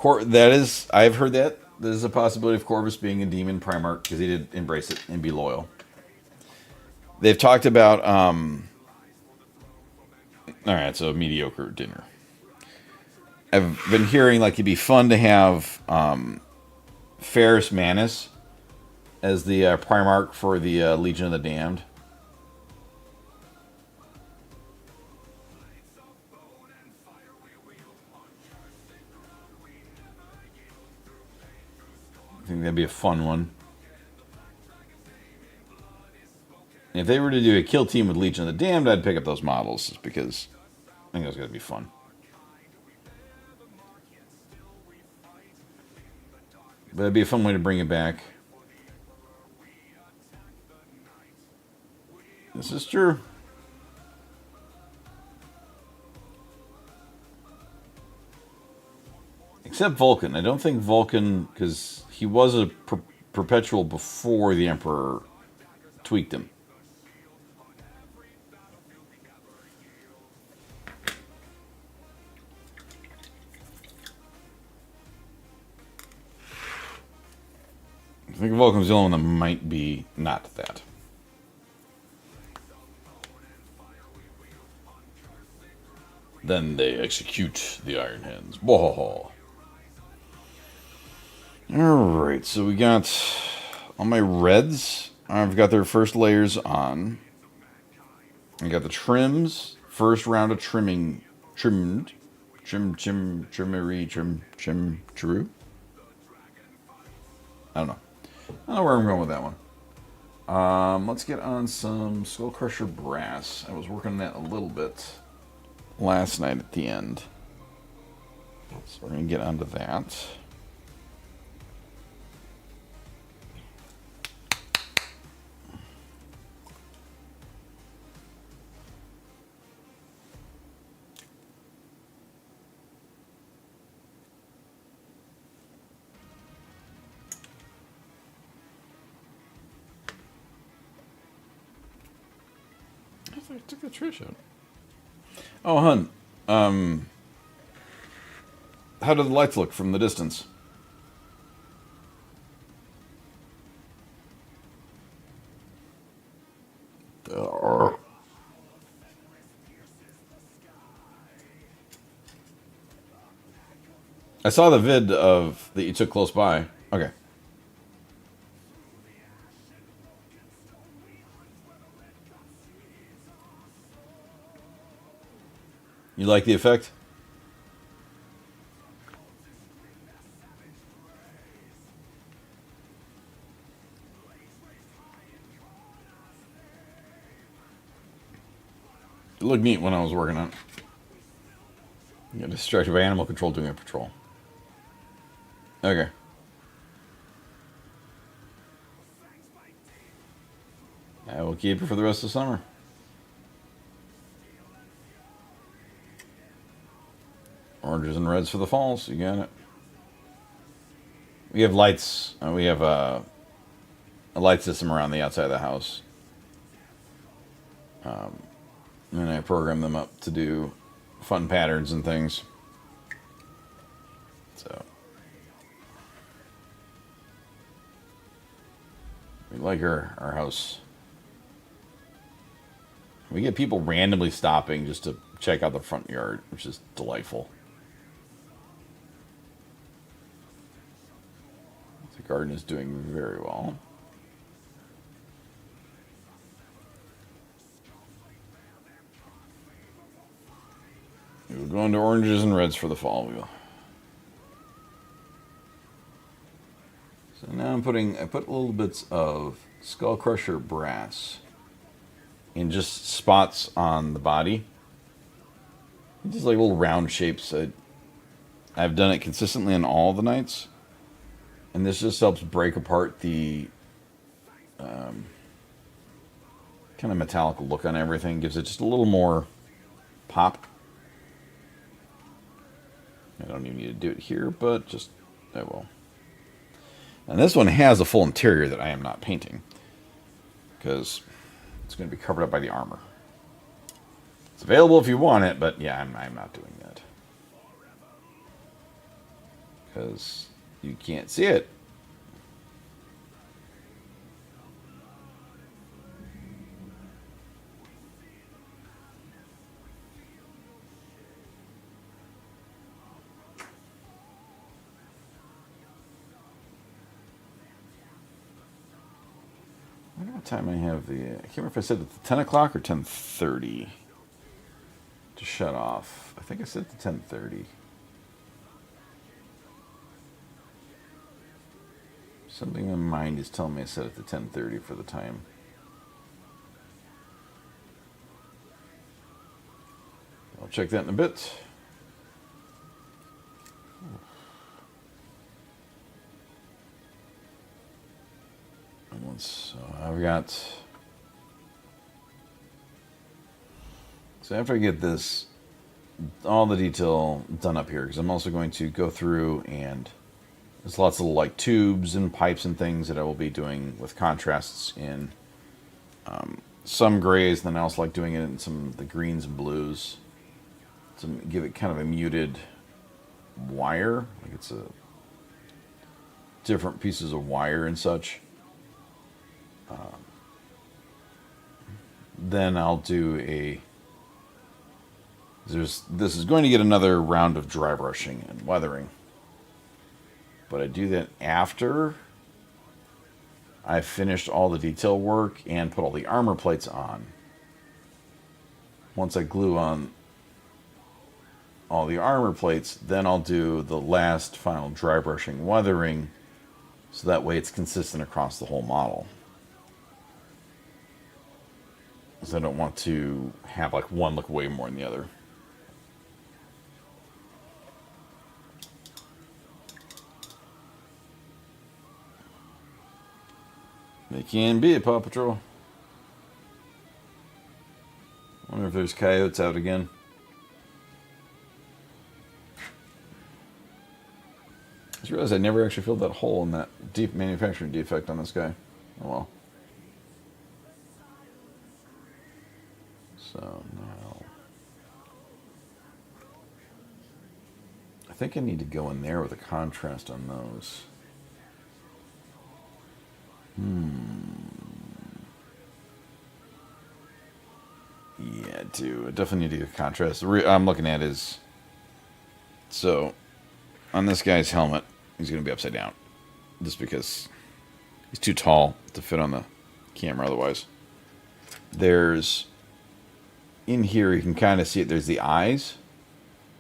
S2: That is, I've heard that. There's a possibility of Corvus being a demon Primarch because he did embrace it and be loyal. They've talked about, alright, so a mediocre dinner. I've been hearing like it'd be fun to have Ferrus Manus as the Primarch for the Legion of the Damned. I think that'd be a fun one. And if they were to do a kill team with Legion of the Damned, I'd pick up those models just because I think that's gonna be fun. But it'd be a fun way to bring it back. This is true. Except Vulcan. I don't think Vulcan, because he was a perpetual before the Emperor tweaked him. I think Vulcan's the only one that might be not that. Then they execute the Iron Hands. Whoa. Alright, so we got all my reds. I've got their first layers on. I got the trims. First round of trimmery. Trim, true. I don't know where I'm going with that one. Let's get on some Skullcrusher Brass. I was working on that a little bit last night at the end. So we're going to get onto that. I took the trash out. Oh, hun. How do the lights look from the distance? I saw the vid of that you took close by. Okay. You like the effect? It looked neat when I was working on it. I got distracted by animal control doing a patrol. Okay. I will keep it for the rest of the summer. Oranges and reds for the falls. You got it. We have lights. We have a light system around the outside of the house. And I program them up to do fun patterns and things. So we like our house. We get people randomly stopping just to check out the front yard, which is delightful. The garden is doing very well. We'll go into oranges and reds for the fall. We will. So now I put little bits of Skull Crusher brass in just spots on the body. Just like little round shapes. I've done it consistently on all the nights. And this just helps break apart the kind of metallic look on everything. Gives it just a little more pop. I don't even need to do it here, but just, I will. And this one has a full interior that I am not painting. Because it's going to be covered up by the armor. It's available if you want it, but yeah, I'm not doing that. Because you can't see it. I wonder what time I have the... I can't remember if I said it's 10 o'clock or 10:30 to shut off. I think I said the 10:30. Something in my mind is telling me I set it to 10:30 for the time. I'll check that in a bit. So I've got... So after I get this, all the detail done up here, because I'm also going to go through and there's lots of like tubes and pipes and things that I will be doing with contrasts in some grays, and then I also like doing it in some of the greens and blues to give it kind of a muted wire, like it's a different pieces of wire and such. Then I'll do a... This is going to get another round of dry brushing and weathering. But I do that after I've finished all the detail work and put all the armor plates on. Once I glue on all the armor plates, then I'll do the last final dry brushing weathering, so that way it's consistent across the whole model. Because I don't want to have like one look way more than the other. They can be a Paw Patrol. I wonder if there's coyotes out again. I just realized I never actually filled that hole in that deep manufacturing defect on this guy. Oh well. So now, I think I need to go in there with a contrast on those. Yeah, I do. I definitely need to get a contrast. I'm looking at is, so on this guy's helmet, he's going to be upside down. Just because he's too tall to fit on the camera otherwise. There's, in here you can kind of see it, there's the eyes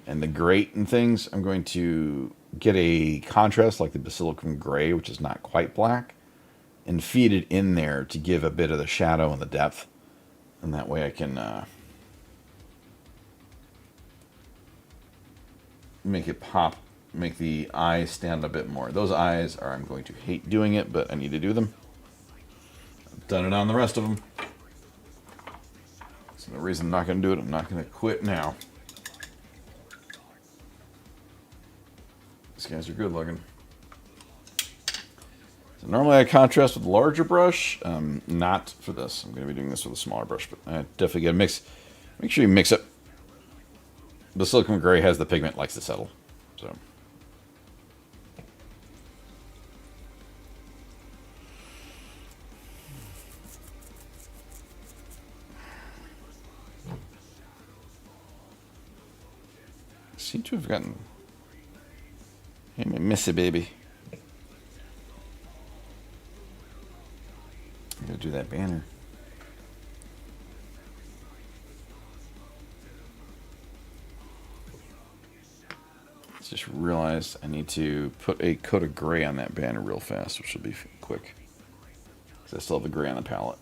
S2: and the grate and things. I'm going to get a contrast like the Basilicum Gray, which is not quite black, and feed it in there to give a bit of the shadow and the depth. And that way I can make it pop, make the eyes stand a bit more. Those eyes are, I'm going to hate doing it, but I need to do them. I've done it on the rest of them. So the reason I'm not going to do it, I'm not going to quit now. These guys are good looking. So normally I contrast with a larger brush, not for this. I'm going to be doing this with a smaller brush, but I definitely got to mix. Make sure you mix up. Basilicum Gray has the pigment, likes to settle. So. Seem to have gotten. Hey, my missy baby. I'm gonna do that banner. Just realized I need to put a coat of gray on that banner real fast, which will be quick. Because I still have the gray on the palette.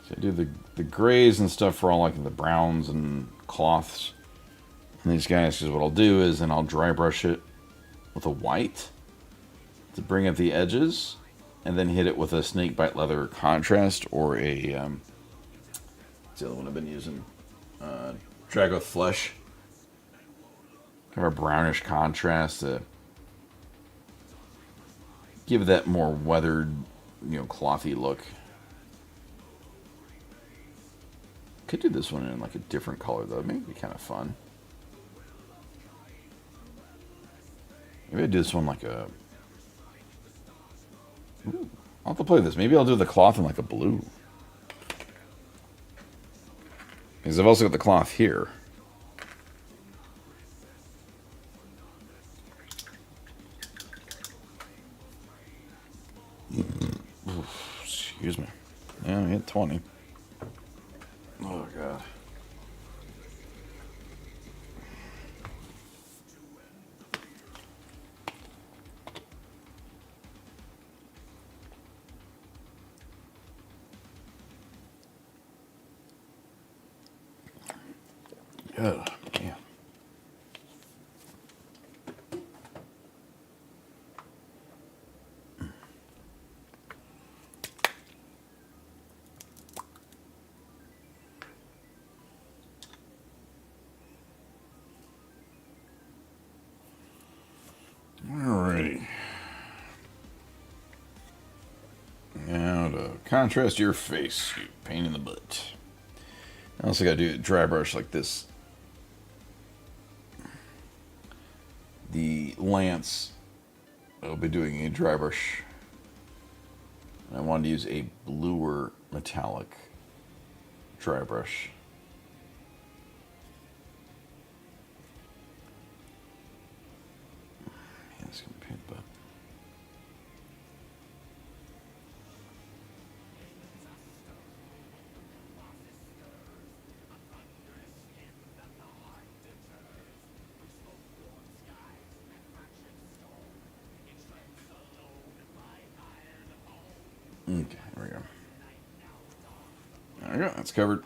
S2: So I do the grays and stuff for all like the browns and cloths. And these guys, because what I'll do is then I'll dry brush it with a white to bring up the edges, and then hit it with a snakebite leather contrast or a what's the other one I've been using? Dragoth Flesh. Kind of a brownish contrast to give that more weathered, clothy look. Could do this one in like a different color though. Maybe it'd be kind of fun. Maybe I do this one like a. Ooh, I'll have to play this. Maybe I'll do the cloth in like a blue. Because I've also got the cloth here. Oof, excuse me. Yeah, I hit 20. Oh, God. Oh, yeah. Alrighty. Now to contrast your face, you pain in the butt. I also got to do a dry brush like this. The lance, I'll be doing a dry brush. I wanted to use a bluer metallic dry brush. Yeah, it's gonna paint the butt. Okay, there we go. There we go, that's covered.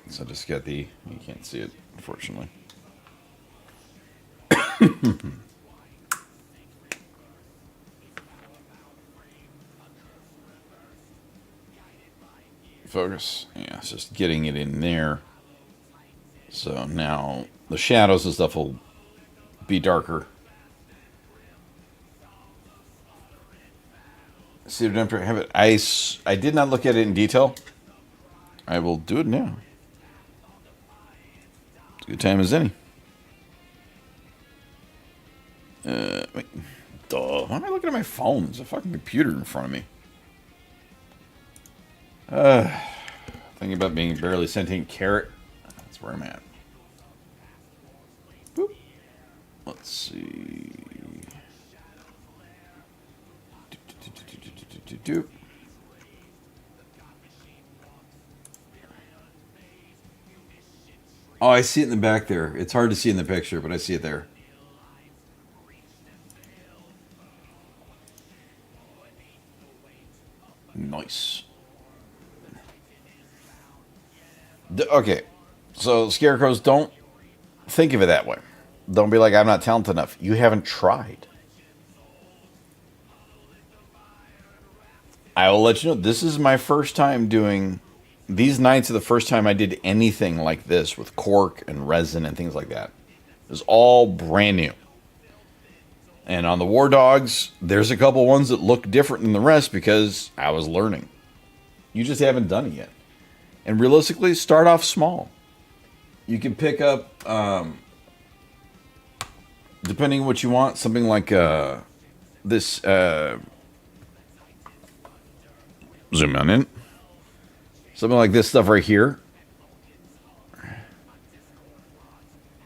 S2: So I just got the, you can't see it, unfortunately. Focus. Yeah, it's just getting it in there. So now the shadows and stuff will be darker. See what I have it. I did not look at it in detail. I will do it now. It's a good time as any. Wait. Duh. Why am I looking at my phone? There's a fucking computer in front of me. Thinking about being a barely sentient carrot. That's where I'm at. Boop. Let's see. Oh, I see it in the back there. It's hard to see in the picture, but I see it there. Nice. Okay, so scarecrows, don't think of it that way. Don't be like, I'm not talented enough. You haven't tried. I will let you know, this is my first time doing... These nights are the first time I did anything like this with cork and resin and things like that. It was all brand new. And on the War Dogs, there's a couple ones that look different than the rest because I was learning. You just haven't done it yet. And realistically, start off small. You can pick up, depending on what you want, something like this. Zoom on in. Something like this stuff right here.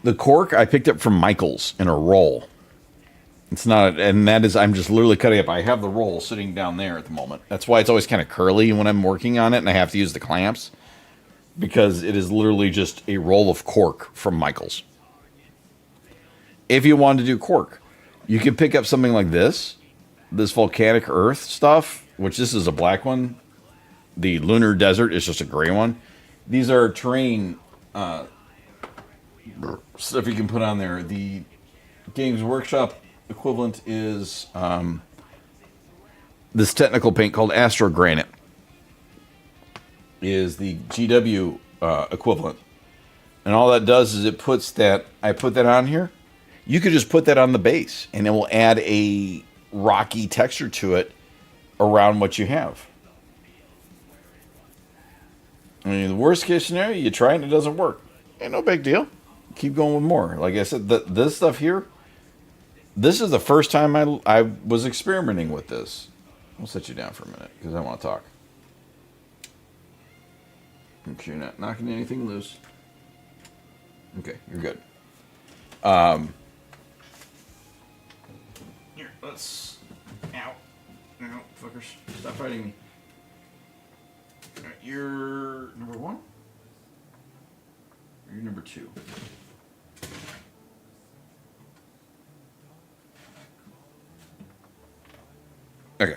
S2: The cork I picked up from Michaels in a roll. It's not, and that is, I'm just literally cutting up. I have the roll sitting down there at the moment. That's why it's always kind of curly when I'm working on it and I have to use the clamps. Because it is literally just a roll of cork from Michaels. If you want to do cork, you can pick up something like this volcanic earth stuff, which this is a black one. The lunar desert is just a gray one. These are terrain stuff you can put on there. The Games Workshop equivalent is this technical paint called Astro Granite. Is the GW equivalent. And all that does is it puts that, I put that on here. You could just put that on the base and it will add a rocky texture to it around what you have. I mean, the worst case scenario, you try it and it doesn't work. Ain't no big deal. Keep going with more. Like I said, this stuff here, this is the first time I was experimenting with this. I'll set you down for a minute because I want to talk. Make sure you're not knocking anything loose. Okay, you're good. Here, let's... Ow. Ow, fuckers. Stop fighting me. All right, you're number 1? Or you're number 2? Okay.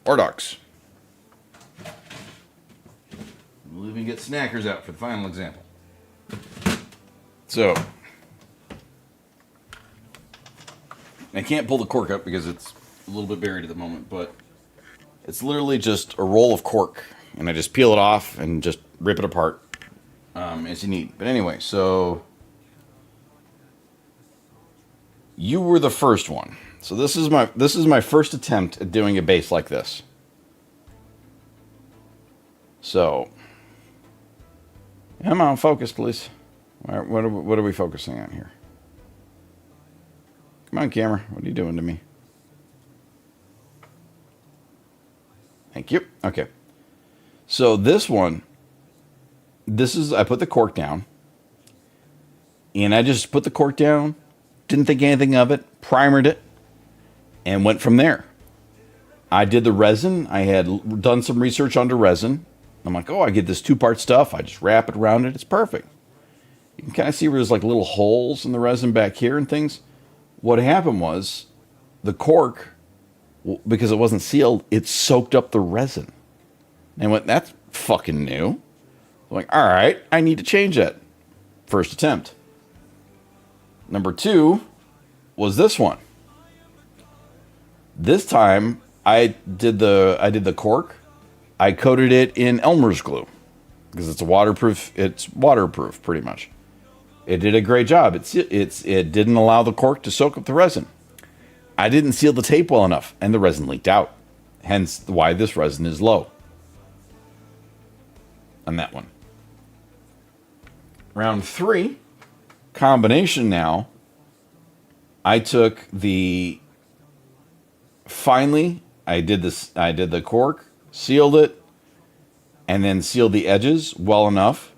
S2: Ordox. We'll even get snackers out for the final example. So, I can't pull the cork up because it's a little bit buried at the moment, but it's literally just a roll of cork, and I just peel it off and just rip it apart as you need. But anyway, so you were the first one. So this is my first attempt at doing a base like this. So, come on, focus, please. What are we focusing on here? Come on, camera. What are you doing to me? Thank you. Okay. So this one, I put the cork down. And I just put the cork down, didn't think anything of it, primered it, and went from there. I did the resin. I had done some research onto resin. I'm like, oh, I get this 2-part stuff. I just wrap it around it. It's perfect. You can kind of see where there's like little holes in the resin back here and things. What happened was the cork, because it wasn't sealed, it soaked up the resin. And I went, that's fucking new. I'm like, all right, I need to change that. First attempt. Number 2 was this one. This time I did the cork I coated it in Elmer's glue because it's waterproof. It's waterproof pretty much. It did a great job. It didn't allow the cork to soak up the resin. I didn't seal the tape well enough, and the resin leaked out. Hence why this resin is low on that one. Round 3, combination now. I took finally, I did the cork, sealed it, and then sealed the edges well enough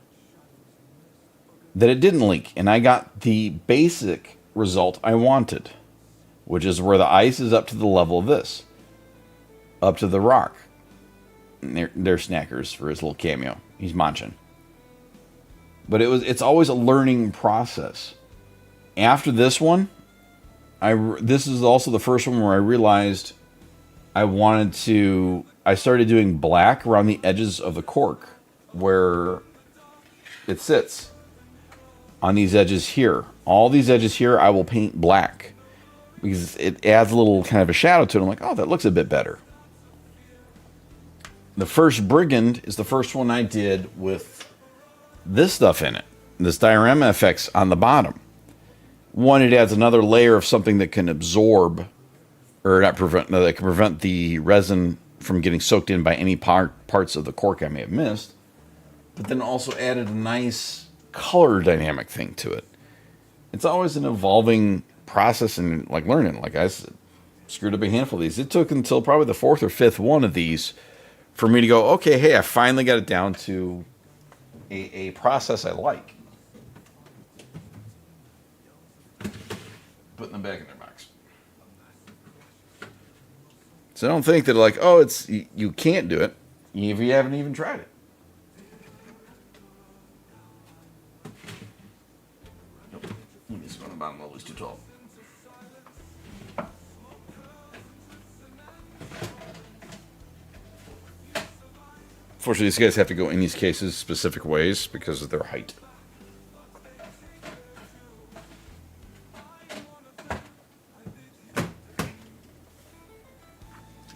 S2: that it didn't leak. And I got the basic result I wanted, which is where the ice is up to the level of this, up to the rock. And they're Snackers for his little cameo. He's munching. But it's always a learning process. After this one, this is also the first one where I realized I started doing black around the edges of the cork where it sits. On these edges here. All these edges here I will paint black because it adds a little kind of a shadow to it. I'm like, oh, that looks a bit better. The first Brigand is the first one I did with this stuff in it. This diorama effects on the bottom. One, it adds another layer of something that can absorb, or that can prevent the resin from getting soaked in by any parts of the cork I may have missed. But then also added a nice color dynamic thing to it. It's always an evolving process and like learning. Like I said, screwed up a handful of these. It took until probably the 4th or 5th one of these for me to go, okay, hey, I finally got it down to a process I like. Putting them back in their box. So don't think that like, oh, you can't do it if you haven't even tried it. Nope. This one on the bottom level is too tall. Fortunately, these guys have to go in these cases specific ways because of their height.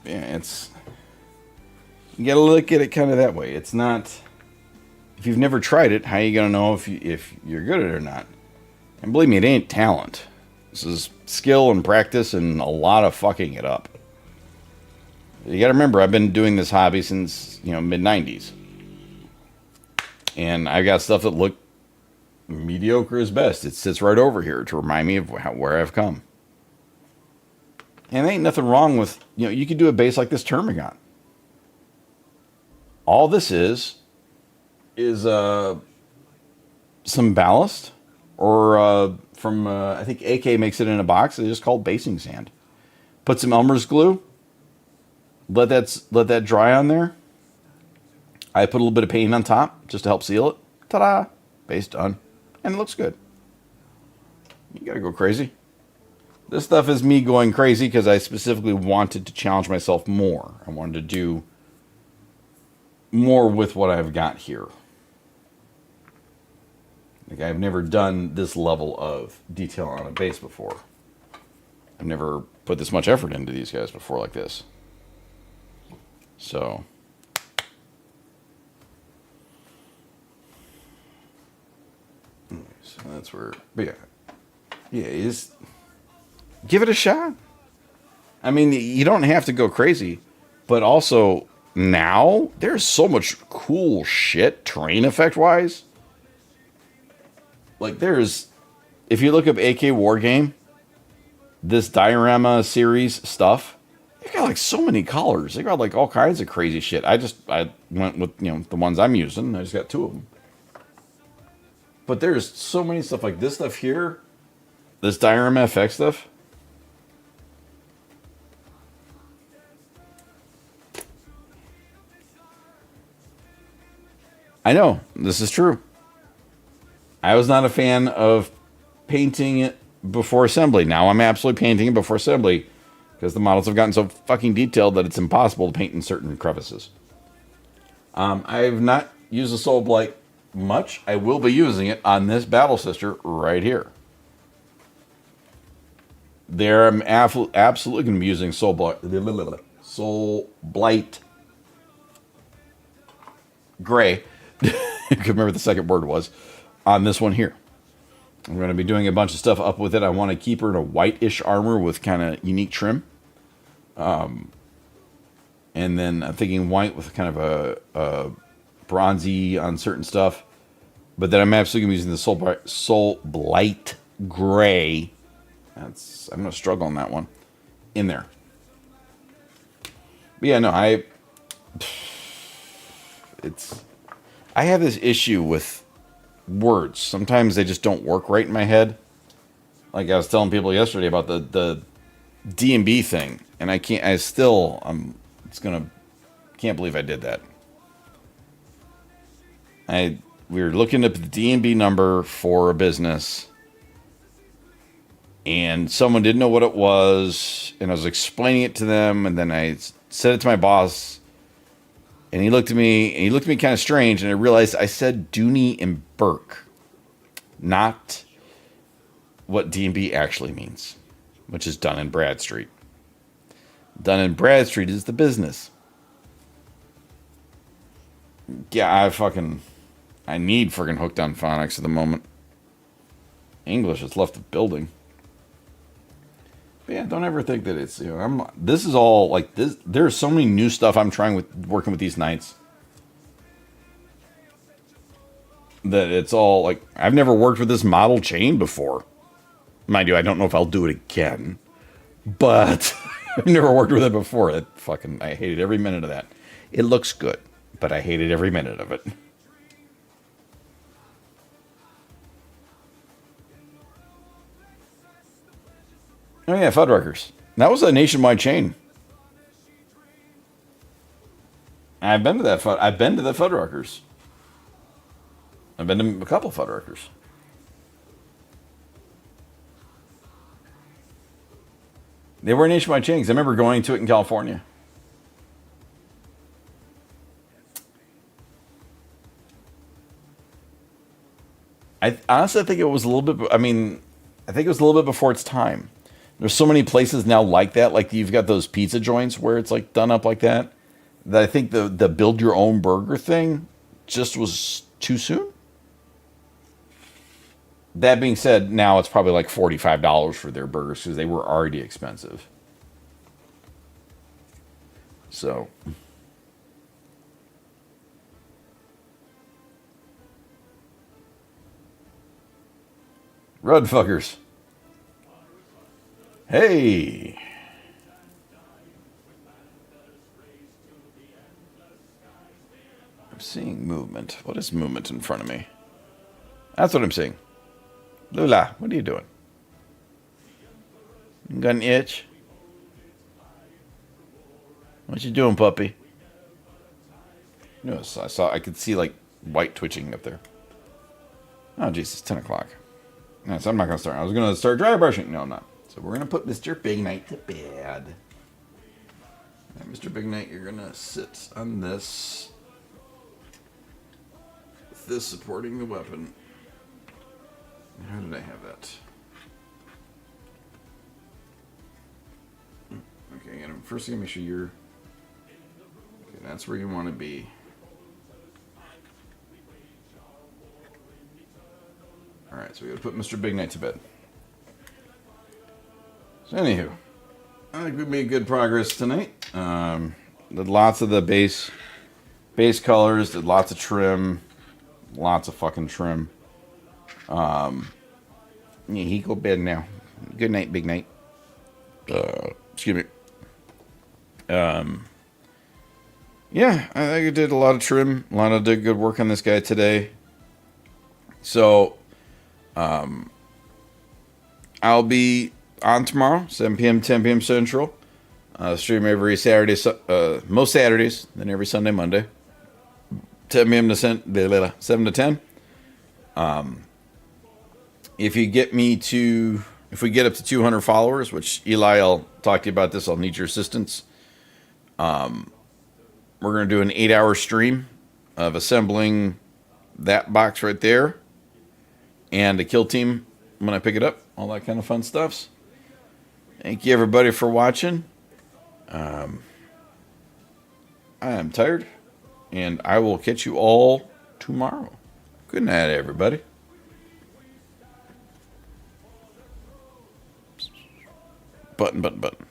S2: Yeah, you gotta look at it kind of that way. It's not, if you've never tried it, how are you gonna know if you're good at it or not? And believe me, it ain't talent. This is skill and practice and a lot of fucking it up. You gotta remember, I've been doing this hobby since, mid-90s. And I've got stuff that look mediocre as best. It sits right over here to remind me of where I've come. And there ain't nothing wrong with, you could do a base like this Termagant. All this is some ballast, or from, I think AK makes it in a box. It's just called basing sand. Put some Elmer's glue. Let that dry on there. I put a little bit of paint on top just to help seal it. Ta-da! Base done. And it looks good. You gotta go crazy. This stuff is me going crazy because I specifically wanted to challenge myself more. I wanted to do more with what I've got here. Like, I've never done this level of detail on a base before. I've never put this much effort into these guys before like this. So that's where, but yeah, you just give it a shot. I mean, you don't have to go crazy, but also now there's so much cool shit terrain effect wise. Like if you look up AK War Game, this diorama series stuff, they've got like so many colors. They got like all kinds of crazy shit. I went with, the ones I'm using. I just got 2 of them. But there's so many stuff like this stuff here. This diorama FX stuff. I know, this is true. I was not a fan of painting it before assembly. Now I'm absolutely painting it before assembly because the models have gotten so fucking detailed that it's impossible to paint in certain crevices. I have not used the Soul Blight much. I will be using it on this Battle Sister right here. There, I'm absolutely going to be using Soul Blight. gray. I can remember what the second word was on this one here. I'm going to be doing a bunch of stuff up with it. I want to keep her in a whitish armor with kind of unique trim. And then I'm thinking white with kind of a bronzy on certain stuff. But then I'm absolutely going to be using the Soul Blight Gray. I'm going to struggle on that one. In there. But yeah, no, I have this issue with words. Sometimes they just don't work right in my head. Like I was telling people yesterday about the D&B thing, and can't believe I did that. We were looking up the D&B number for a business, and someone didn't know what it was, and I was explaining it to them, and then I said it to my boss, and he looked at me kind of strange, and I realized I said Dooney and Burke, not what D&B actually means, which is Dun and Bradstreet. Dun and Bradstreet is the business. Yeah, I need freaking hooked on phonics at the moment. English has left the building. But yeah, don't ever think that it's, this is all like this. There's so many new stuff I'm trying with working with these knights that it's all like, I've never worked with this model chain before. Mind you, I don't know if I'll do it again, but I've never worked with it before. I hated every minute of that. It looks good, but I hated every minute of it. Oh yeah, Fuddruckers. That was a nationwide chain. I've been to the Fuddruckers. I've been to a couple Fuddruckers. They were nationwide chains. I remember going to it in California. I honestly think it was a little bit. I think it was a little bit before its time. There's so many places now like that. Like you've got those pizza joints where it's like done up like that. That I think the build your own burger thing just was too soon. That being said, now it's probably like $45 for their burgers because they were already expensive. So. Rudfuckers. Hey. I'm seeing movement. What is movement in front of me? That's what I'm seeing. Lula, what are you doing? You got an itch? What you doing, puppy? No, I could see like white twitching up there. Oh, jeez, it's 10 o'clock. No, so I'm not going to start. I was going to start dry brushing. No, I'm not. So we're going to put Mr. Big Knight to bed. All right, Mr. Big Knight, you're going to sit on this. With this supporting the weapon. How did I have that? Okay, first you gotta make sure you're... Okay, that's where you want to be. Alright, so we gotta put Mr. Big Knight to bed. So anywho, I think we made good progress tonight. Did lots of the base colors, did lots of trim. Lots of fucking trim. Yeah, he go to bed now. Good night, Big Knight. Excuse me. Yeah, I think I did a lot of trim. A lot of good work on this guy today. So, I'll be on tomorrow, 7 p.m., 10 p.m. Central. Stream every Saturday, most Saturdays, then every Sunday, Monday. 10 p.m. to 7 to 10. If we get up to 200 followers, which Eli, I'll talk to you about this. I'll need your assistance. We're going to do an 8-hour stream of assembling that box right there and a kill team when I pick it up. All that kind of fun stuffs. Thank you, everybody, for watching. I am tired. And I will catch you all tomorrow. Good night, everybody. Button, button, button.